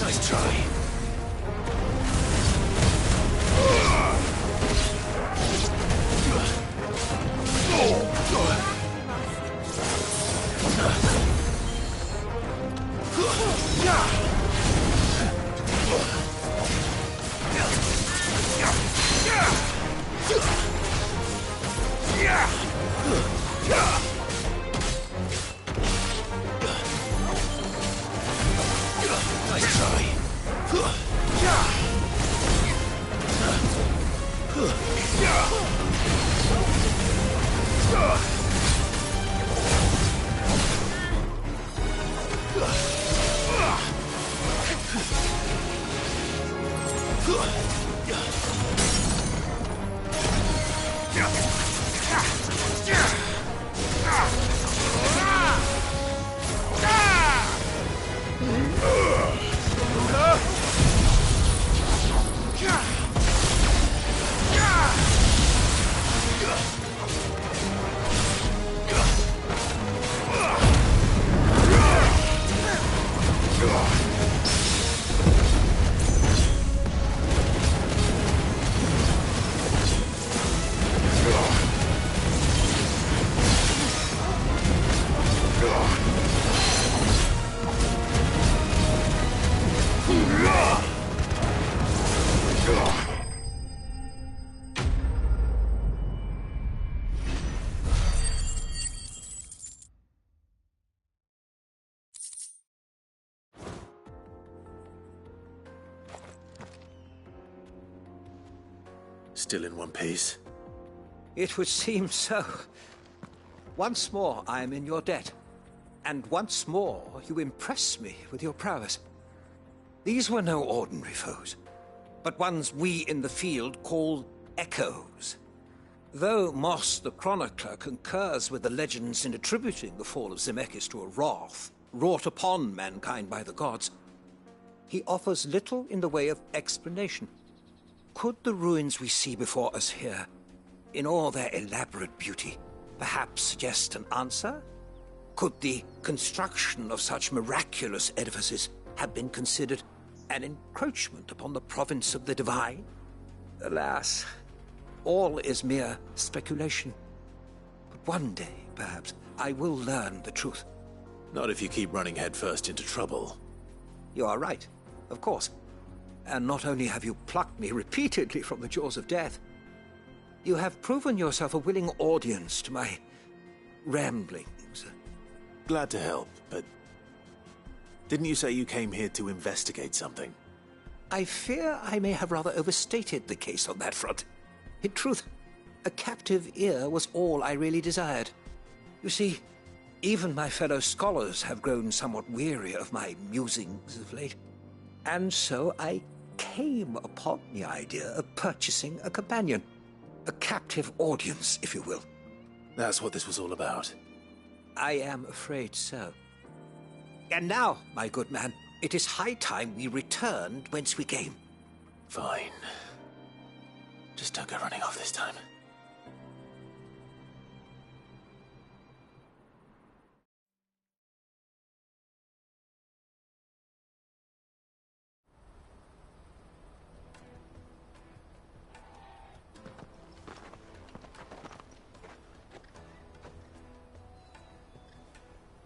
Nice try. Nice try. Still in one piece? It would seem so. Once more I am in your debt. And once more you impress me with your prowess. These were no ordinary foes, but ones we in the field call echoes. Though Moss the Chronicler concurs with the legends in attributing the fall of Zemeckis to a wrath wrought upon mankind by the gods, he offers little in the way of explanation. Could the ruins we see before us here, in all their elaborate beauty, perhaps suggest an answer? Could the construction of such miraculous edifices have been considered an encroachment upon the province of the divine? Alas, all is mere speculation. But one day, perhaps, I will learn the truth. Not if you keep running headfirst into trouble. You are right, of course. And not only have you plucked me repeatedly from the jaws of death, you have proven yourself a willing audience to my ramblings. Glad to help, but didn't you say you came here to investigate something? I fear I may have rather overstated the case on that front. In truth, a captive ear was all I really desired. You see, even my fellow scholars have grown somewhat weary of my musings of late. And so I came upon the idea of purchasing a companion. A captive audience, if you will. That's what this was all about. I am afraid so. And now, my good man, it is high time we returned whence we came. Fine. Just don't go running off this time.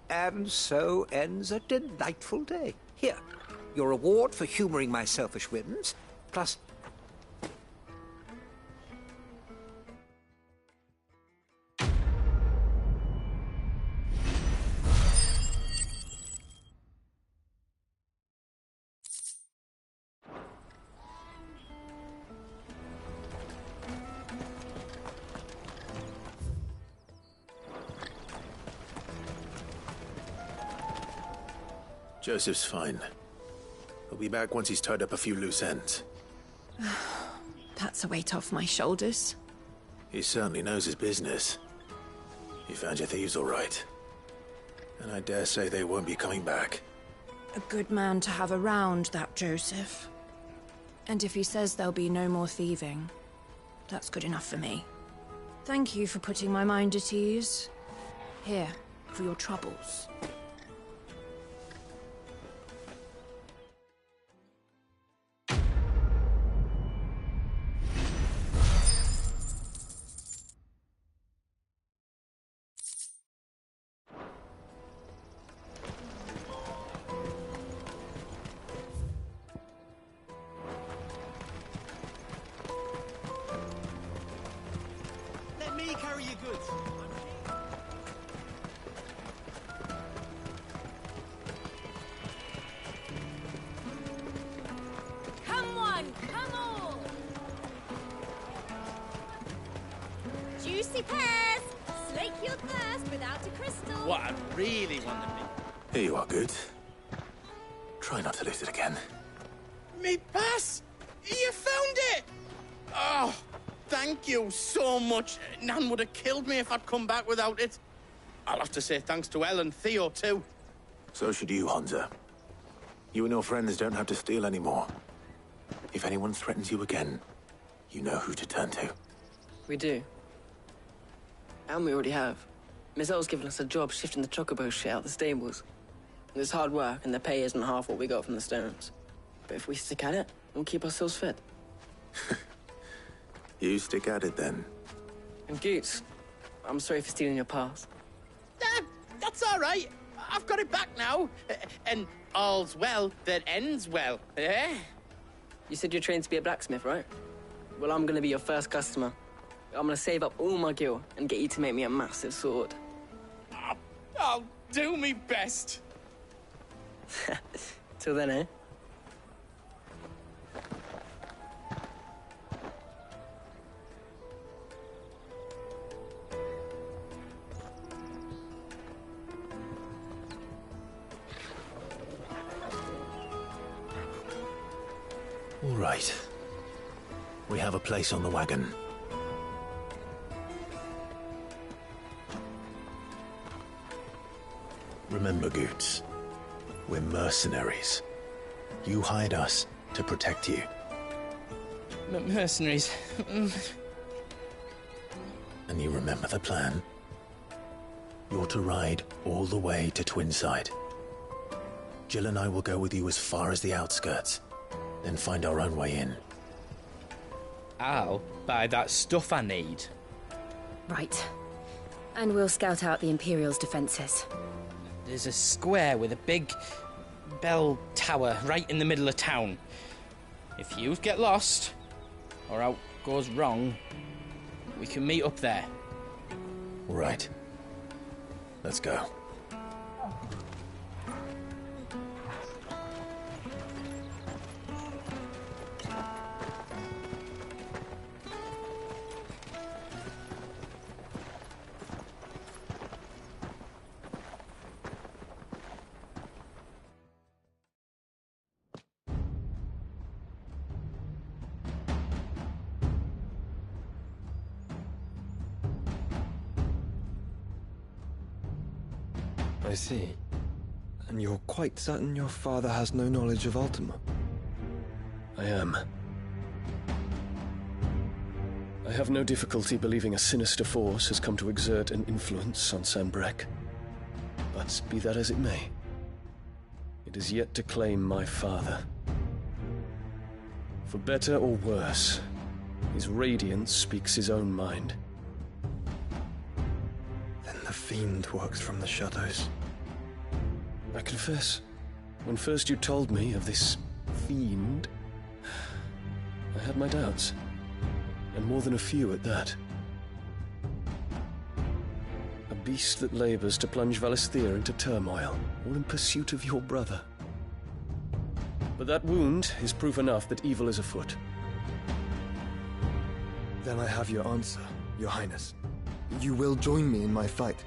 And so ends a delightful day. Here, your reward for humoring my selfish whims, plus... Joseph's fine. He'll be back once he's tied up a few loose ends. That's a weight off my shoulders. He certainly knows his business. You found your thieves all right. And I dare say they won't be coming back. A good man to have around, that Joseph. And if he says there'll be no more thieving, that's good enough for me. Thank you for putting my mind at ease. Here, for your troubles. Let me carry your goods. Come on, come all! Juicy pears! Slake your thirst without a crystal. What I really want to be. Here you are, Goods. Try not to lose it again. Me pass! You found it! Oh, thank you so much. Nan would have killed me if I'd come back without it. I'll have to say thanks to Elle and Theo, too. So should you, Hansa. You and your friends don't have to steal anymore. If anyone threatens you again, you know who to turn to. We do. And we already have. Miss L's given us a job shifting the chocobo shit out the stables. It's hard work, and the pay isn't half what we got from the stones. But if we stick at it, we'll keep ourselves fed. You stick at it, then. And Goots, I'm sorry for stealing your pass. That's all right. I've got it back now. And all's well that ends well, eh? You said you're trained to be a blacksmith, right? Well, I'm gonna be your first customer. I'm gonna save up all my gil and get you to make me a massive sword. I'll do me best. Till then, eh? All right. We have a place on the wagon. Remember, Goots, we're mercenaries. You hired us to protect you. Mercenaries. And you remember the plan? You're to ride all the way to Twinside. Jill and I will go with you as far as the outskirts, then find our own way in. I'll buy that stuff I need. Right. And we'll scout out the Imperial's defenses. There's a square with a big bell tower right in the middle of town. If you get lost, or out goes wrong, we can meet up there. All right. Let's go. I see. And you're quite certain your father has no knowledge of Ultima? I am. I have no difficulty believing a sinister force has come to exert an influence on Sanbrek. But be that as it may, it is yet to claim my father. For better or worse, his radiance speaks his own mind. Then the fiend works from the shadows. I confess, when first you told me of this fiend, I had my doubts, and more than a few at that. A beast that labors to plunge Valisthea into turmoil, all in pursuit of your brother. But that wound is proof enough that evil is afoot. Then I have your answer, Your Highness. You will join me in my fight.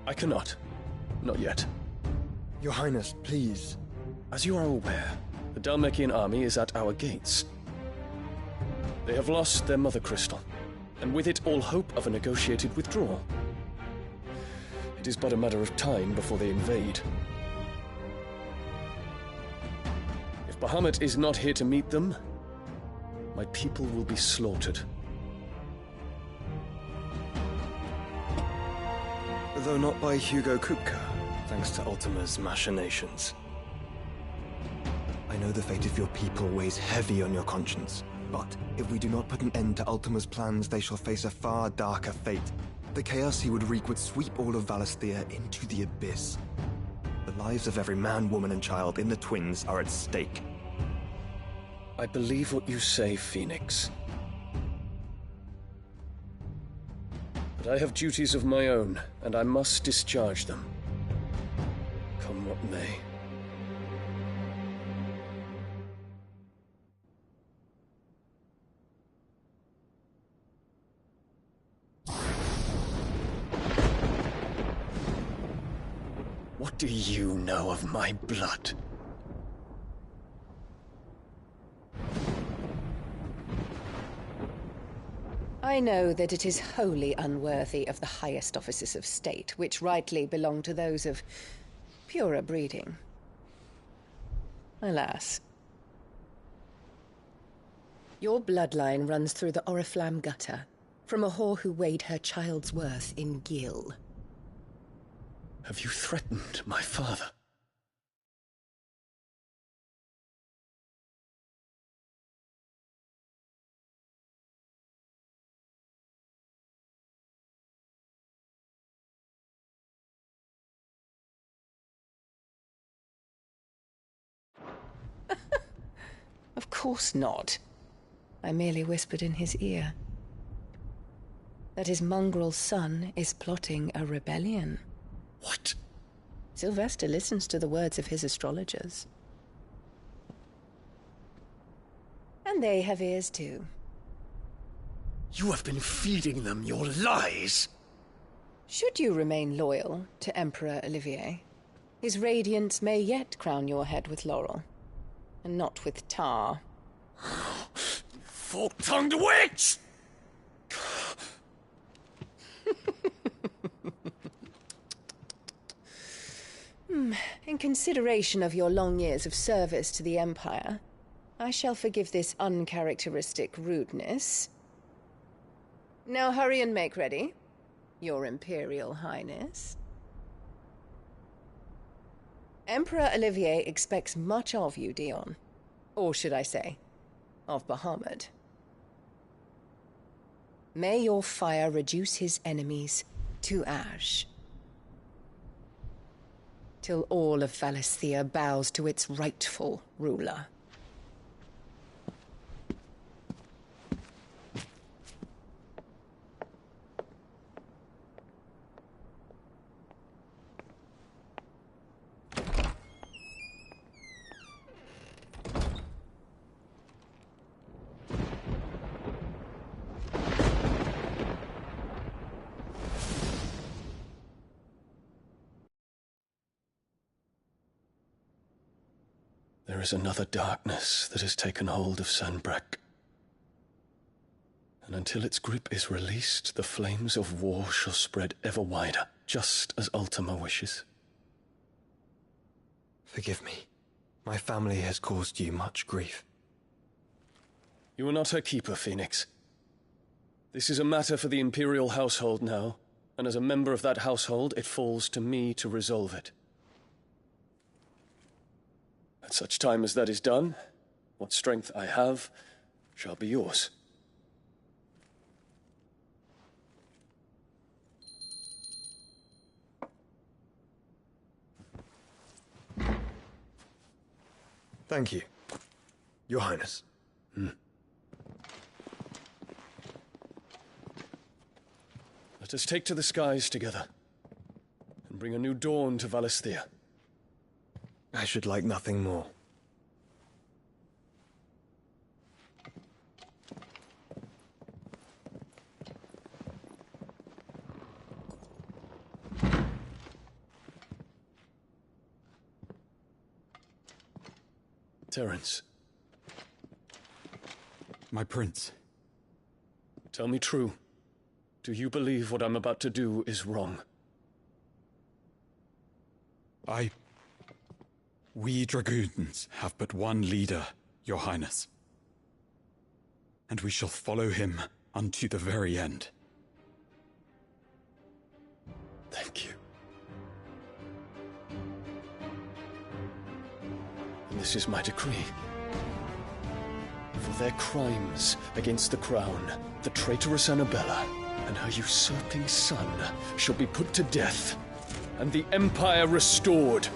I cannot. Not yet. Your Highness, please. As you are aware, the Dalmekian army is at our gates. They have lost their mother crystal, and with it all hope of a negotiated withdrawal. It is but a matter of time before they invade. If Bahamut is not here to meet them, my people will be slaughtered. Though not by Hugo Kupka, thanks to Ultima's machinations. I know the fate of your people weighs heavy on your conscience, but if we do not put an end to Ultima's plans, they shall face a far darker fate. The chaos he would wreak would sweep all of Valisthea into the abyss. The lives of every man, woman, and child in the Twins are at stake. I believe what you say, Phoenix. But I have duties of my own, and I must discharge them. Come what may. What do you know of my blood? I know that it is wholly unworthy of the highest offices of state, which rightly belong to those of purer breeding. Alas. Your bloodline runs through the Oriflamme gutter, from a whore who weighed her child's worth in gil. Have you threatened my father? Of course not. I merely whispered in his ear that his mongrel son is plotting a rebellion. What? Sylvester listens to the words of his astrologers. And they have ears too. You have been feeding them your lies! Should you remain loyal to Emperor Olivier, his radiance may yet crown your head with laurel, and not with tar. Fork-tongued witch! In consideration of your long years of service to the Empire, I shall forgive this uncharacteristic rudeness. Now hurry and make ready, Your Imperial Highness. Emperor Olivier expects much of you, Dion. Or should I say, of Bahamut. May your fire reduce his enemies to ash, till all of Valisthea bows to its rightful ruler. There is another darkness that has taken hold of Sanbreque. And until its grip is released, the flames of war shall spread ever wider, just as Ultima wishes. Forgive me. My family has caused you much grief. You are not her keeper, Phoenix. This is a matter for the Imperial household now, and as a member of that household, it falls to me to resolve it. At such time as that is done, what strength I have shall be yours. Thank you, Your Highness. Let us take to the skies together, and bring a new dawn to Valisthea. I should like nothing more. Terence. My prince. Tell me true. Do you believe what I'm about to do is wrong? We dragoons have but one leader, Your Highness. and we shall follow him unto the very end. Thank you. And this is my decree. For their crimes against the crown, the traitorous Annabella and her usurping son shall be put to death, and the Empire restored.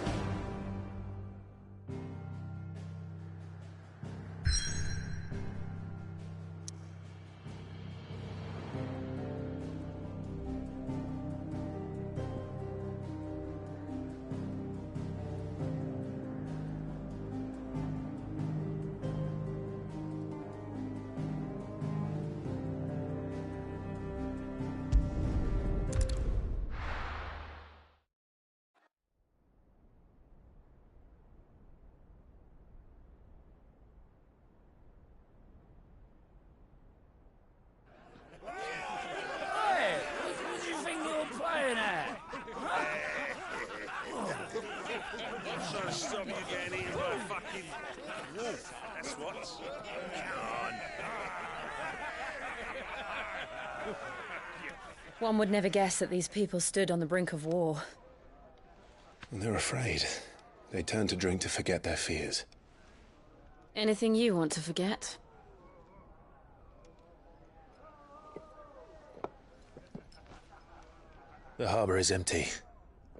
Hey, what do you think you're playing at? I'm trying to stop you getting eaten by a fucking wolf. That's what. Come on. One would never guess that these people stood on the brink of war. And they're afraid. They turn to drink to forget their fears. Anything you want to forget? The harbor is empty,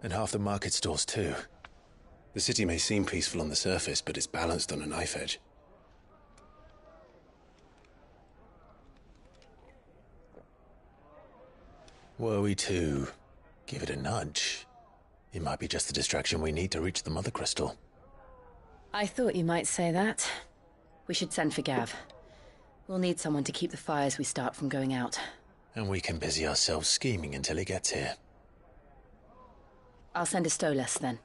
and half the market stalls too. The city may seem peaceful on the surface, but it's balanced on a knife edge. Were we to give it a nudge, it might be just the distraction we need to reach the Mother Crystal. I thought you might say that. We should send for Gav. We'll need someone to keep the fires we start from going out. And we can busy ourselves scheming until he gets here. I'll send a Stolas then.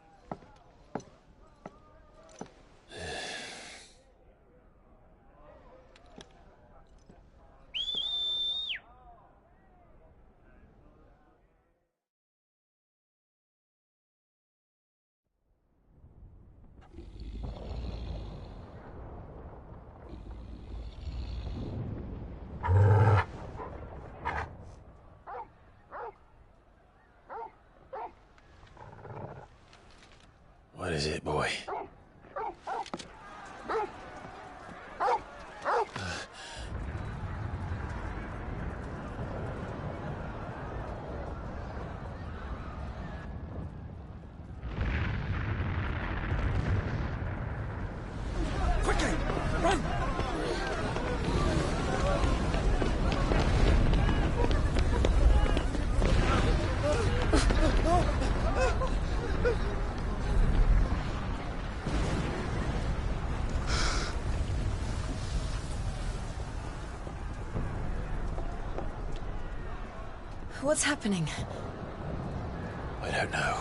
What is it, boy? Quickly, run! What's happening? I don't know.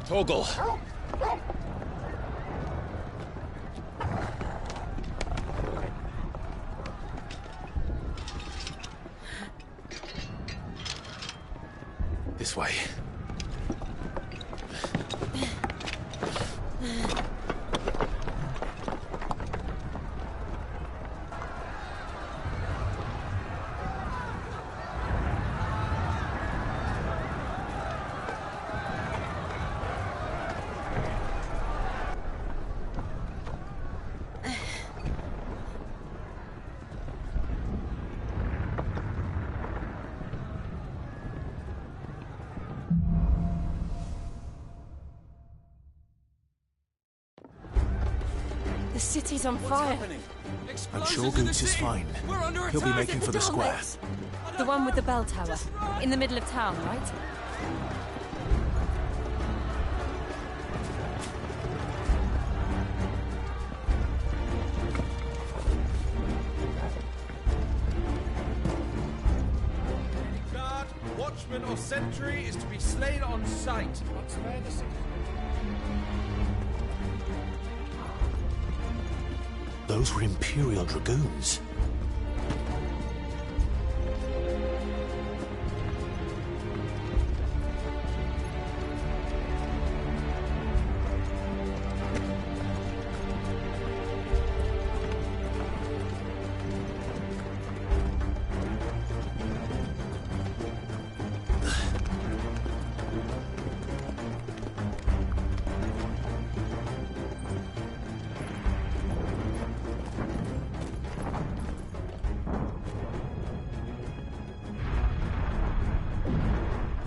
Torgal! This way. The city's on fire. I'm sure Goots is fine. He'll be making for the square. The one with the bell tower. In the middle of town, right? Any guard, watchman, or sentry is to be slain on sight. What's fändesie? Those were Imperial Dragoons.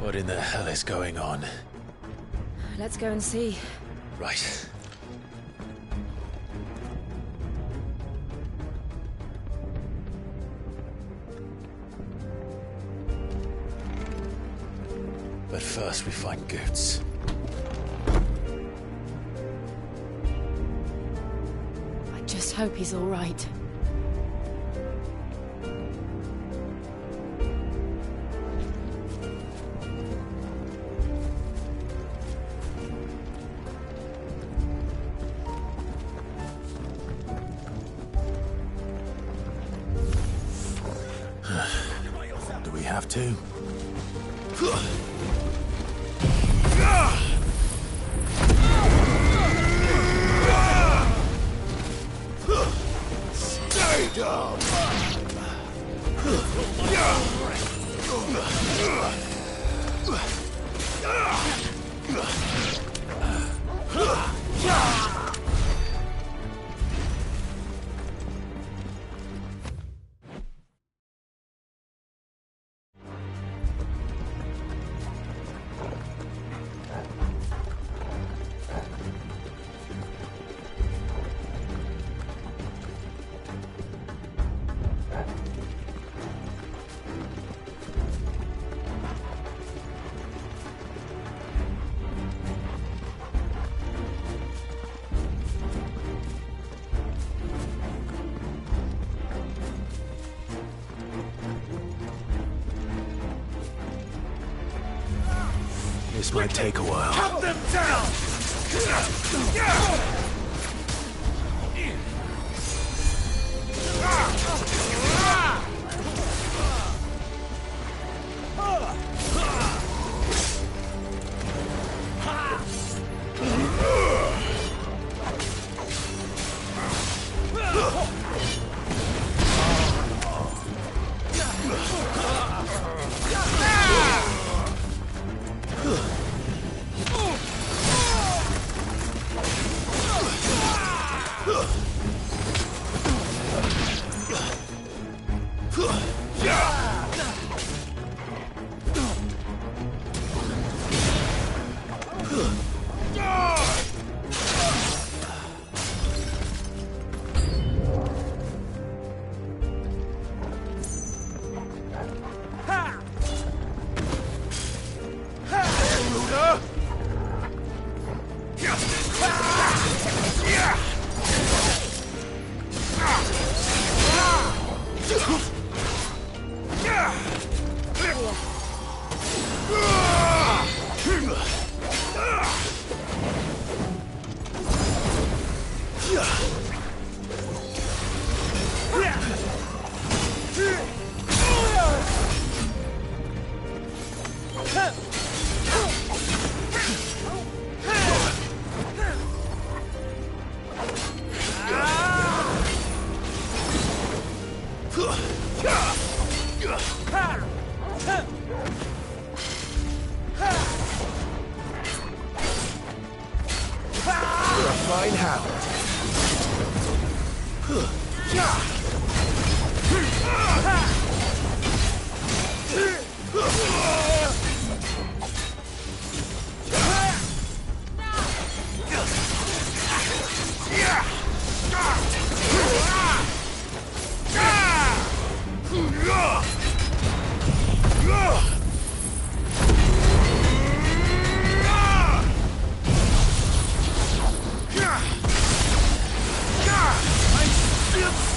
What in the hell is going on? Let's go and see. Right. But first we find Goots. I just hope he's all right. Do we have to? Stay down! This might take a while. Cut them down! Fine hound.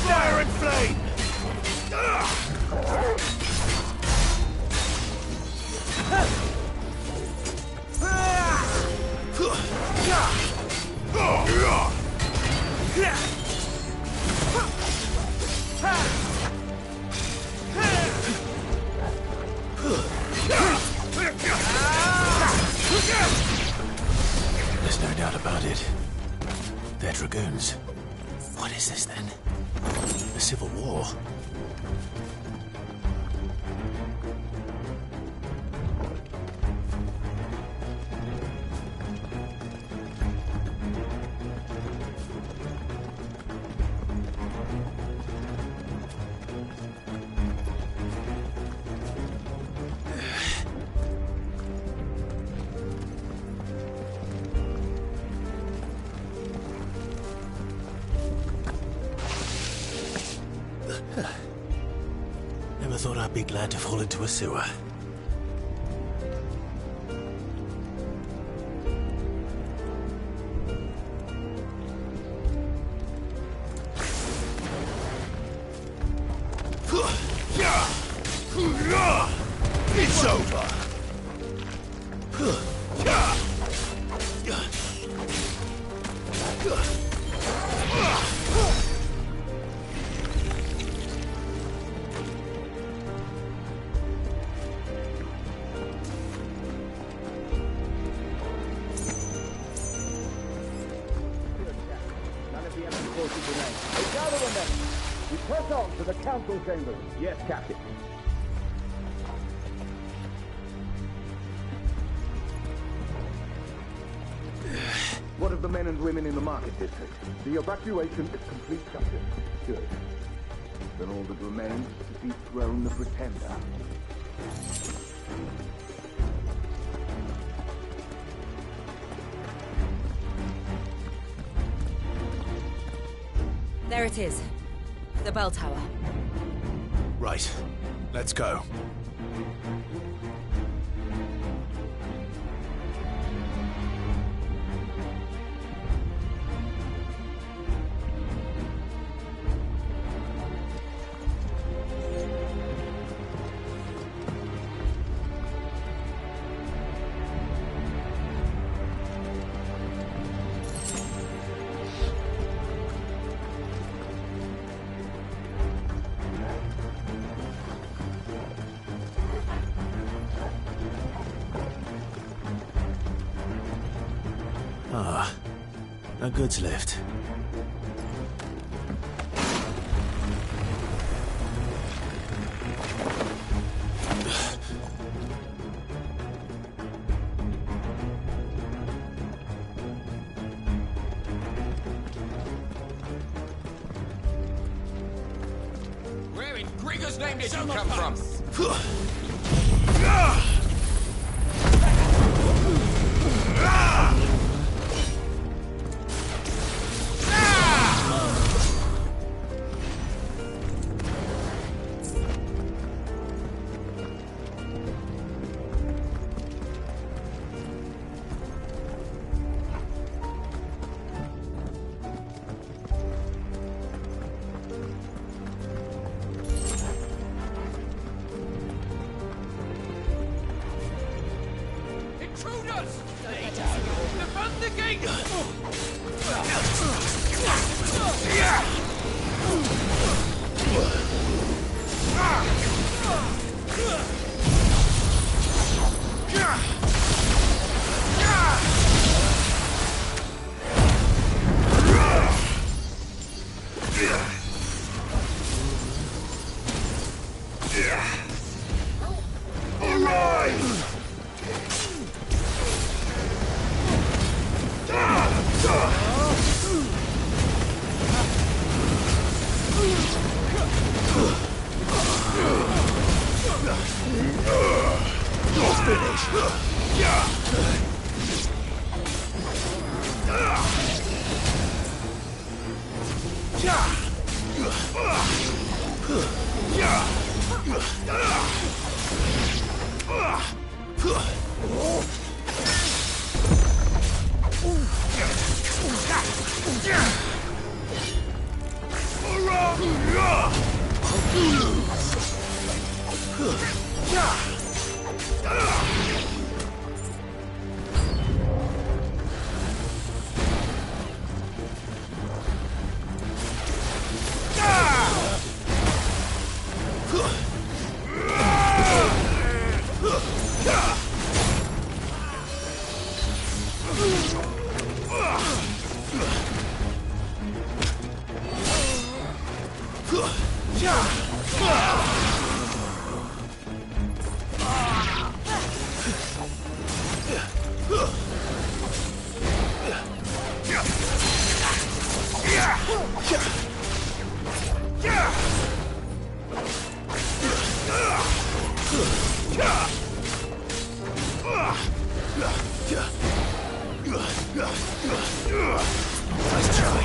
Fire and flame! There's no doubt about it. They're dragoons. What is this then? A civil war? Never thought I'd be glad to fall into a sewer. It's over! None of the enemy forces remain. They gather on them. We press on to the council chambers. Yes, Captain. What of the men and women in the market district? The evacuation is complete, Captain. Good. Then all that remains is to dethrone the Pretender. There it is. The bell tower. Right. Let's go. Ah, a goods lift. Where in Gringer's name did you come from? Intruders! Defend the gate! Nice try.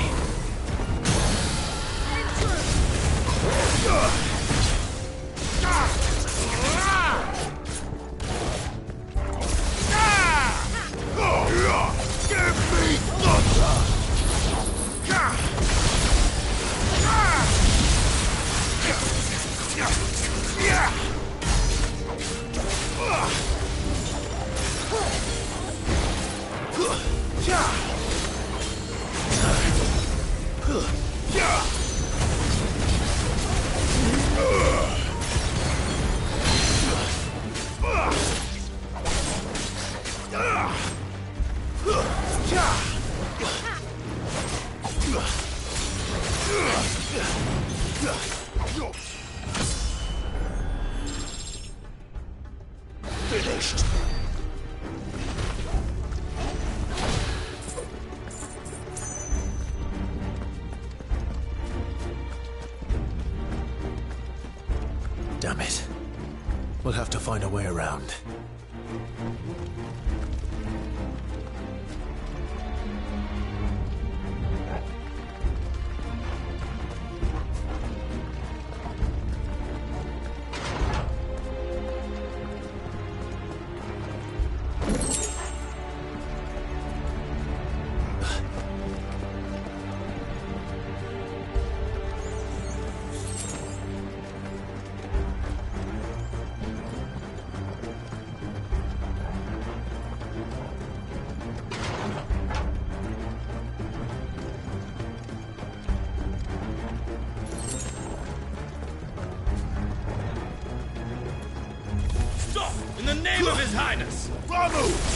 Finished. Damn it. We'll have to find a way around. In the name of His Highness! Ramu!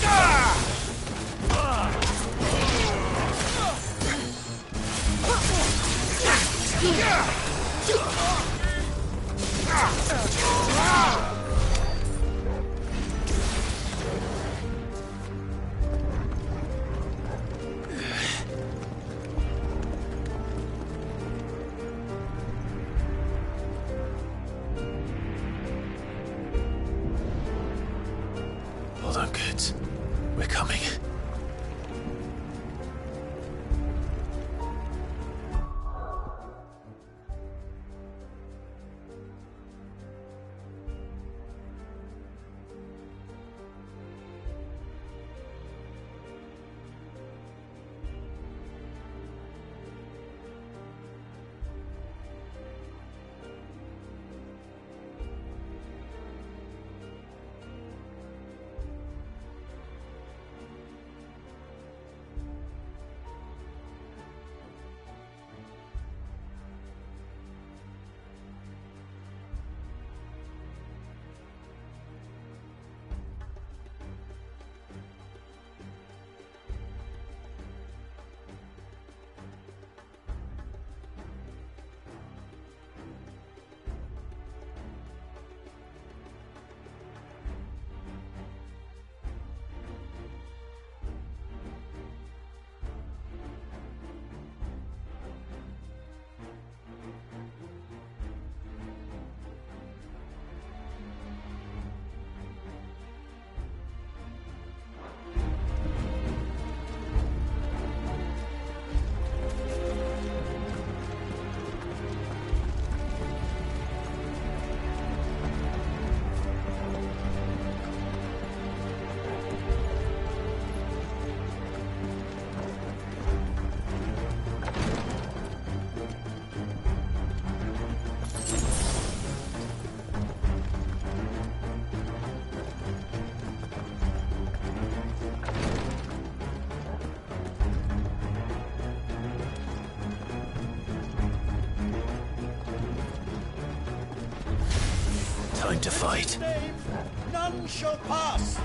Hold on, kids. We're coming. Time to fight. None shall pass.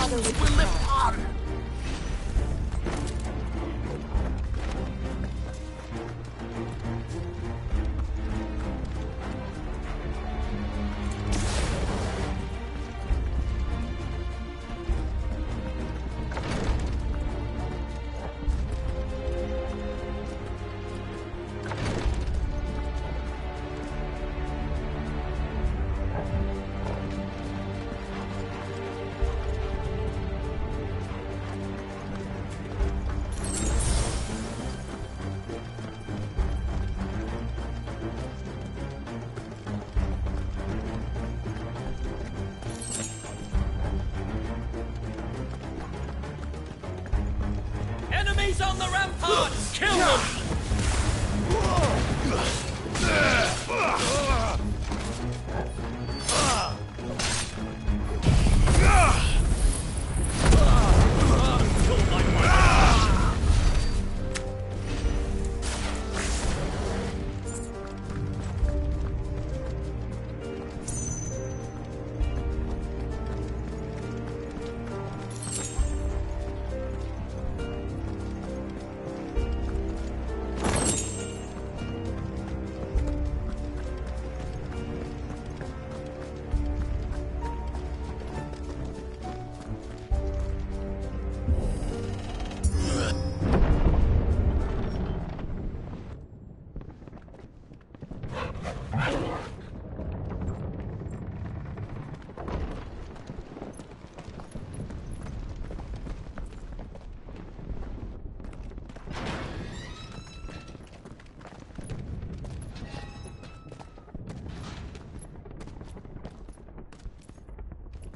Father will live on! Enemies on the ramparts! Kill them!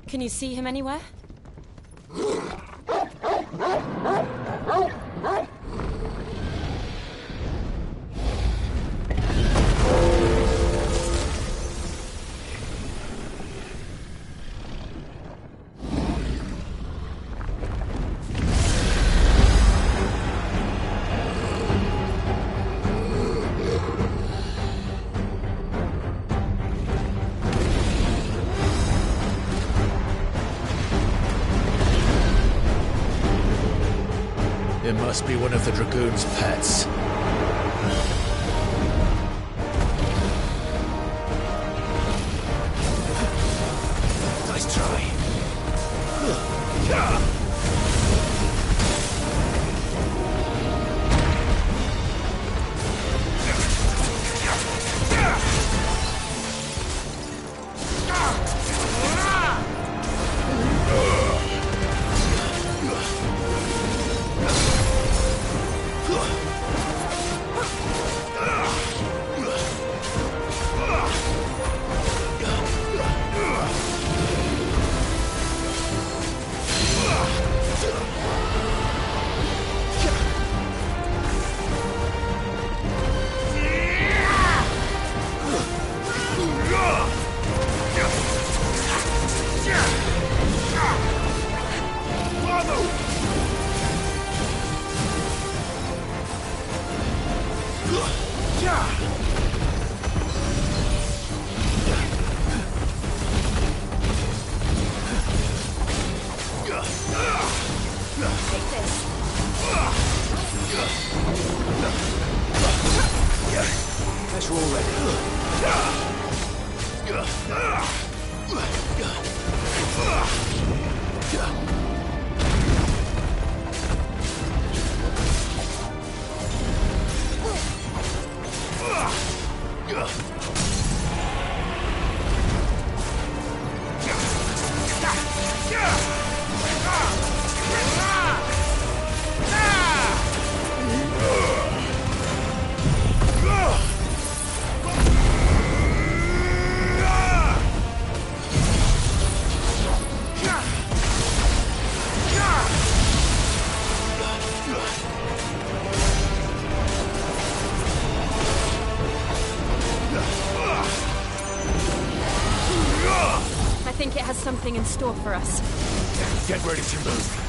Can you see him anywhere? It must be one of the Dragoon's pets. Nice try. Guess we're all ready. I think it has something in store for us. Get ready to move.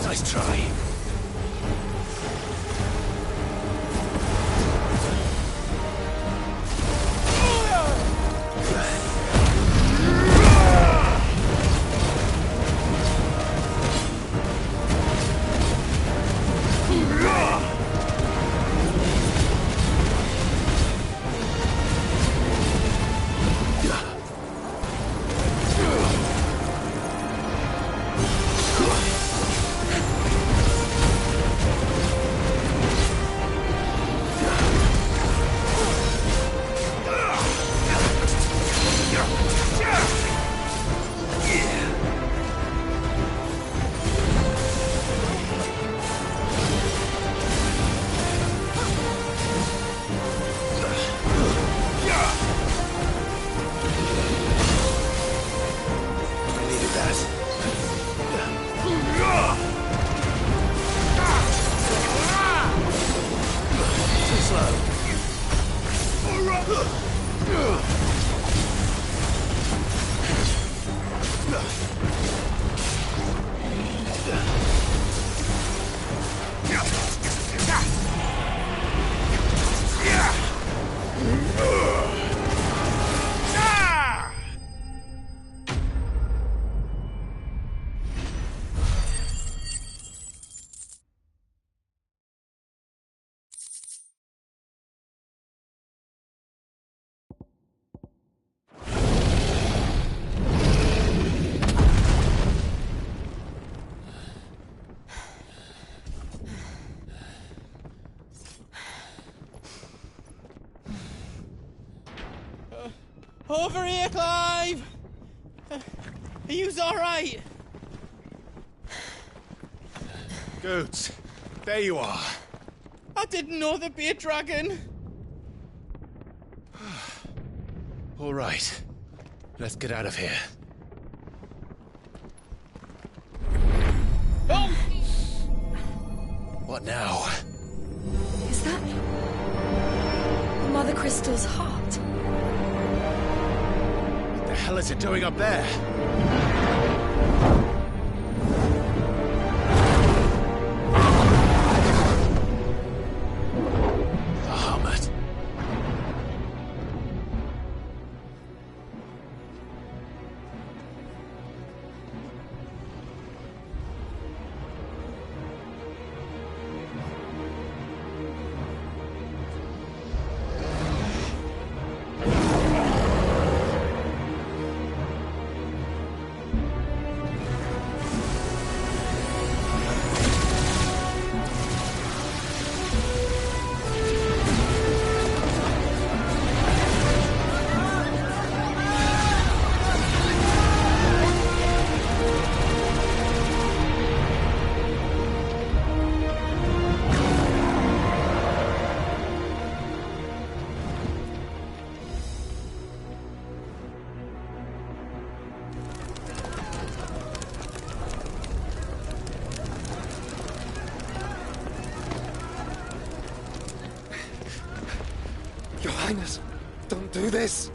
Nice try. Over here, Clive! Are you alright? Goods, there you are. I didn't know there'd be a dragon. All right, let's get out of here. Oh! What now? Is that Mother Crystal's heart? What the hell is it doing up there? Bahamut. Your Highness, don't do this.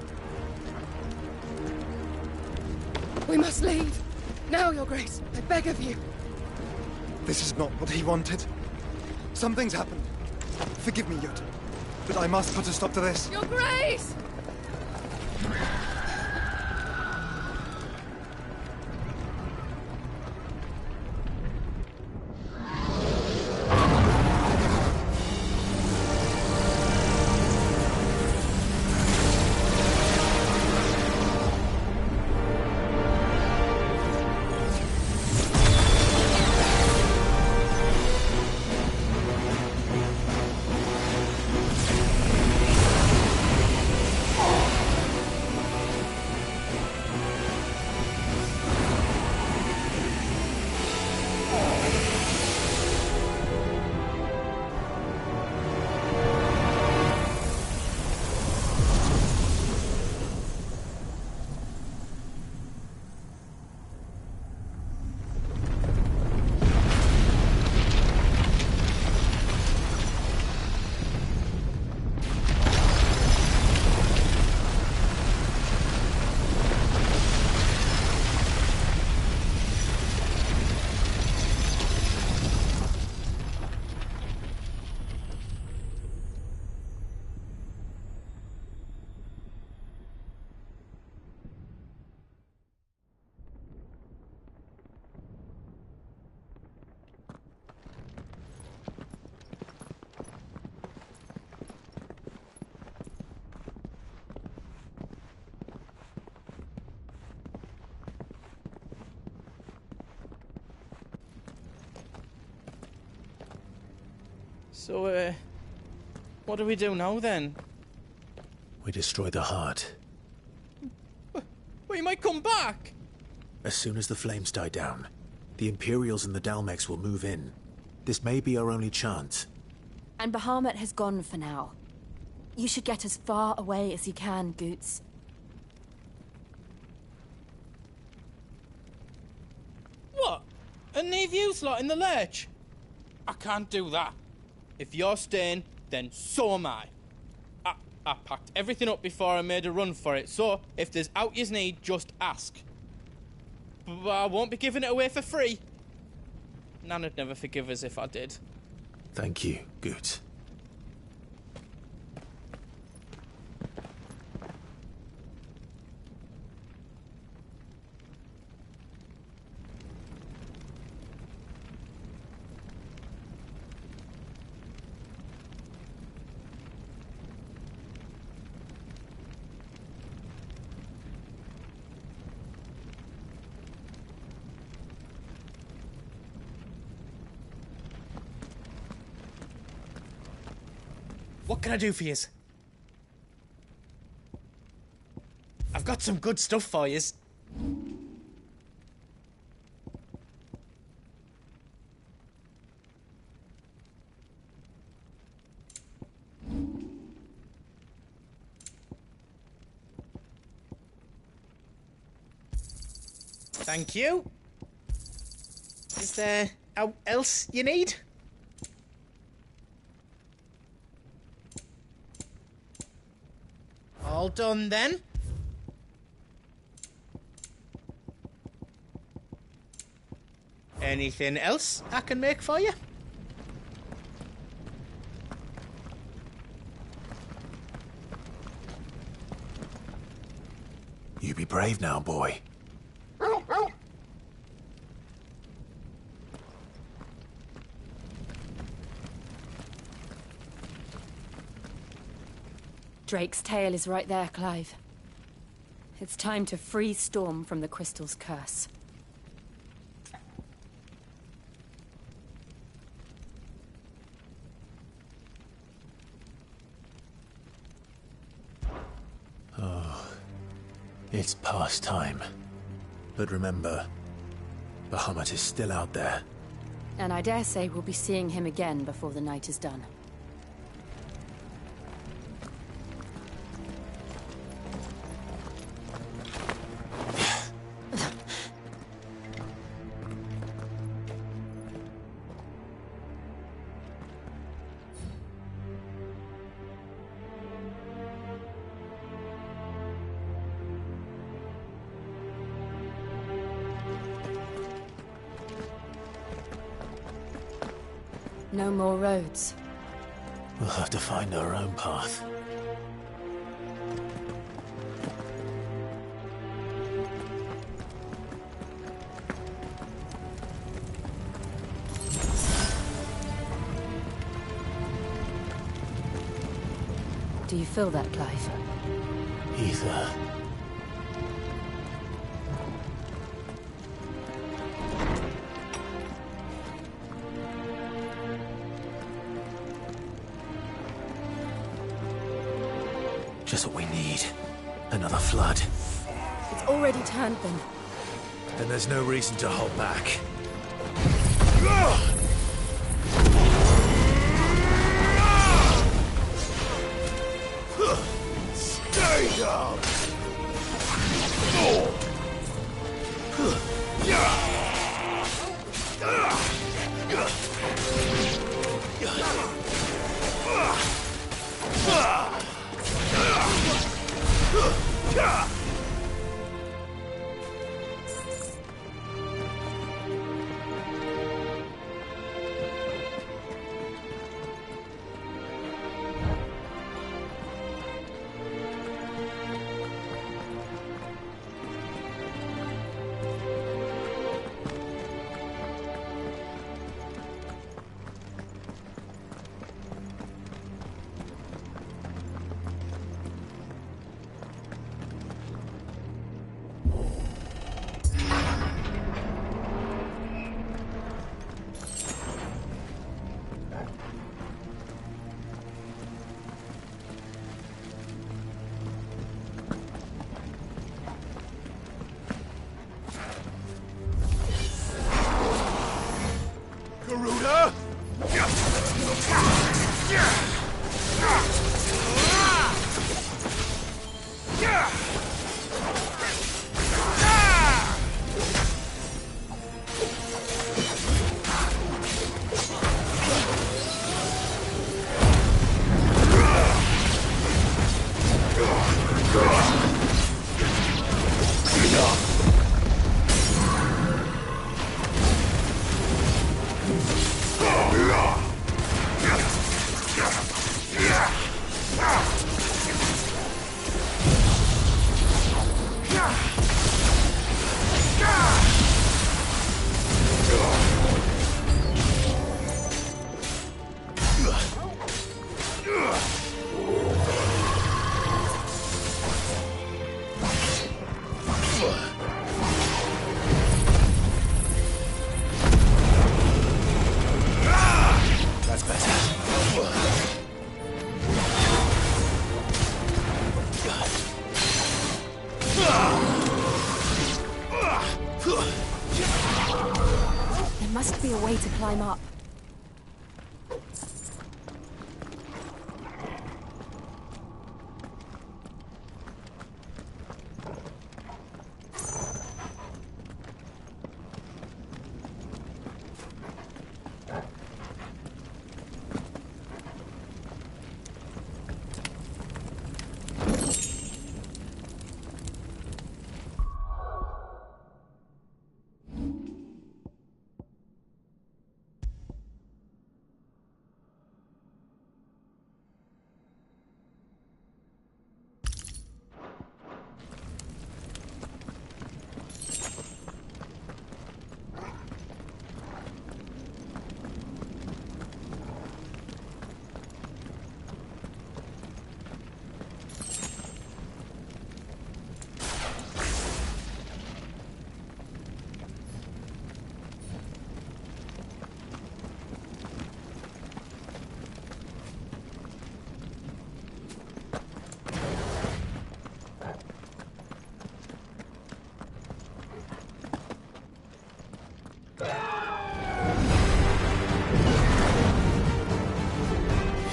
We must leave. Now, Your Grace. I beg of you. This is not what he wanted. Something's happened. Forgive me, Yut, but I must put a stop to this. Your Grace! So, what do we do now, then? We destroy the heart. We might come back! As soon as the flames die down, the Imperials and the Dalmex will move in. This may be our only chance. And Bahamut has gone for now. You should get as far away as you can, Goots. What? And leave you lot in the lurch? I can't do that. If you're staying, then so am I. I packed everything up before I made a run for it, so if there's out you need, just ask. But I won't be giving it away for free. Nan'd never forgive us if I did. Thank you, Goots. What can I do for yous? I've got some good stuff for yous. Thank you. Is there else you need? All done then. Anything else I can make for you? You be brave now, boy. Drake's tail is right there, Clive. It's time to free Storm from the Crystal's curse. Oh, it's past time. But remember, Bahamut is still out there. And I dare say we'll be seeing him again before the night is done. No more roads. We'll have to find our own path. Do you feel that, Clive? Ether. Just what we need. Another flood. It's already turned them. Then there's no reason to hold back. Stay down! must be a way to climb up.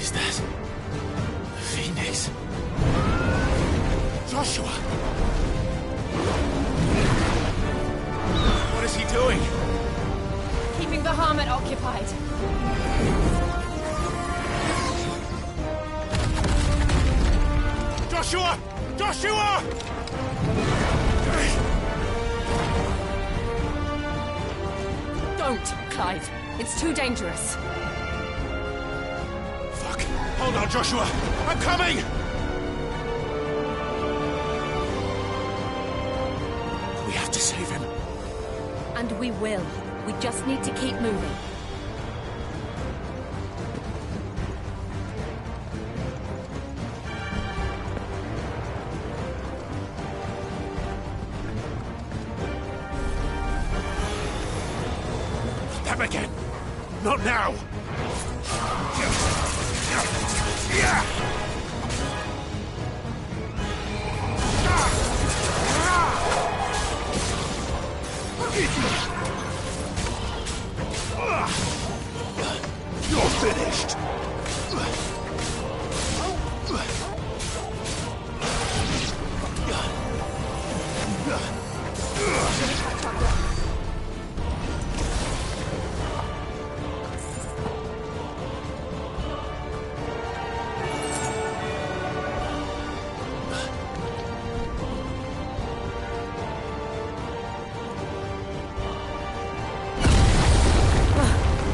Is that the Phoenix? Joshua! What is he doing? Keeping the Hermit occupied. Joshua! Joshua! Don't, Clive. It's too dangerous. Fuck. Hold on, Joshua! I'm coming! We have to save him. And we will. We just need to keep moving. Them again! Not now! You're finished!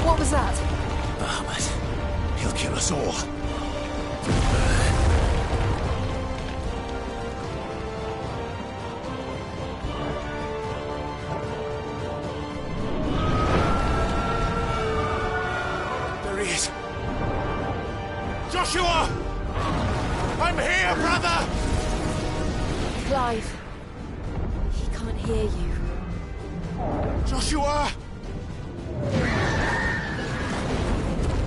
What was that? The Hermit. He'll kill us all. There he is. Joshua! I'm here, brother! Clive. He can't hear you. Joshua!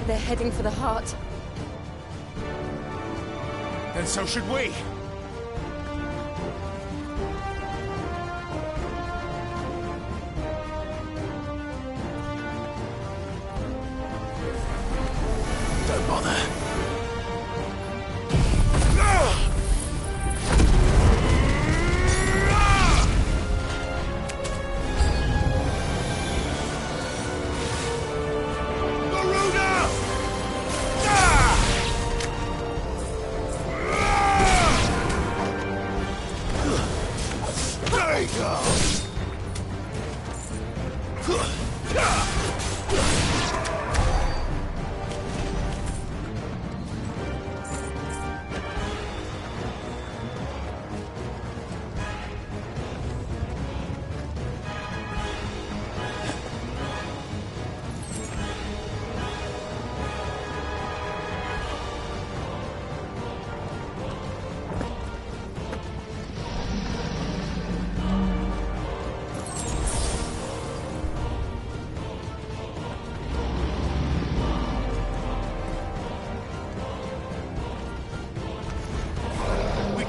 They're heading for the heart. Then so should we. Don't bother.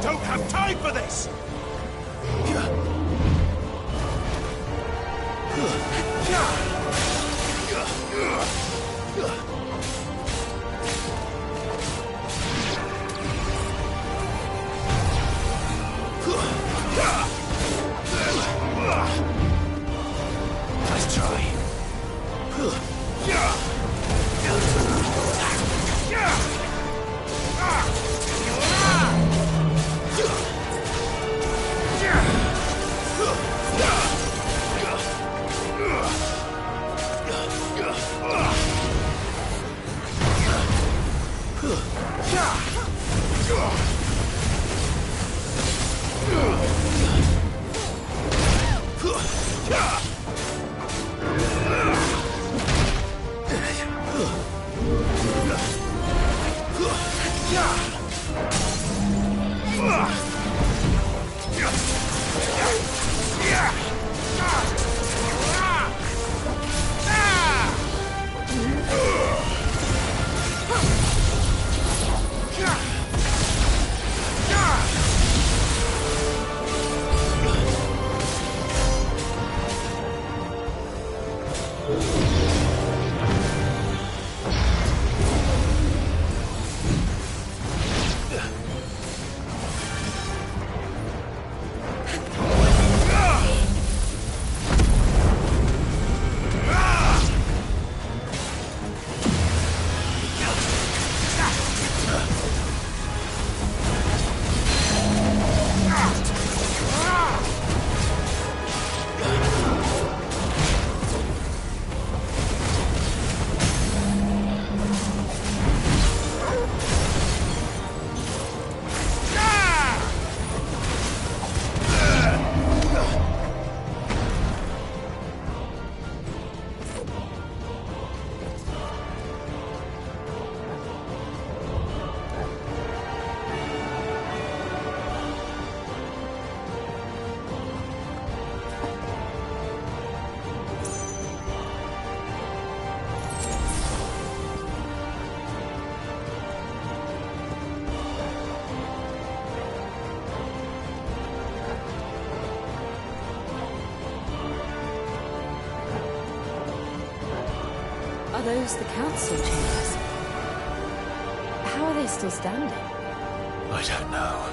Don't have time for this! Nice try. Are those the council chambers? How are they still standing? I don't know.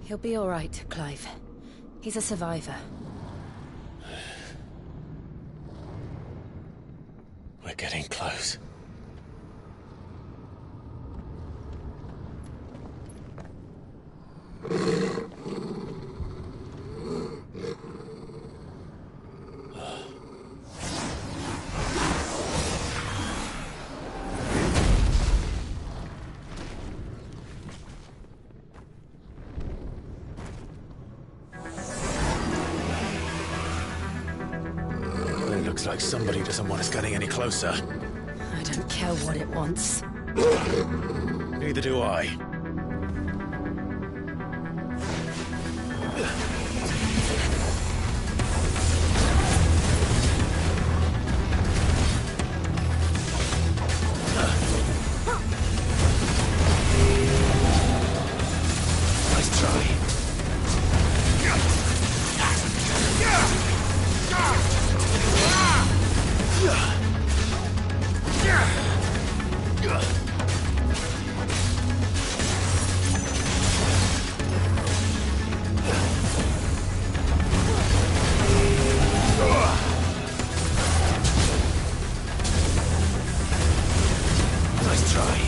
He'll be all right, Clive. He's a survivor. We're getting close. Looks like somebody doesn't want us getting any closer. I don't care what it wants. Neither do I. Nice try. Nice try.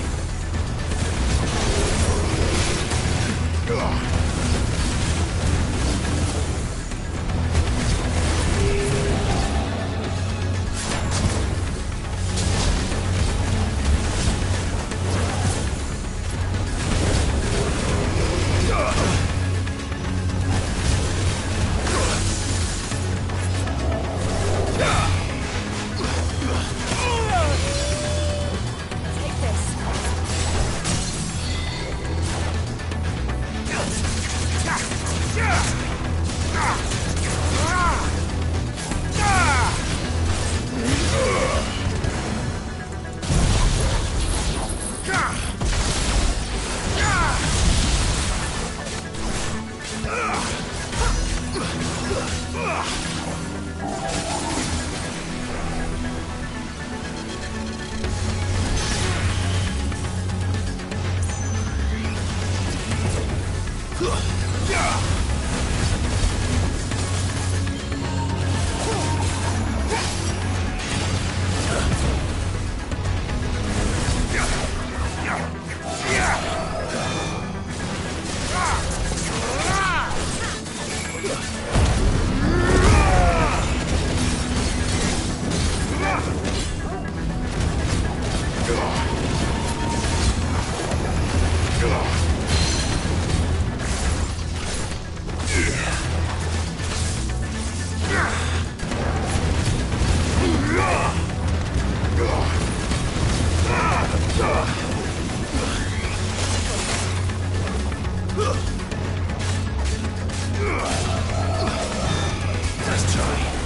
Let's try.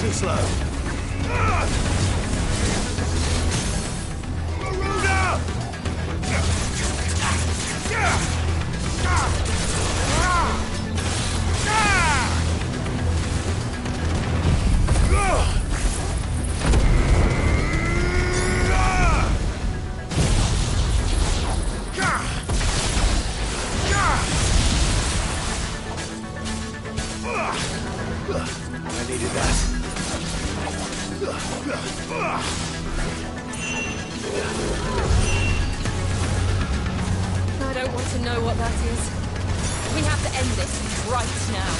Too slow. I needed that. I don't want to know what that is. We have to end this right now.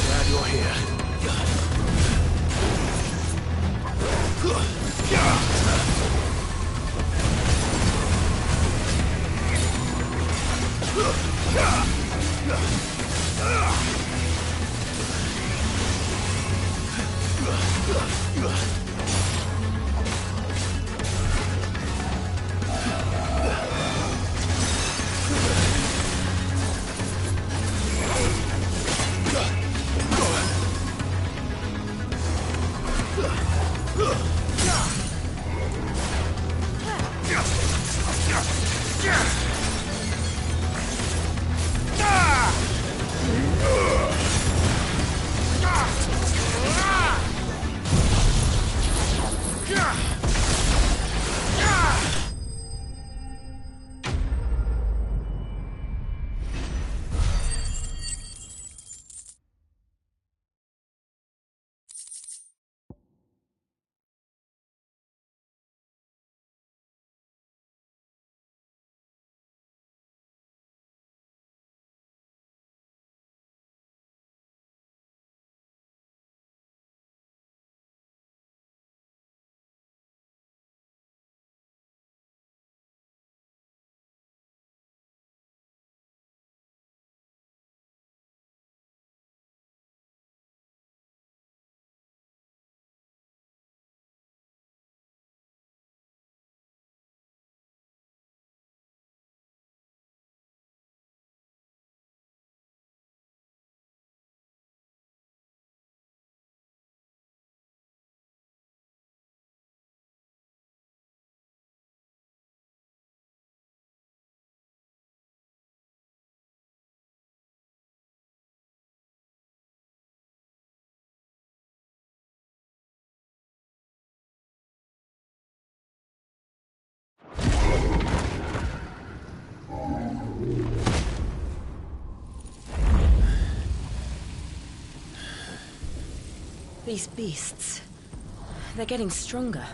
Glad you're here. These beasts... they're getting stronger.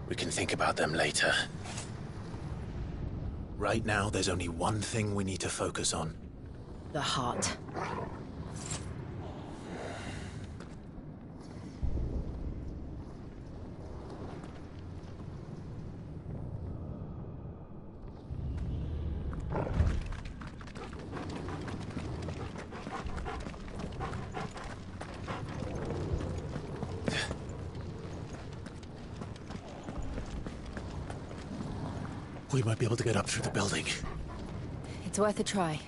We can think about them later. Right now, there's only one thing we need to focus on. The heart. We might be able to get up through the building. It's worth a try.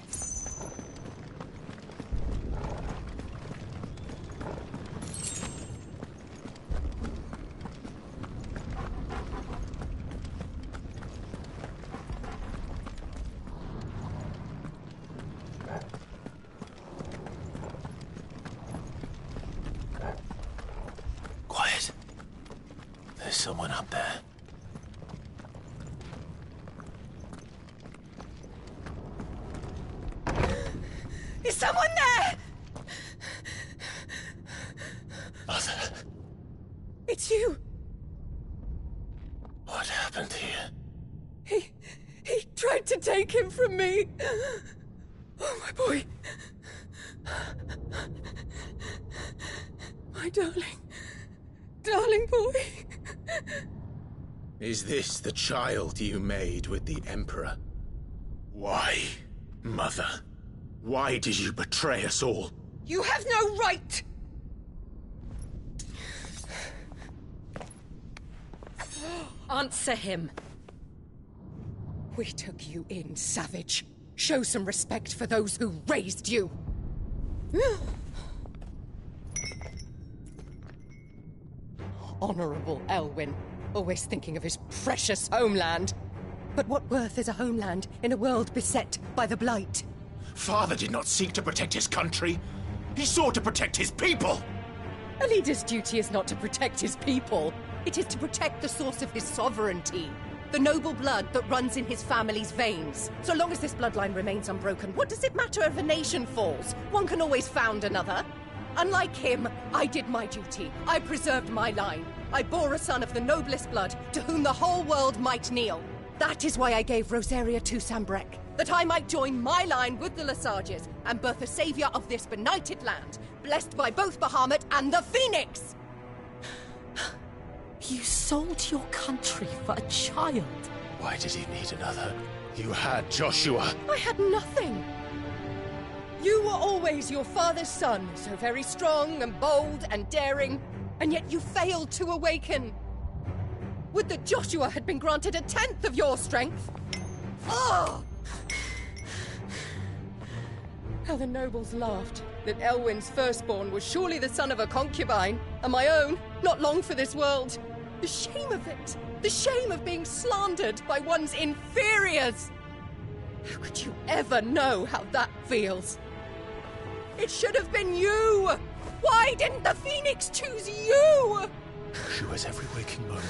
Quiet. There's someone up there. Is someone there? Mother. It's you. What happened here? He tried to take him from me. Oh, my boy. My darling boy. Is this the child you made with the Emperor? Why, Mother? Why did you betray us all? You have no right! Answer him. We took you in, savage. Show some respect for those who raised you. Honorable Elwyn, always thinking of his precious homeland. But what worth is a homeland in a world beset by the Blight? Father did not seek to protect his country. He sought to protect his people. A leader's duty is not to protect his people. It is to protect the source of his sovereignty. The noble blood that runs in his family's veins. So long as this bloodline remains unbroken, what does it matter if a nation falls? One can always found another. Unlike him, I did my duty. I preserved my line. I bore a son of the noblest blood, to whom the whole world might kneel. That is why I gave Rosaria to Sambrek, that I might join my line with the Lesages and birth a savior of this benighted land, blessed by both Bahamut and the Phoenix! You sold your country for a child. Why did he need another? You had Joshua. I had nothing. You were always your father's son, so very strong and bold and daring, and yet you failed to awaken. Would that Joshua had been granted 1/10 of your strength? Oh! How the nobles laughed that Elwyn's firstborn was surely the son of a concubine, and my own, not long for this world. The shame of it! The shame of being slandered by one's inferiors! How could you ever know how that feels? It should have been you! Why didn't the Phoenix choose you? Joshua's every waking moment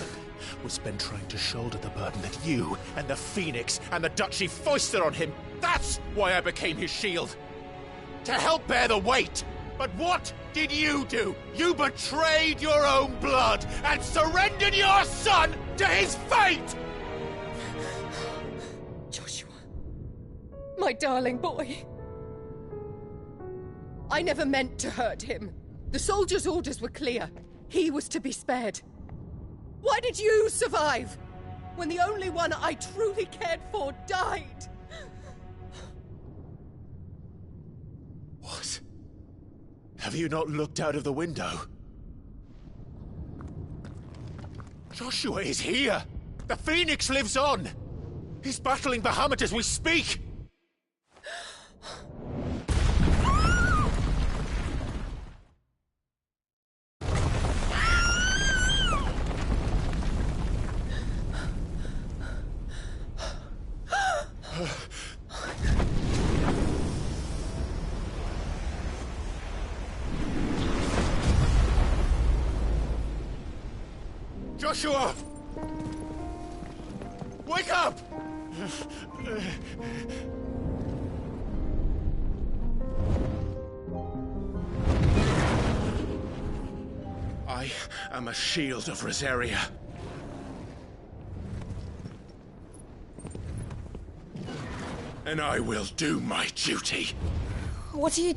was spent trying to shoulder the burden that you and the Phoenix and the Duchy foisted on him. That's why I became his shield. To help bear the weight. But what did you do? You betrayed your own blood and surrendered your son to his fate! Joshua, my darling boy. I never meant to hurt him. The soldiers' orders were clear. He was to be spared. Why did you survive when the only one I truly cared for died? What? Have you not looked out of the window? Joshua is here! The Phoenix lives on! He's battling Bahamut as we speak! Joshua! Wake up! I am a shield of Rosaria. And I will do my duty. What are you...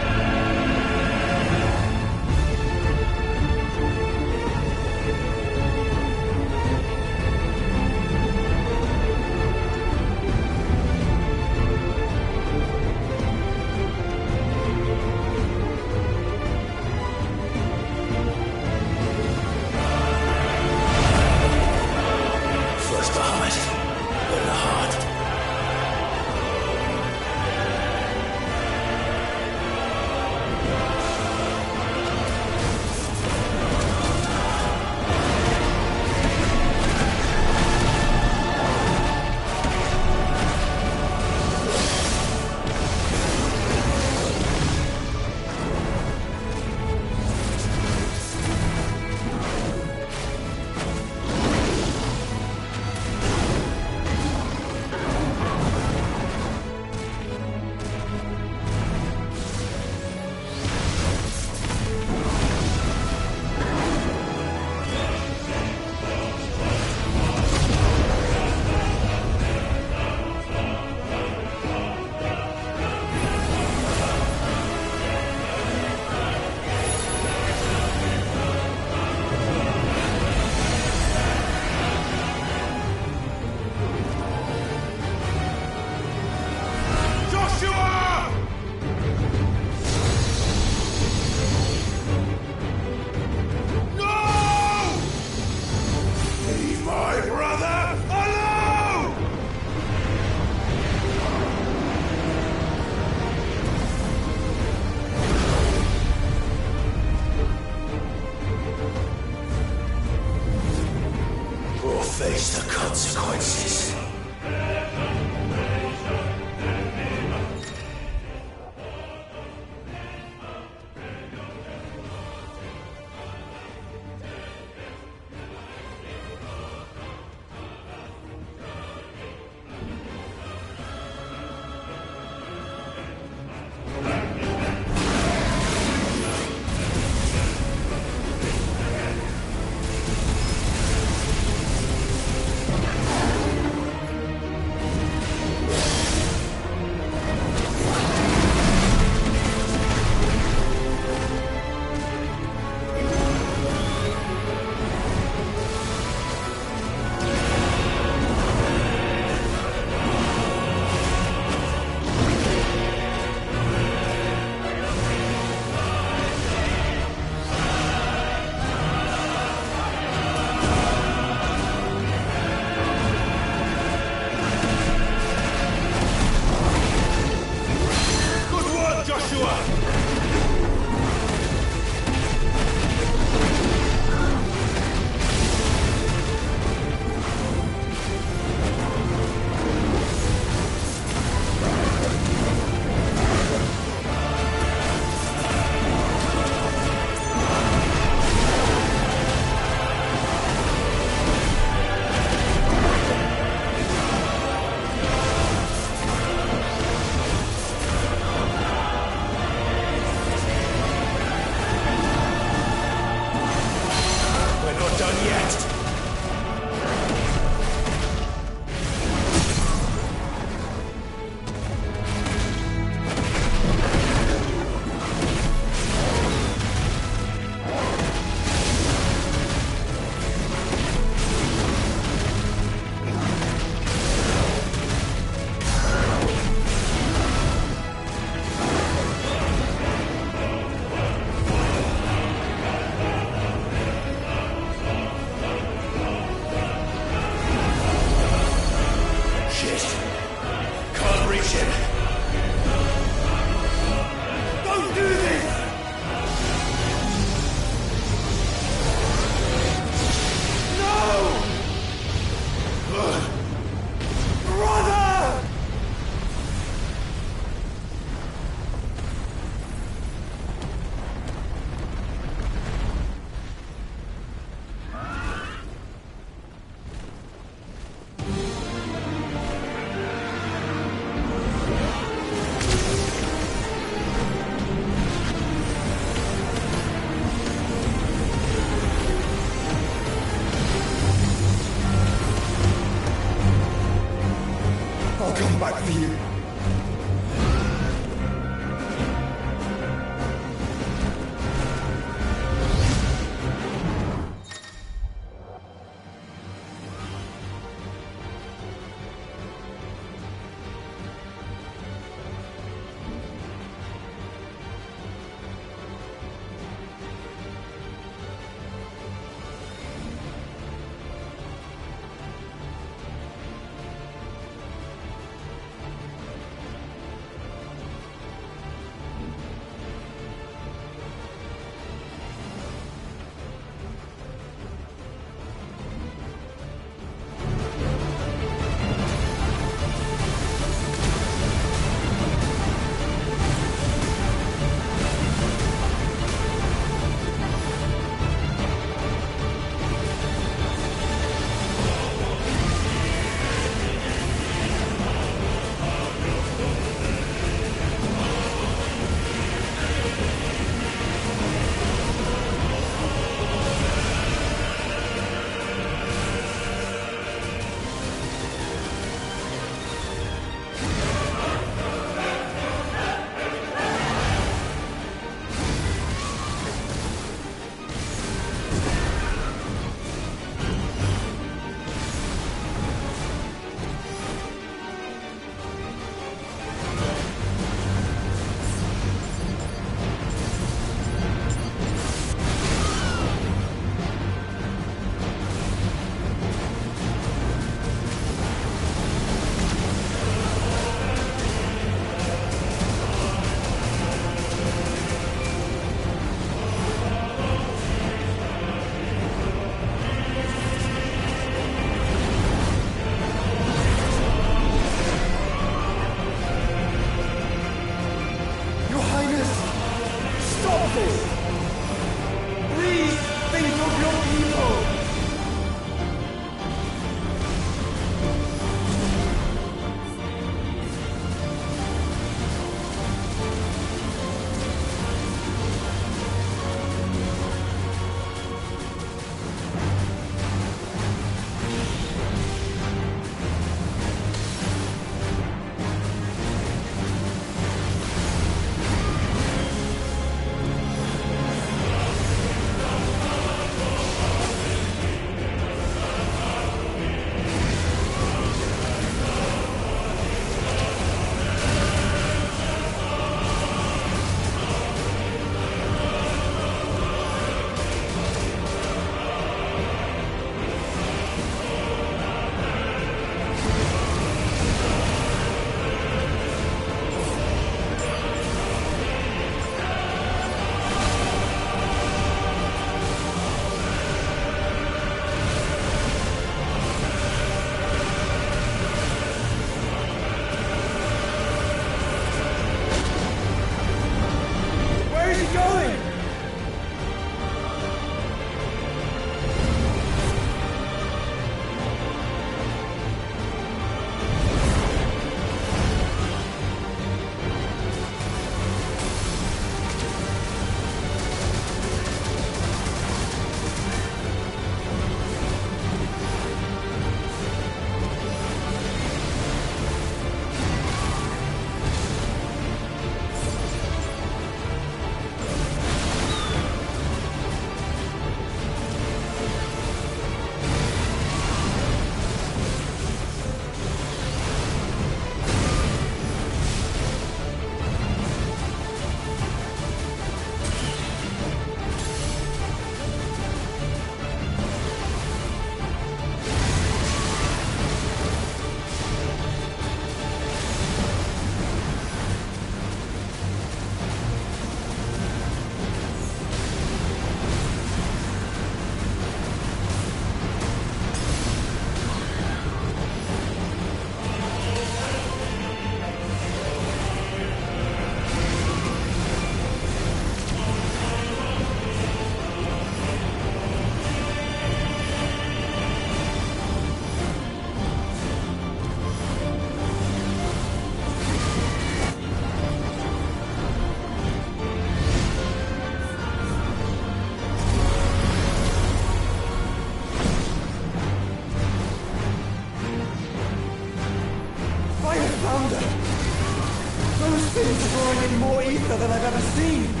ever seen.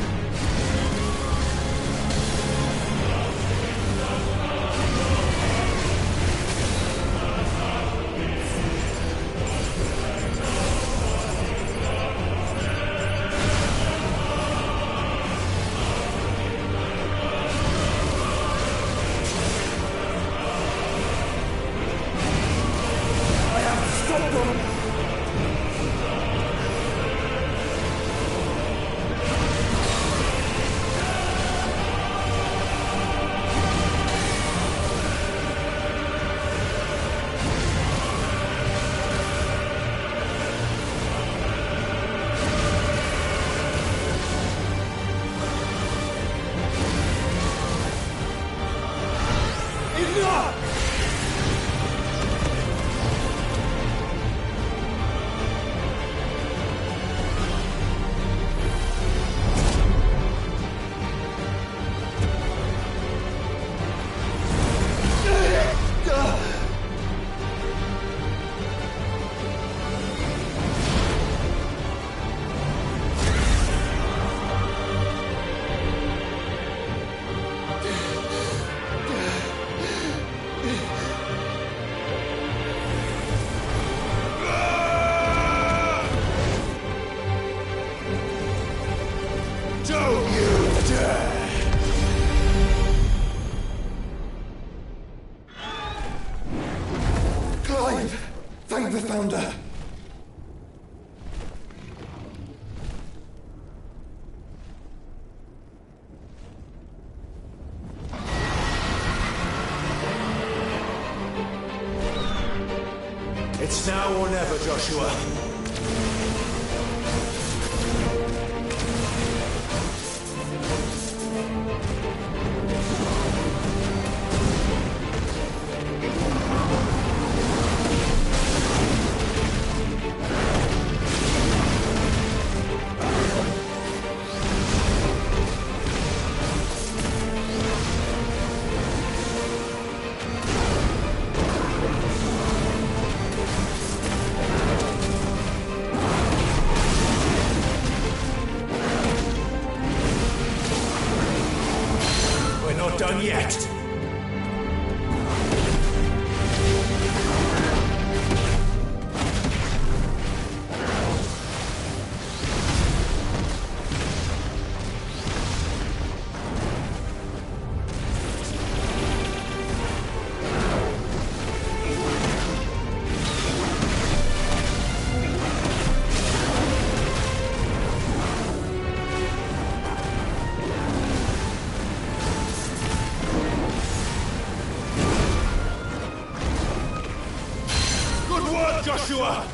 Thank the Founder! It's now or never, Joshua. Done yet. Joshua!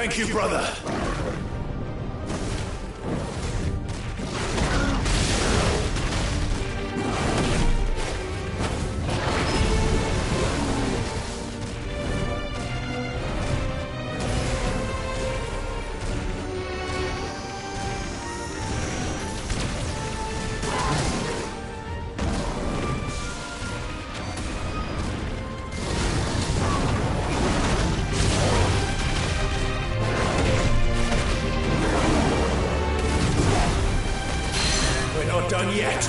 Thank you, brother. Done yet.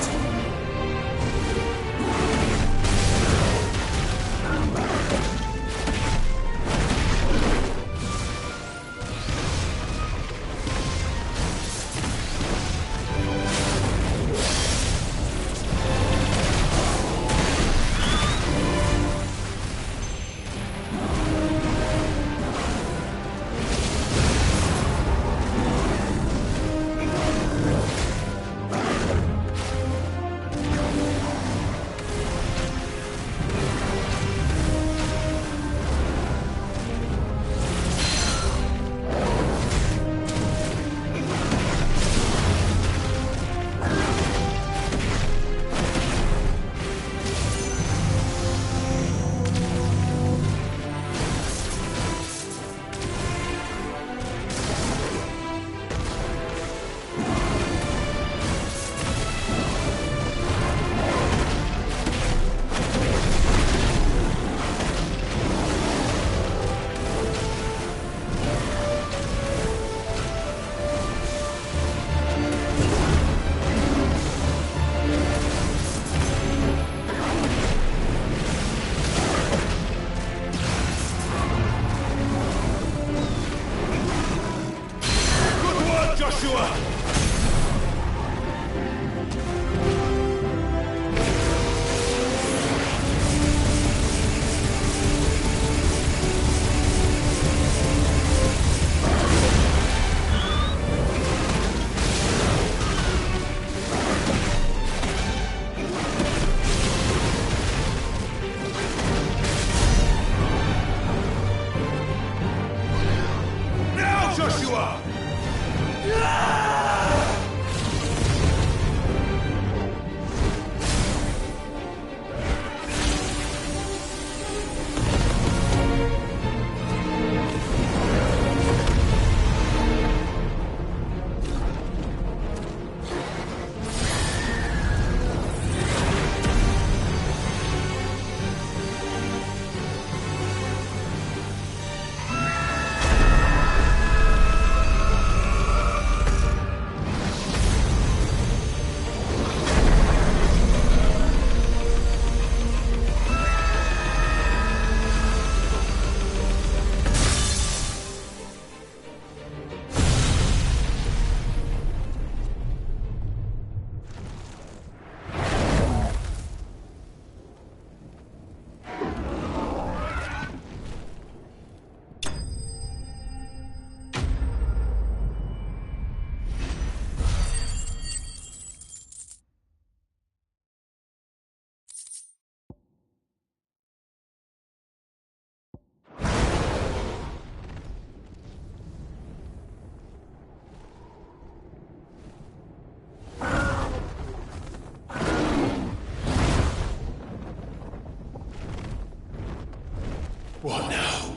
What now?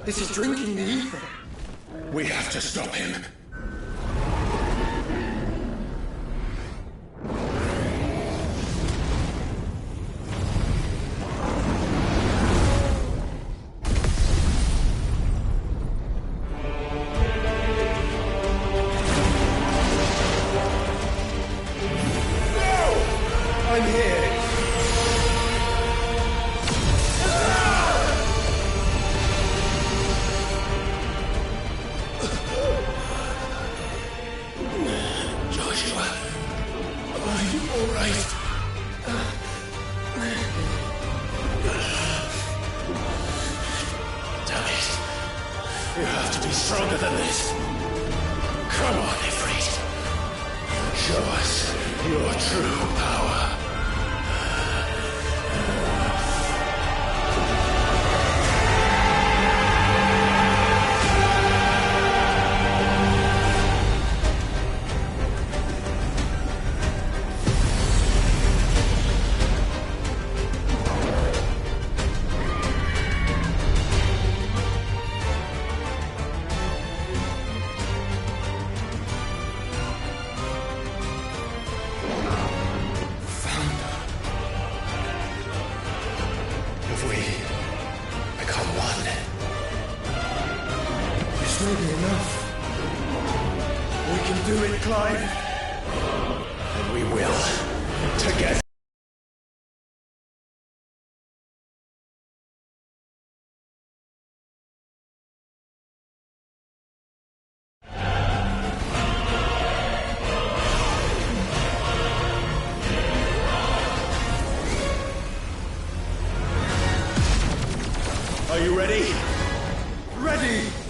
This is drinking the ether. We have to stop him. I'm here. Joshua, are you all right? Damn it. You have to be stronger than this. Come on, Ifrit. Show us your true power. can do it, Clive. And we will. Together. Are you ready? Ready!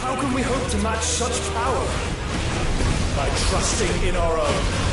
How can we hope to match such power? By trusting in our own.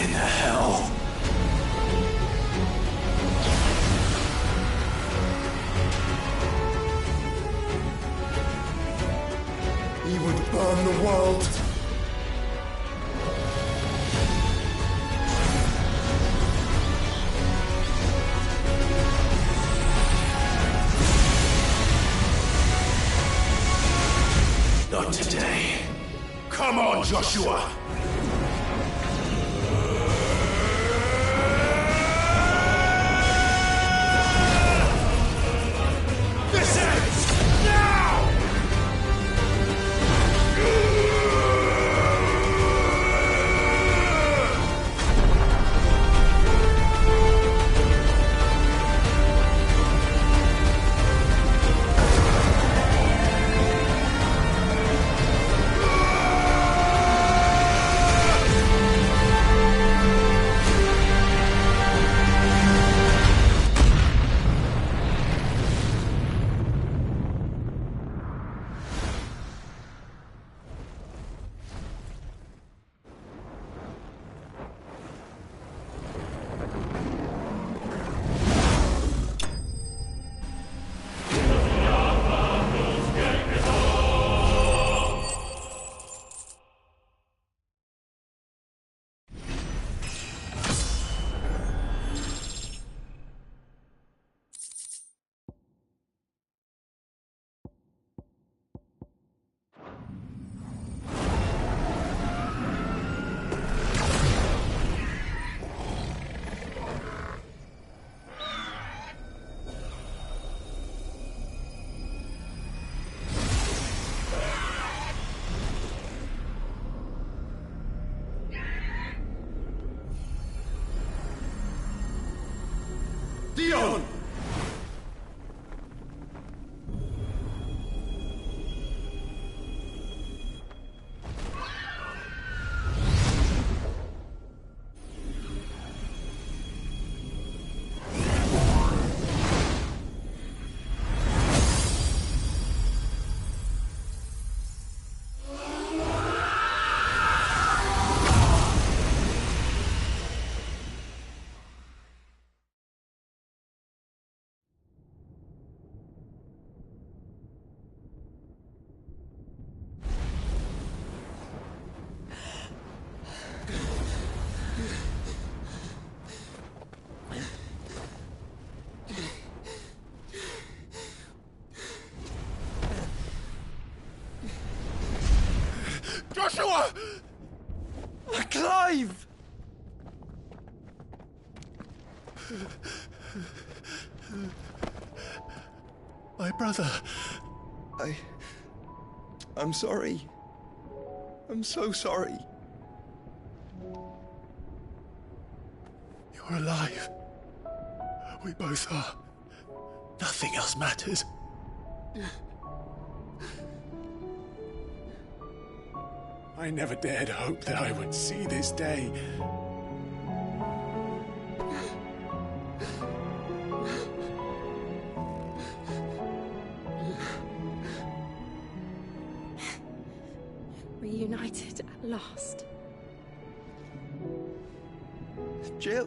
in the hell? He would burn the world. Not today. Come on, Joshua! This ends now! Dion! Joshua! Clive! My brother. I'm sorry. I'm so sorry. You're alive. We both are. Nothing else matters. I never dared hope that I would see this day. Reunited at last. Jill.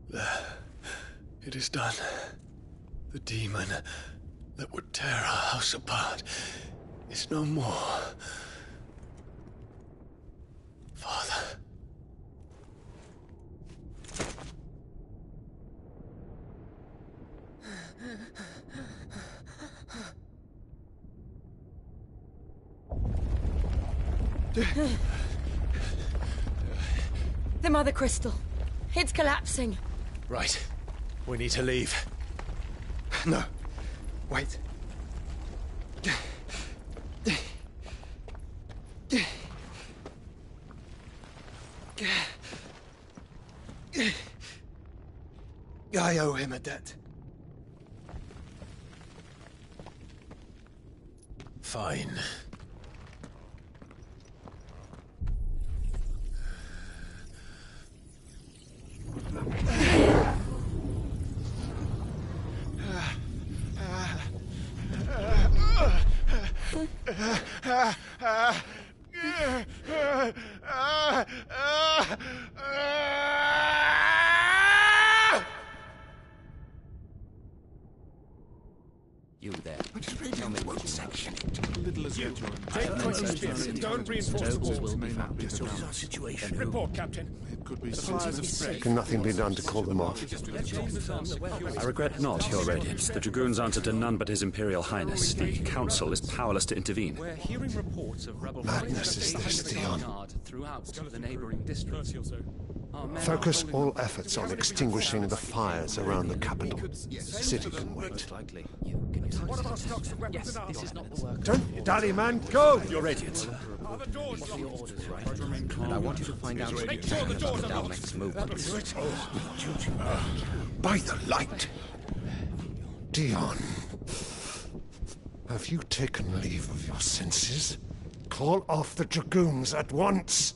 There. It is done. The demon that would tear our house apart is no more. Father. The Mother Crystal. It's collapsing. Right. We need to leave. No. Wait. I owe him a debt. Fine. You there. Tell me what section it. Little as you. Take point of spirit. Don't reinforce the walls. May not be the ground. Situation. Report, Captain. It could be The fires have spread. Can nothing be done to call them off? I regret not, Your Radiance. The Dragoons answer to none but His Imperial Highness. The Council is powerless to intervene. We're hearing reports of rebel Madness is this, Dion. throughout the neighboring districts. Focus all efforts on extinguishing the fires around the capital. The city can wait. What about stocks of weapons and armor? This is not the work. Don't you dally, man, go! Your Radiance. Are the doors Your locked? orders, right? And I want you to find out Make sure the doors are locked. Dalmec's movements. By the light! Dion, have you taken leave of your senses? Call off the Dragoons at once!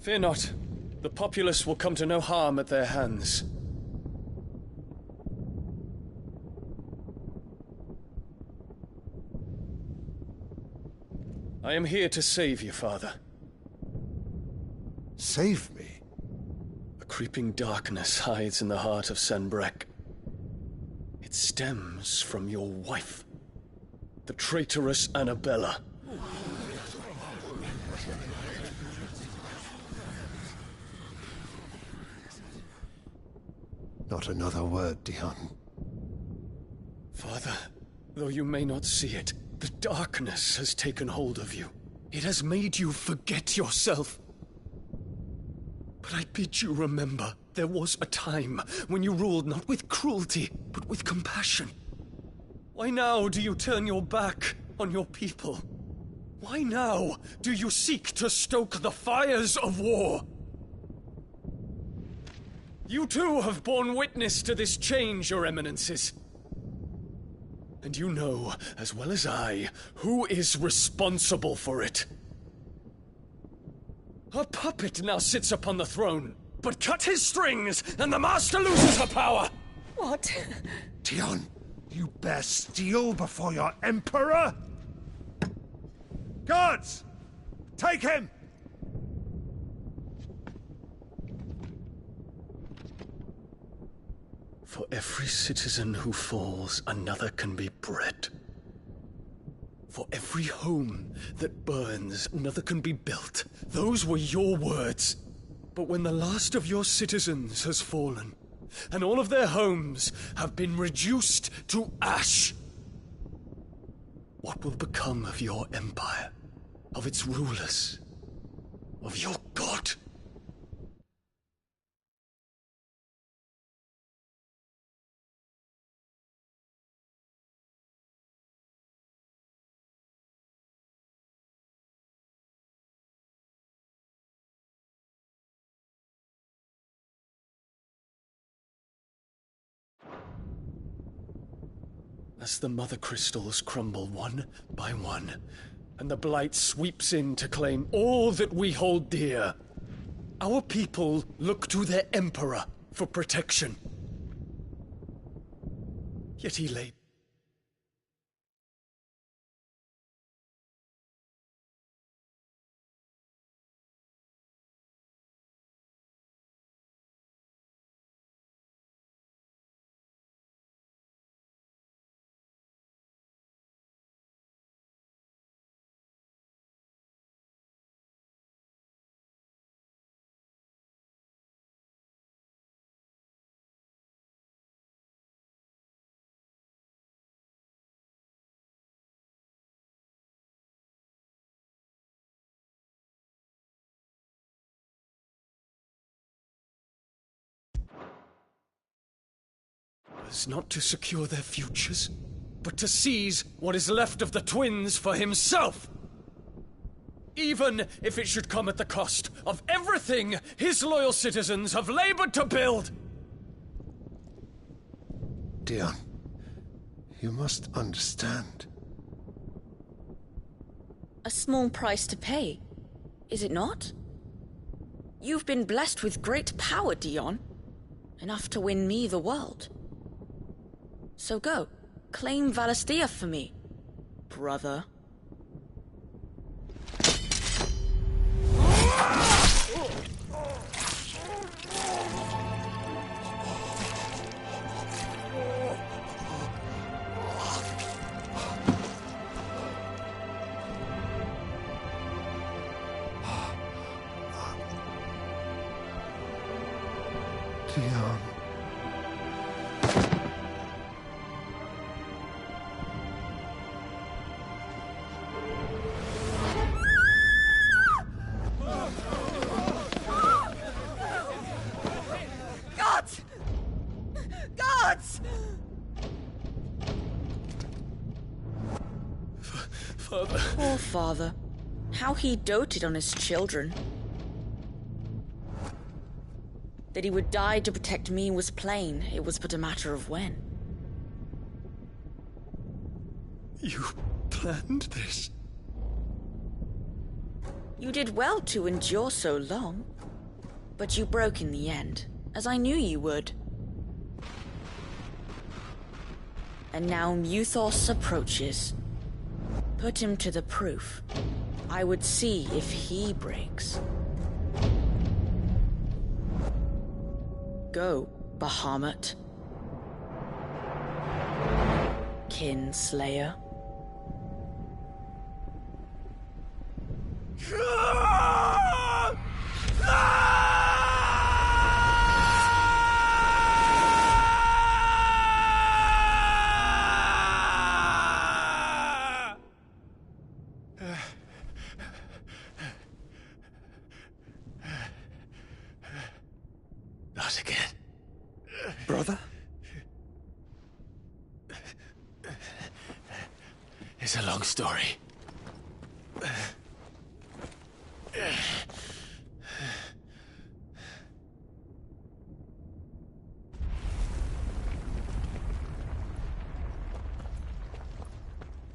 Fear not. The populace will come to no harm at their hands. I am here to save you, Father. Save me? A creeping darkness hides in the heart of Senbrek. It stems from your wife, the traitorous Annabella. Not another word, Dion. Father, though you may not see it, the darkness has taken hold of you. It has made you forget yourself. But I bid you remember, there was a time when you ruled not with cruelty, but with compassion. Why now do you turn your back on your people? Why now do you seek to stoke the fires of war? You too have borne witness to this change, Your Eminences. And you know, as well as I, who is responsible for it. A puppet now sits upon the throne, but cut his strings, and the Master loses her power! What? Dion, you bear steel before your Emperor? Guards! Take him! For every citizen who falls, another can be bred. For every home that burns, another can be built. Those were your words. But when the last of your citizens has fallen, and all of their homes have been reduced to ash, what will become of your empire, of its rulers, of your god? As the mother crystals crumble one by one, and the blight sweeps in to claim all that we hold dear, our people look to their emperor for protection. Yet he lay is not to secure their futures, but to seize what is left of the twins for himself! Even if it should come at the cost of everything his loyal citizens have labored to build! Dion, you must understand. A small price to pay, is it not? You've been blessed with great power, Dion. Enough to win me the world. So go, claim Valisthea for me, brother. Dion. Gods! Gods! Father. Poor father. How he doted on his children. That he would die to protect me was plain. It was but a matter of when. You planned this? You did well to endure so long. But you broke in the end, as I knew you would. And now Muthos approaches. Put him to the proof. I would see if he breaks. Go, Bahamut. Kinslayer. Not again. Brother? It's a long story.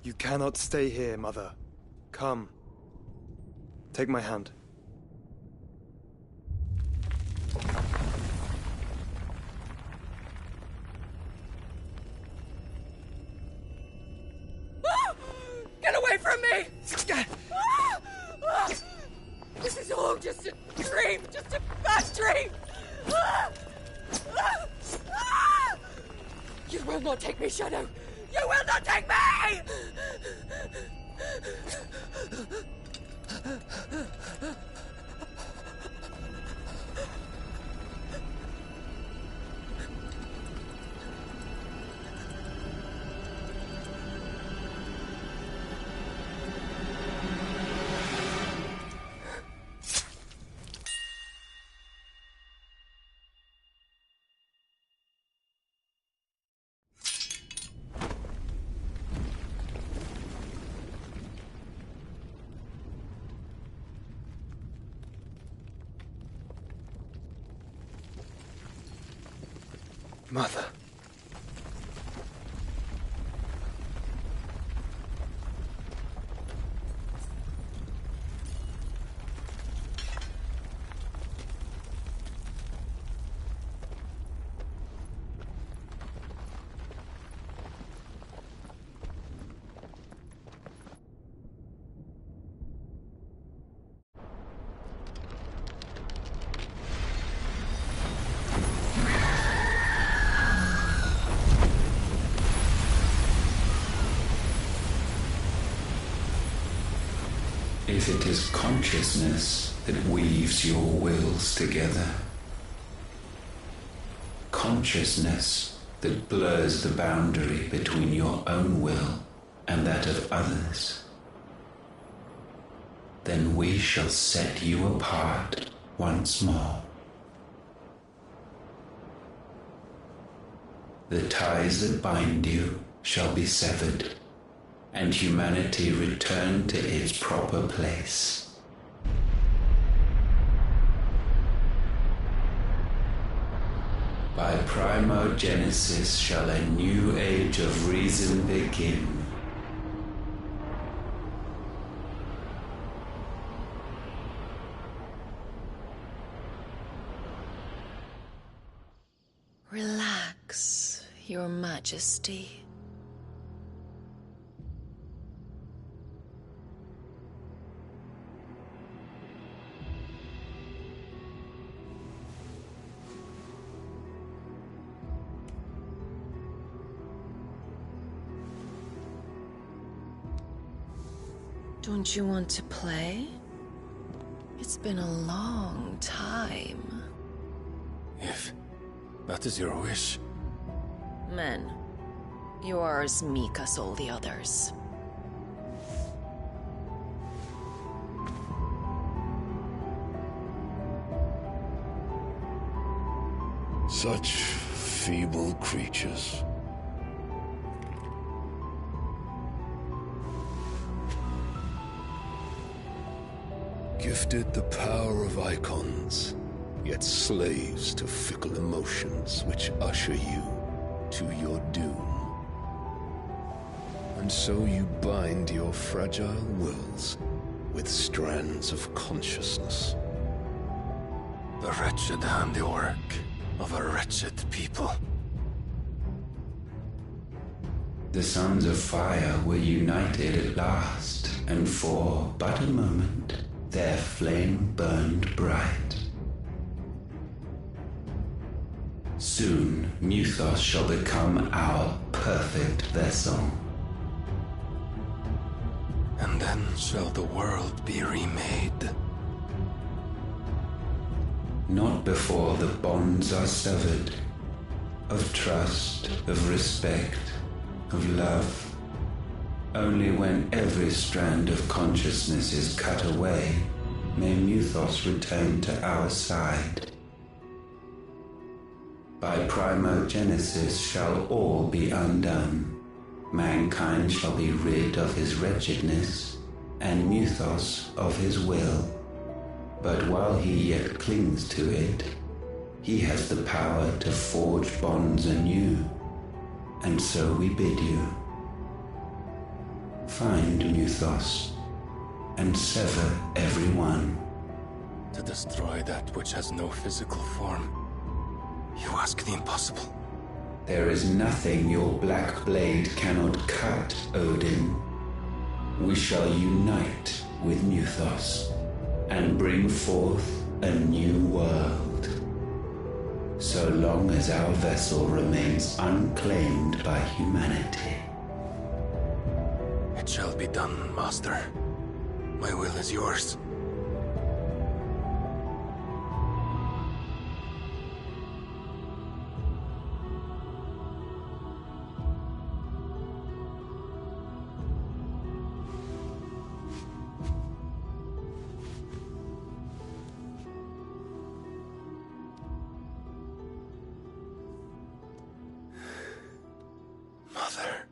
You cannot stay here, Mother. Come. Take my hand. Get away from me! This is all just a dream, just a bad dream! You will not take me, Shadow! You will not take me! Mother. If it is consciousness that weaves your wills together, consciousness that blurs the boundary between your own will and that of others, then we shall set you apart once more. the ties that bind you shall be severed, and humanity return to its proper place. By primogenesis shall a new age of reason begin. Relax, Your Majesty. Don't you want to play? It's been a long time. If that is your wish. Men, you are as meek as all the others. Such feeble creatures. Gifted the power of icons, yet slaves to fickle emotions which usher you to your doom. And so you bind your fragile wills with strands of consciousness. The wretched handiwork of a wretched people. The sons of fire were united at last, and for but a moment their flame burned bright. Soon, Muthos shall become our perfect vessel. And then shall the world be remade. Not before the bonds are severed, of trust, of respect, of love. Only when every strand of consciousness is cut away, may Muthos return to our side. By primogenesis shall all be undone. Mankind shall be rid of his wretchedness, and Muthos of his will. But while he yet clings to it, he has the power to forge bonds anew. And so we bid you, find Muthos, and sever every one. To destroy that which has no physical form, you ask the impossible. There is nothing your black blade cannot cut, Odin. We shall unite with Muthos, and bring forth a new world. So long as our vessel remains unclaimed by humanity. It shall be done, Master. My will is yours. Mother.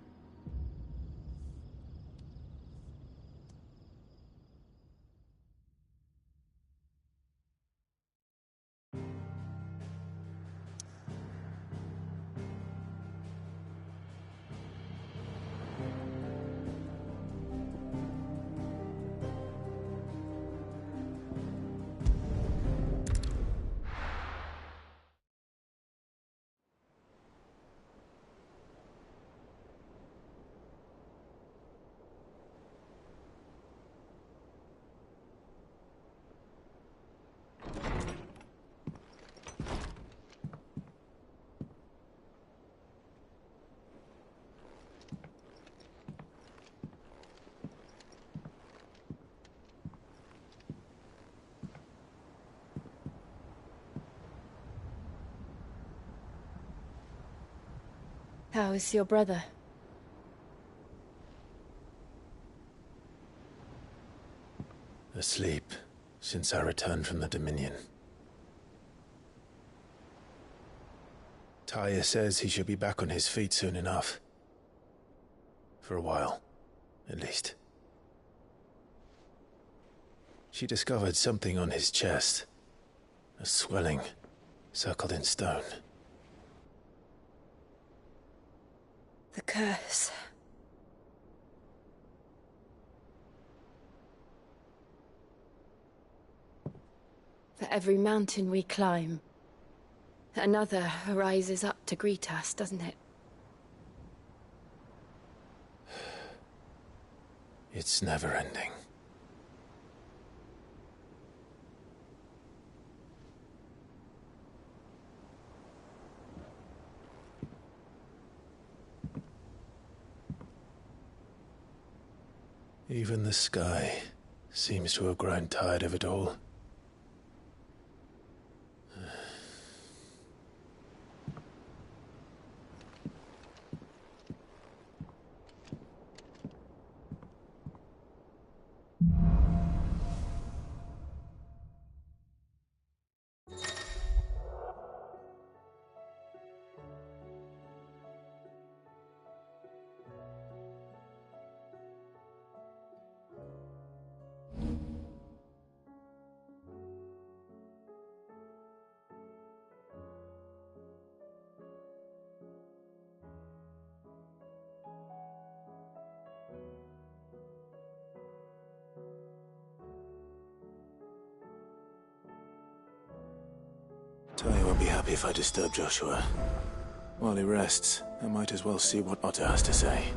How is your brother? Asleep since I returned from the Dominion. Taya says he should be back on his feet soon enough. For a while, at least. She discovered something on his chest. A swelling, circled in stone. The curse. For every mountain we climb, another rises up to greet us, doesn't it? It's never ending. Even the sky seems to have grown tired of it all. Taya won't be happy if I disturb Joshua. While he rests, I might as well see what Otter has to say.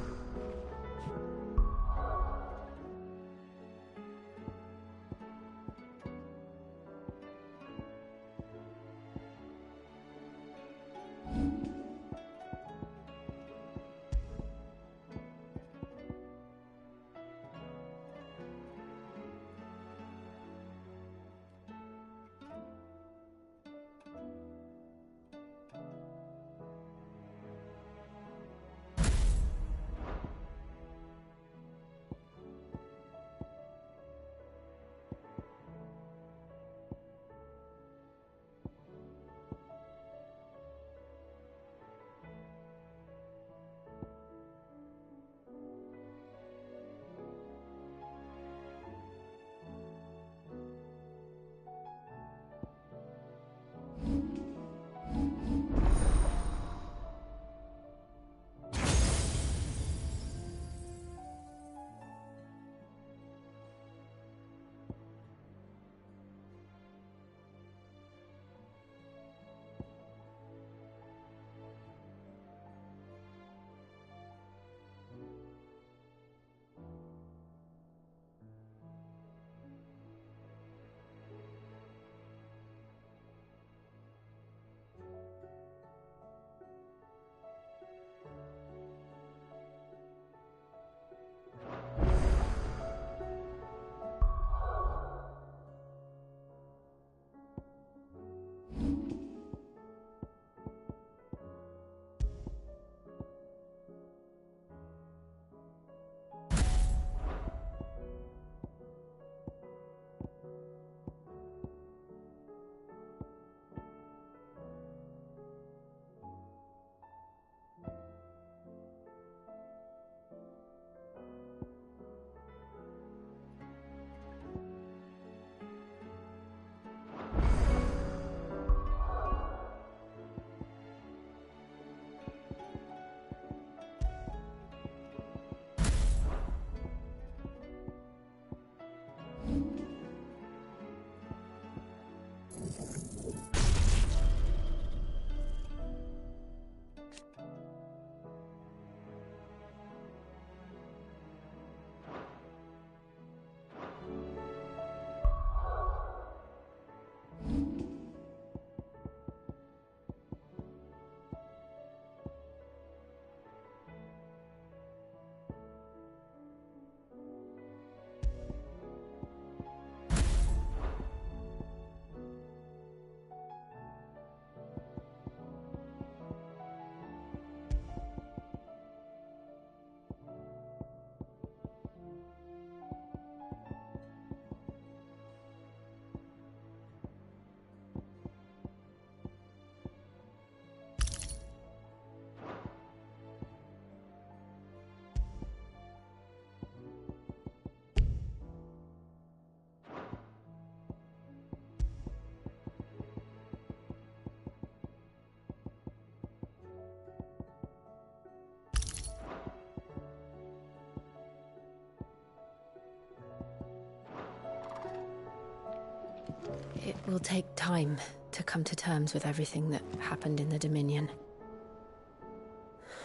It will take time to come to terms with everything that happened in the Dominion.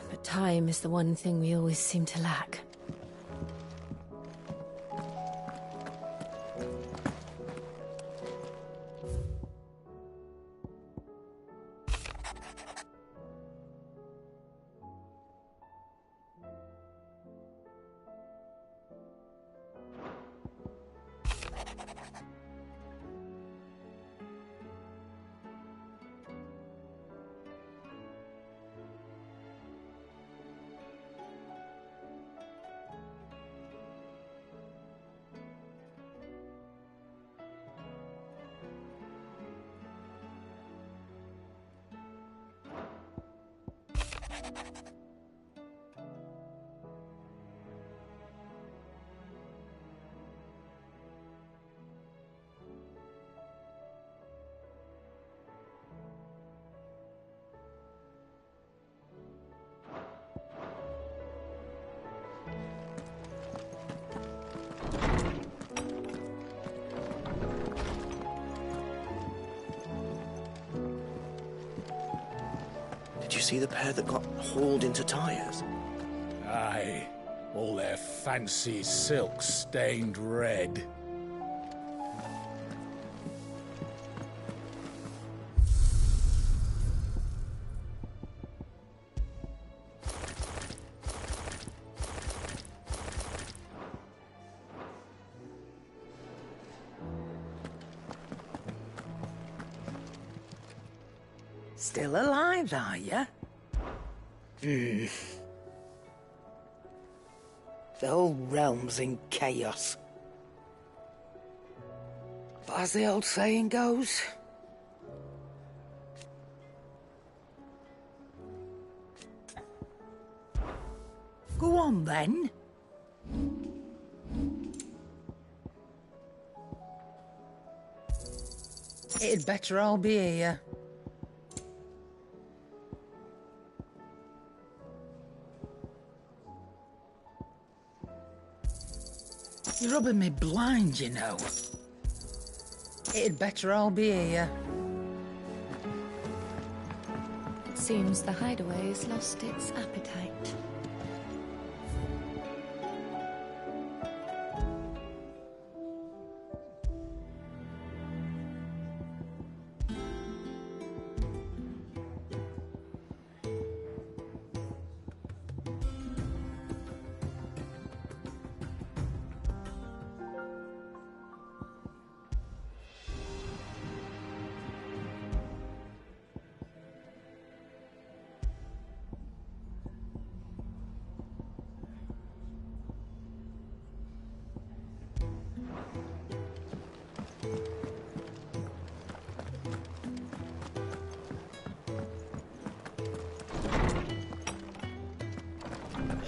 But time is the one thing we always seem to lack. Did you see the pair that got hauled into tyres? Aye. All their fancy silks stained red. Still alive, are you? The whole realm's in chaos. But as the old saying goes... Go on, then. It'd better all be here. You're rubbing me blind, you know. It'd better all be here. It seems the hideaway has lost its appetite.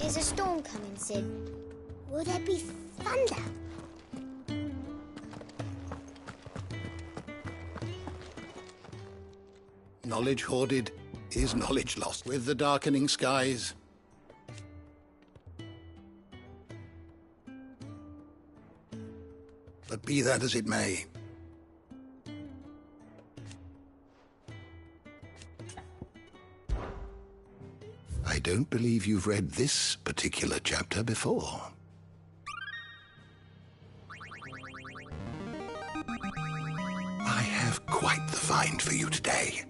Is a storm coming, Sid? Will there be thunder? Knowledge hoarded is knowledge lost with the darkening skies. But be that as it may, I don't believe you've read this particular chapter before. I have quite the find for you today.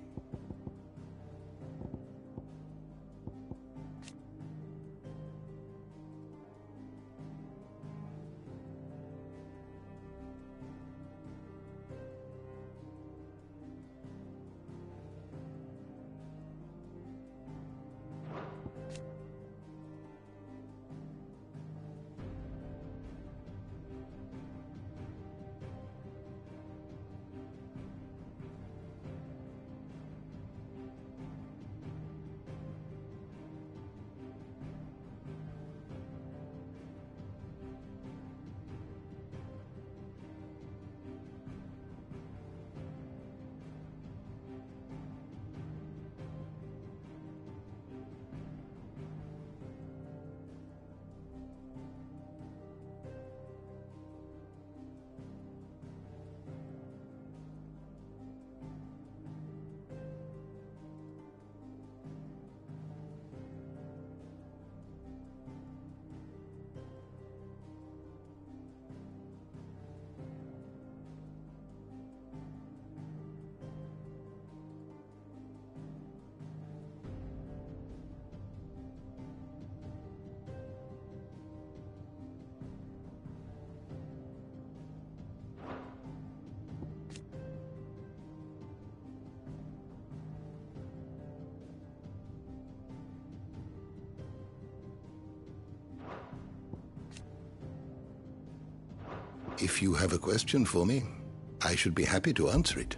If you have a question for me, I should be happy to answer it.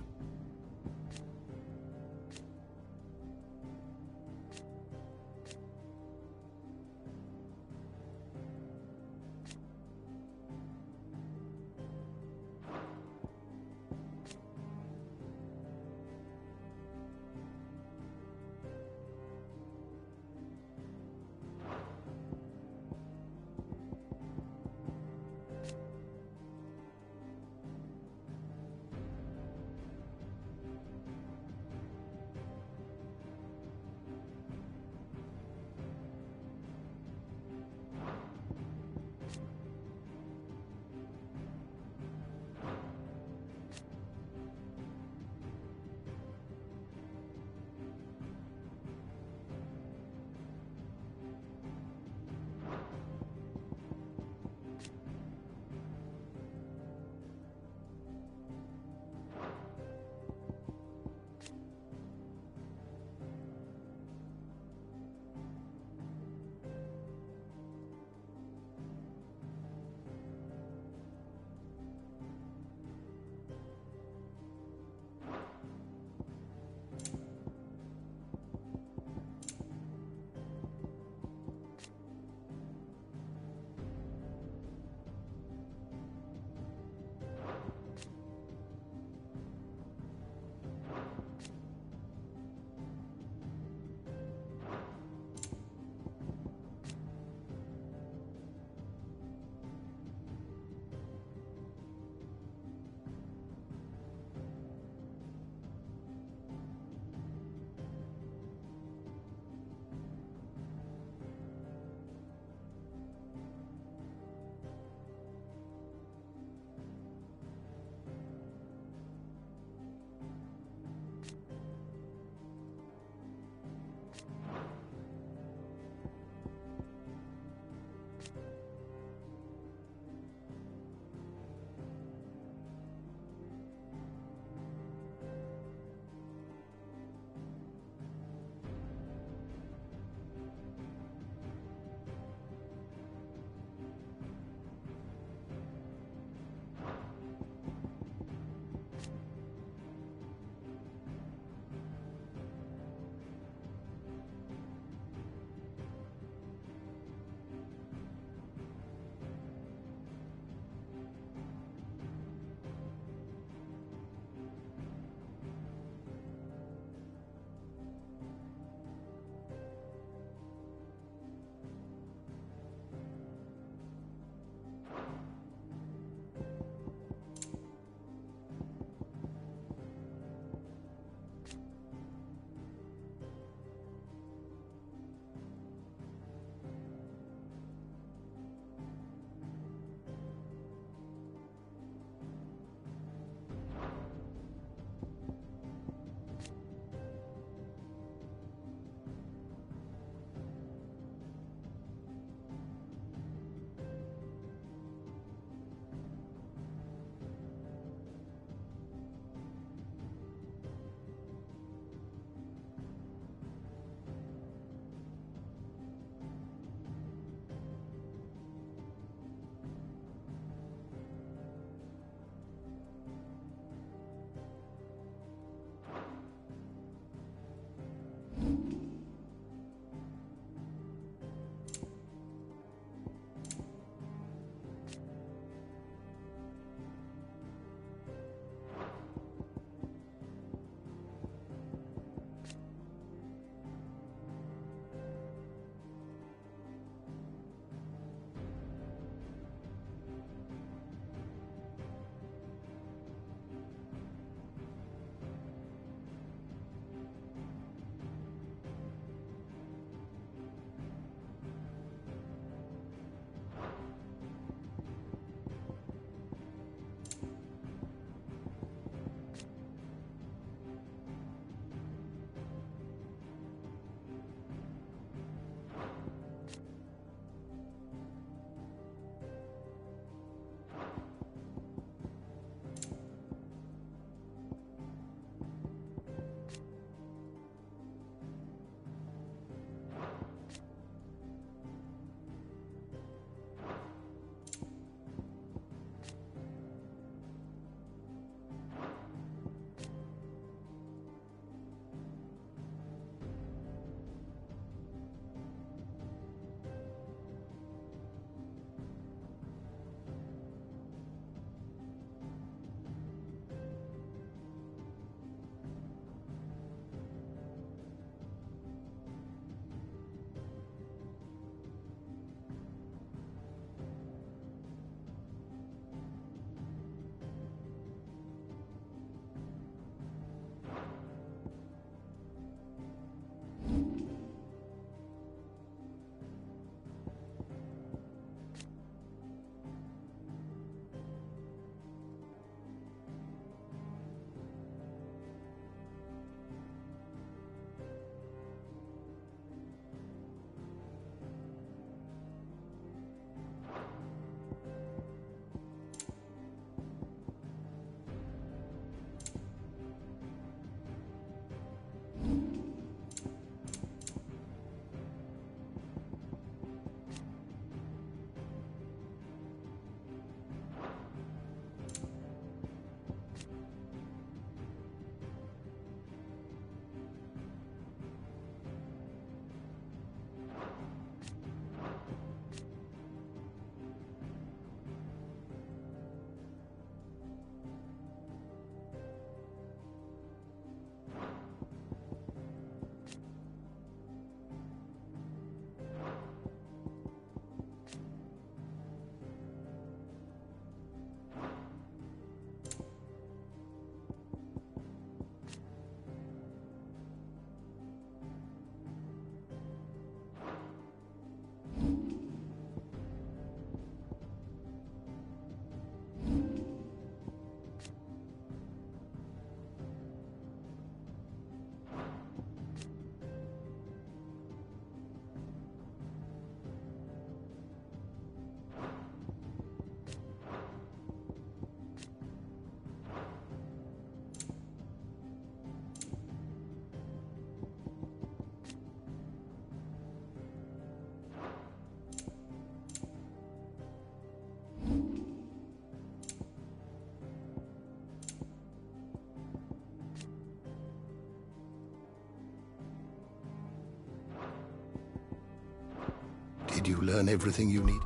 you learn everything you need?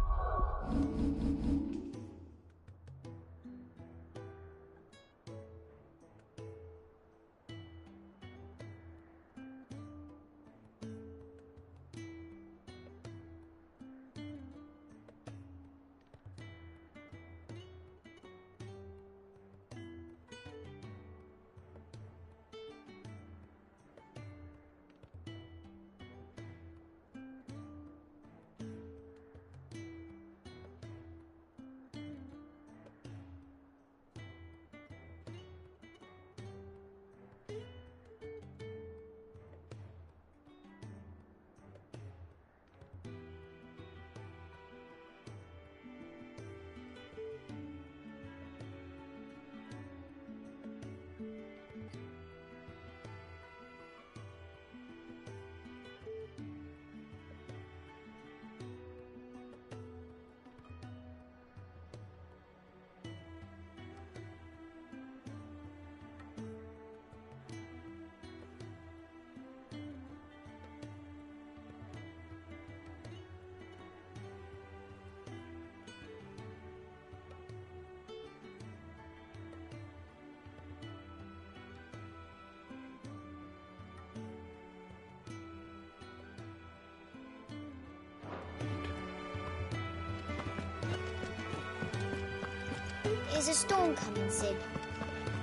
Is a storm coming, Sid?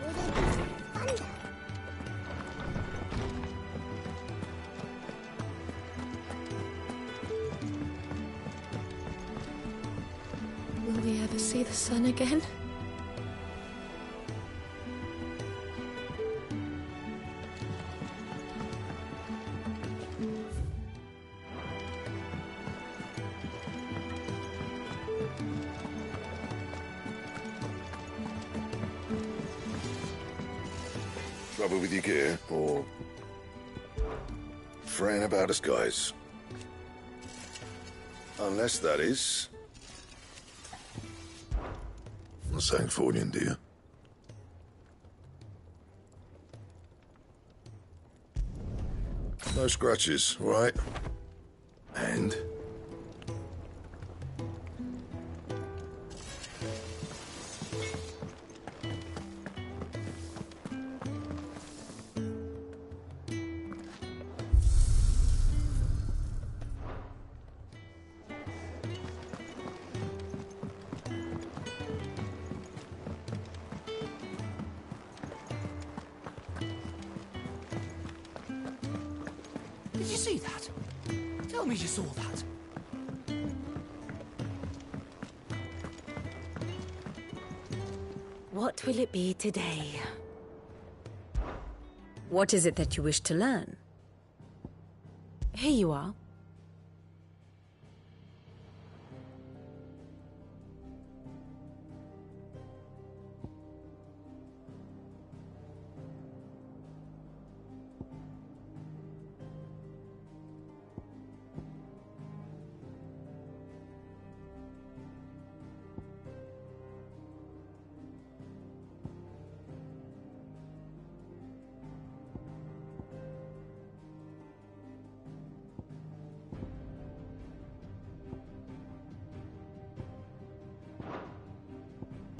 Will there be thunder? Will we ever see the sun again? Trouble with your gear, or fretting about us guys? Unless that is... a Sancfordian, dear. No scratches, right? And? Did you see that? Tell me you saw that. What will it be today? What is it that you wish to learn? Here you are.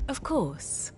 Of course.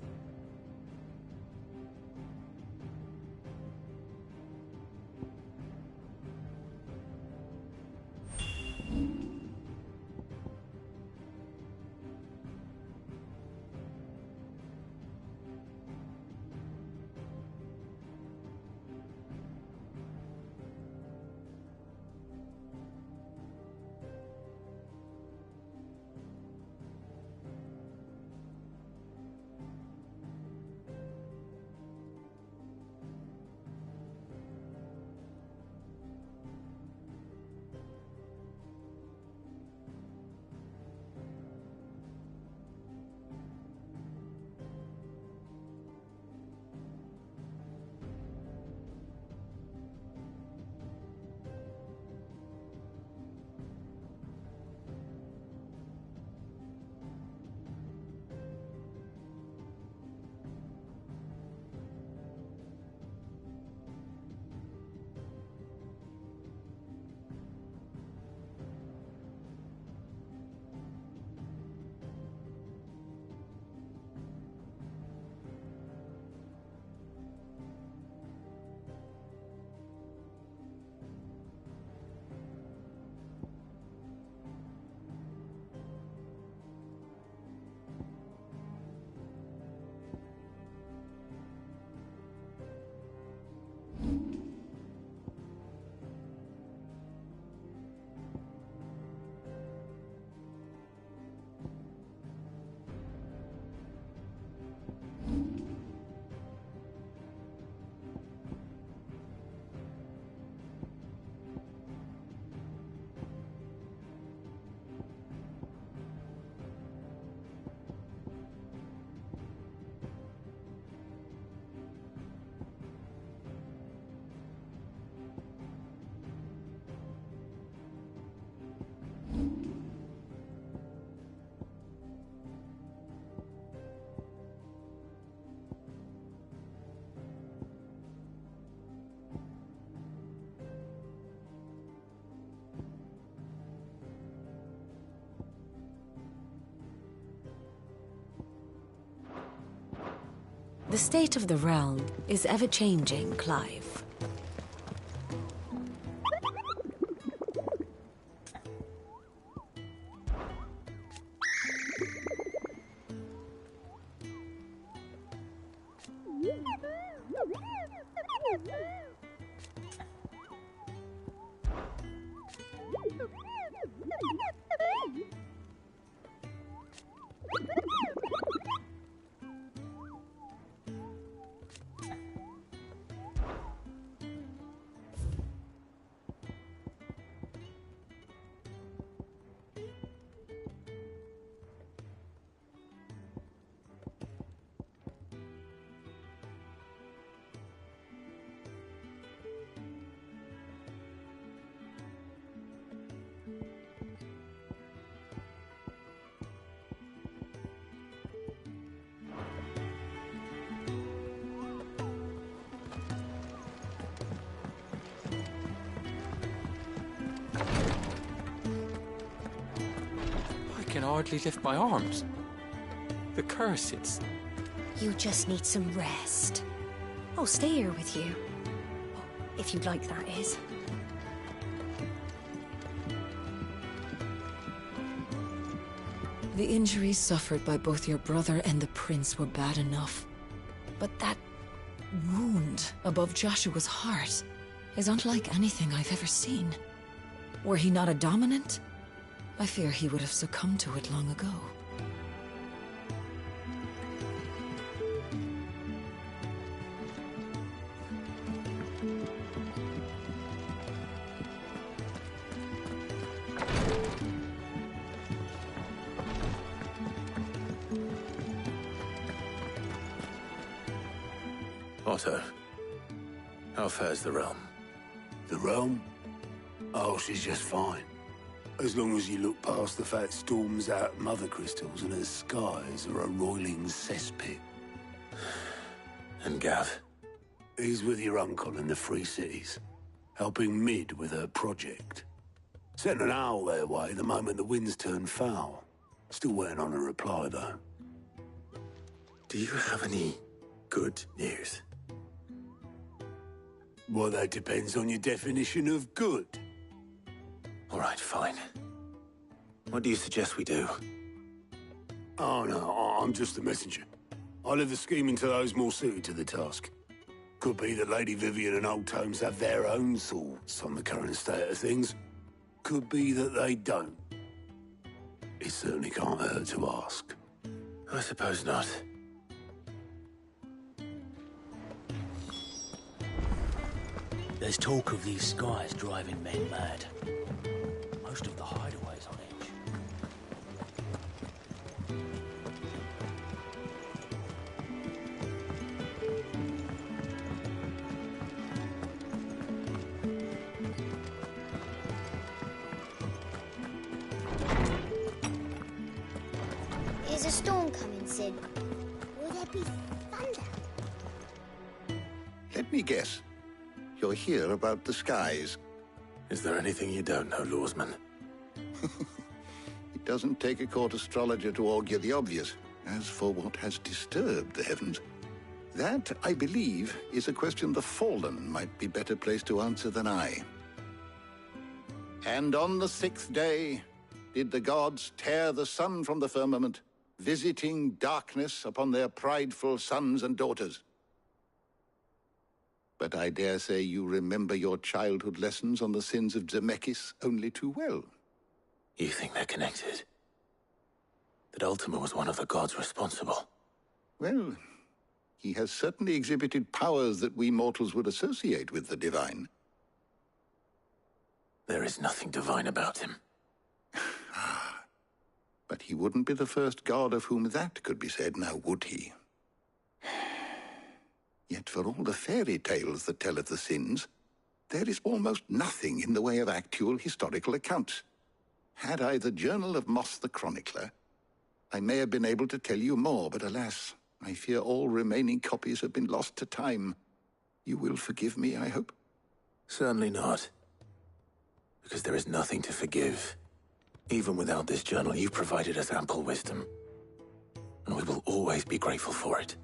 The state of the realm is ever-changing, Clive. I can hardly lift my arms. The curses. You just need some rest. I'll stay here with you. If you'd like, that is. The injuries suffered by both your brother and the prince were bad enough. But that wound above Joshua's heart is unlike anything I've ever seen. Were he not a dominant, I fear he would have succumbed to it long ago. Otto, how fares the realm? The realm? Oh, she's just fine. As long as you look past the fat storms out mother crystals and her skies are a roiling cesspit. And Gav? He's with your uncle in the Free Cities, helping Mid with her project. Sent an owl their way the moment the winds turned foul. Still waiting on a reply, though. Do you have any good news? Well, that depends on your definition of good. All right, fine. What do you suggest we do? Oh, no, I'm just the messenger. I leave the scheming to those more suited to the task. Could be that Lady Vivian and Old Tomes have their own thoughts on the current state of things. Could be that they don't. It certainly can't hurt to ask. I suppose not. There's talk of these skies driving men mad. Most of the hideaways on edge. Is a storm coming, Sid? Will there be thunder? Let me guess. You're here about the skies. Is there anything you don't know, Lawsman? It doesn't take a court astrologer to augur the obvious. As for what has disturbed the heavens, that, I believe, is a question the Fallen might be better placed to answer than I. And on the 6th day did the gods tear the sun from the firmament, visiting darkness upon their prideful sons and daughters. But I dare say you remember your childhood lessons on the sins of Zemeckis only too well. You think they're connected? That Ultima was one of the gods responsible? Well, he has certainly exhibited powers that we mortals would associate with the divine. There is nothing divine about him. But he wouldn't be the first god of whom that could be said, now would he? Yet for all the fairy tales that tell of the sins, there is almost nothing in the way of actual historical accounts. Had I the Journal of Moss the Chronicler, I may have been able to tell you more, but alas, I fear all remaining copies have been lost to time. You will forgive me, I hope? Certainly not. Because there is nothing to forgive. Even without this journal, you've provided us ample wisdom. And we will always be grateful for it.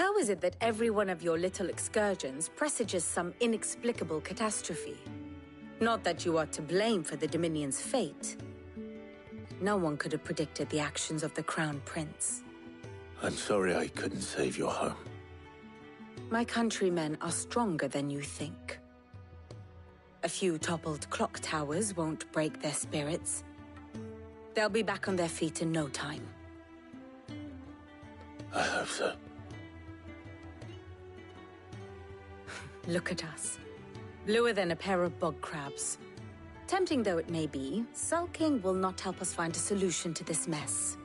How is it that every one of your little excursions presages some inexplicable catastrophe? Not that you are to blame for the Dominion's fate. No one could have predicted the actions of the Crown Prince. I'm sorry I couldn't save your home. My countrymen are stronger than you think. A few toppled clock towers won't break their spirits. They'll be back on their feet in no time. I hope so. Look at us. Bluer than a pair of bog crabs. Tempting though it may be, sulking will not help us find a solution to this mess.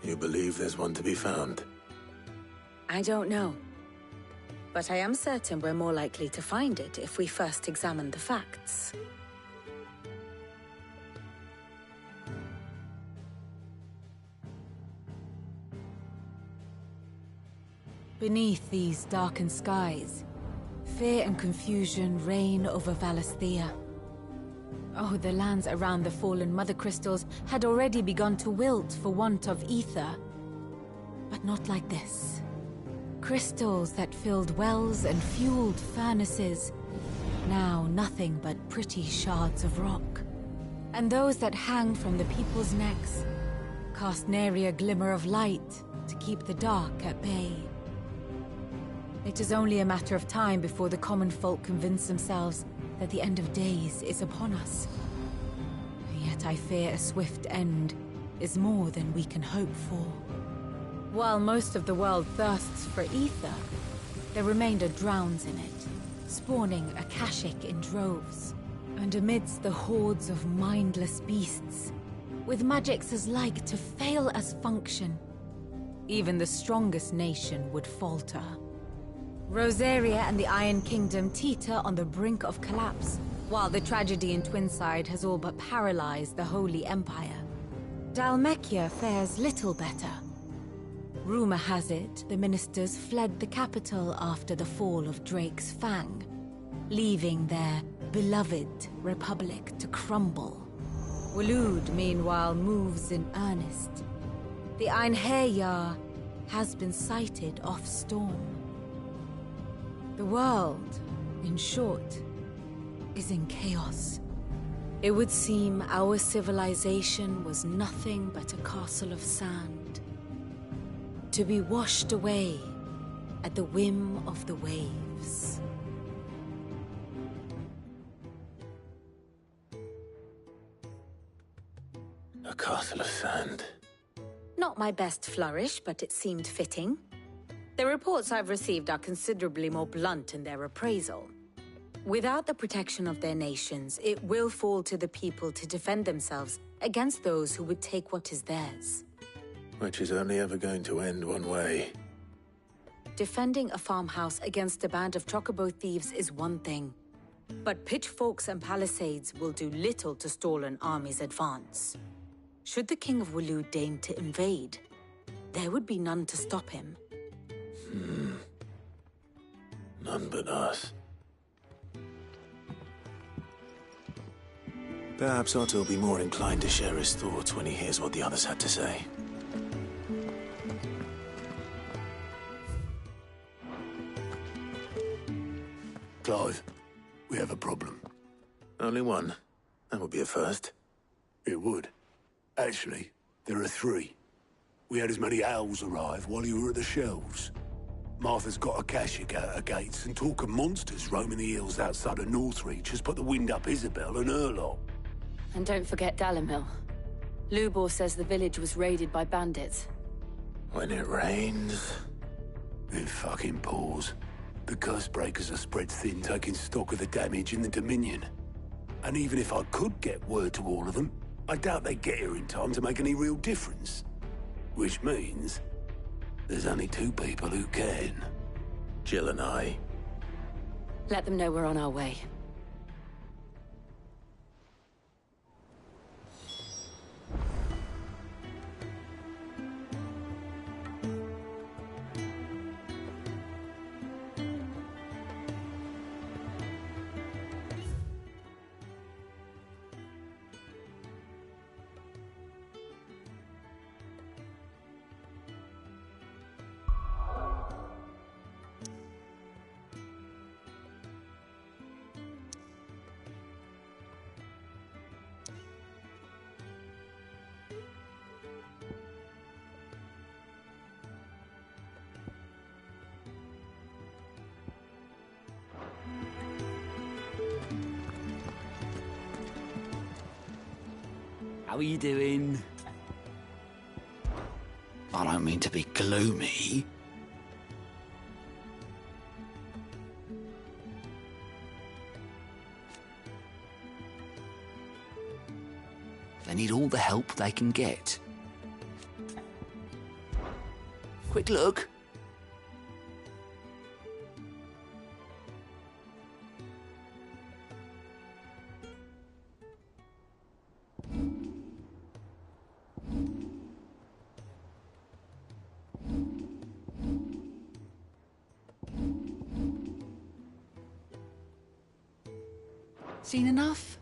You believe there's one to be found? I don't know. But I am certain we're more likely to find it if we first examine the facts. Beneath these darkened skies, fear and confusion reign over Valisthea. Oh, the lands around the fallen Mother Crystals had already begun to wilt for want of ether. But not like this. Crystals that filled wells and fueled furnaces, now nothing but pretty shards of rock. And those that hang from the people's necks cast nary a glimmer of light to keep the dark at bay. It is only a matter of time before the common folk convince themselves that the end of days is upon us. Yet I fear a swift end is more than we can hope for. While most of the world thirsts for ether, the remainder drowns in it, spawning Akashic in droves. And amidst the hordes of mindless beasts, with magics as like to fail as function, even the strongest nation would falter. Rosaria and the Iron Kingdom teeter on the brink of collapse, while the tragedy in Twinside has all but paralyzed the Holy Empire. Dhalmekia fares little better. Rumor has it the ministers fled the capital after the fall of Drake's Fang, leaving their beloved republic to crumble. Waloed, meanwhile, moves in earnest. The Einherjar has been sighted off Storm. The world, in short, is in chaos. It would seem our civilization was nothing but a castle of sand, to be washed away at the whim of the waves. A castle of sand. Not my best flourish, but it seemed fitting. The reports I've received are considerably more blunt in their appraisal. Without the protection of their nations, it will fall to the people to defend themselves against those who would take what is theirs. Which is only ever going to end one way. Defending a farmhouse against a band of chocobo thieves is one thing, but pitchforks and palisades will do little to stall an army's advance. Should the King of Waloed deign to invade, there would be none to stop him. None but us. Perhaps Otto will be more inclined to share his thoughts when he hears what the others had to say. Clive, we have a problem. Only one. That would be a first. It would. Actually, there are three. We had as many owls arrive while you were at the shelves. Martha's got Akashic out her gates, and talk of monsters roaming the hills outside of Northreach has put the wind up Isabel and her lot. And don't forget Dalimil. Lubor says the village was raided by bandits. When it rains... It fucking pours. The curse breakers are spread thin, taking stock of the damage in the Dominion. And even if I could get word to all of them, I doubt they'd get here in time to make any real difference. Which means there's only two people who can. Jill and I. Let them know we're on our way. How are you doing? I don't mean to be gloomy. They need all the help they can get. Quick look. Seen enough?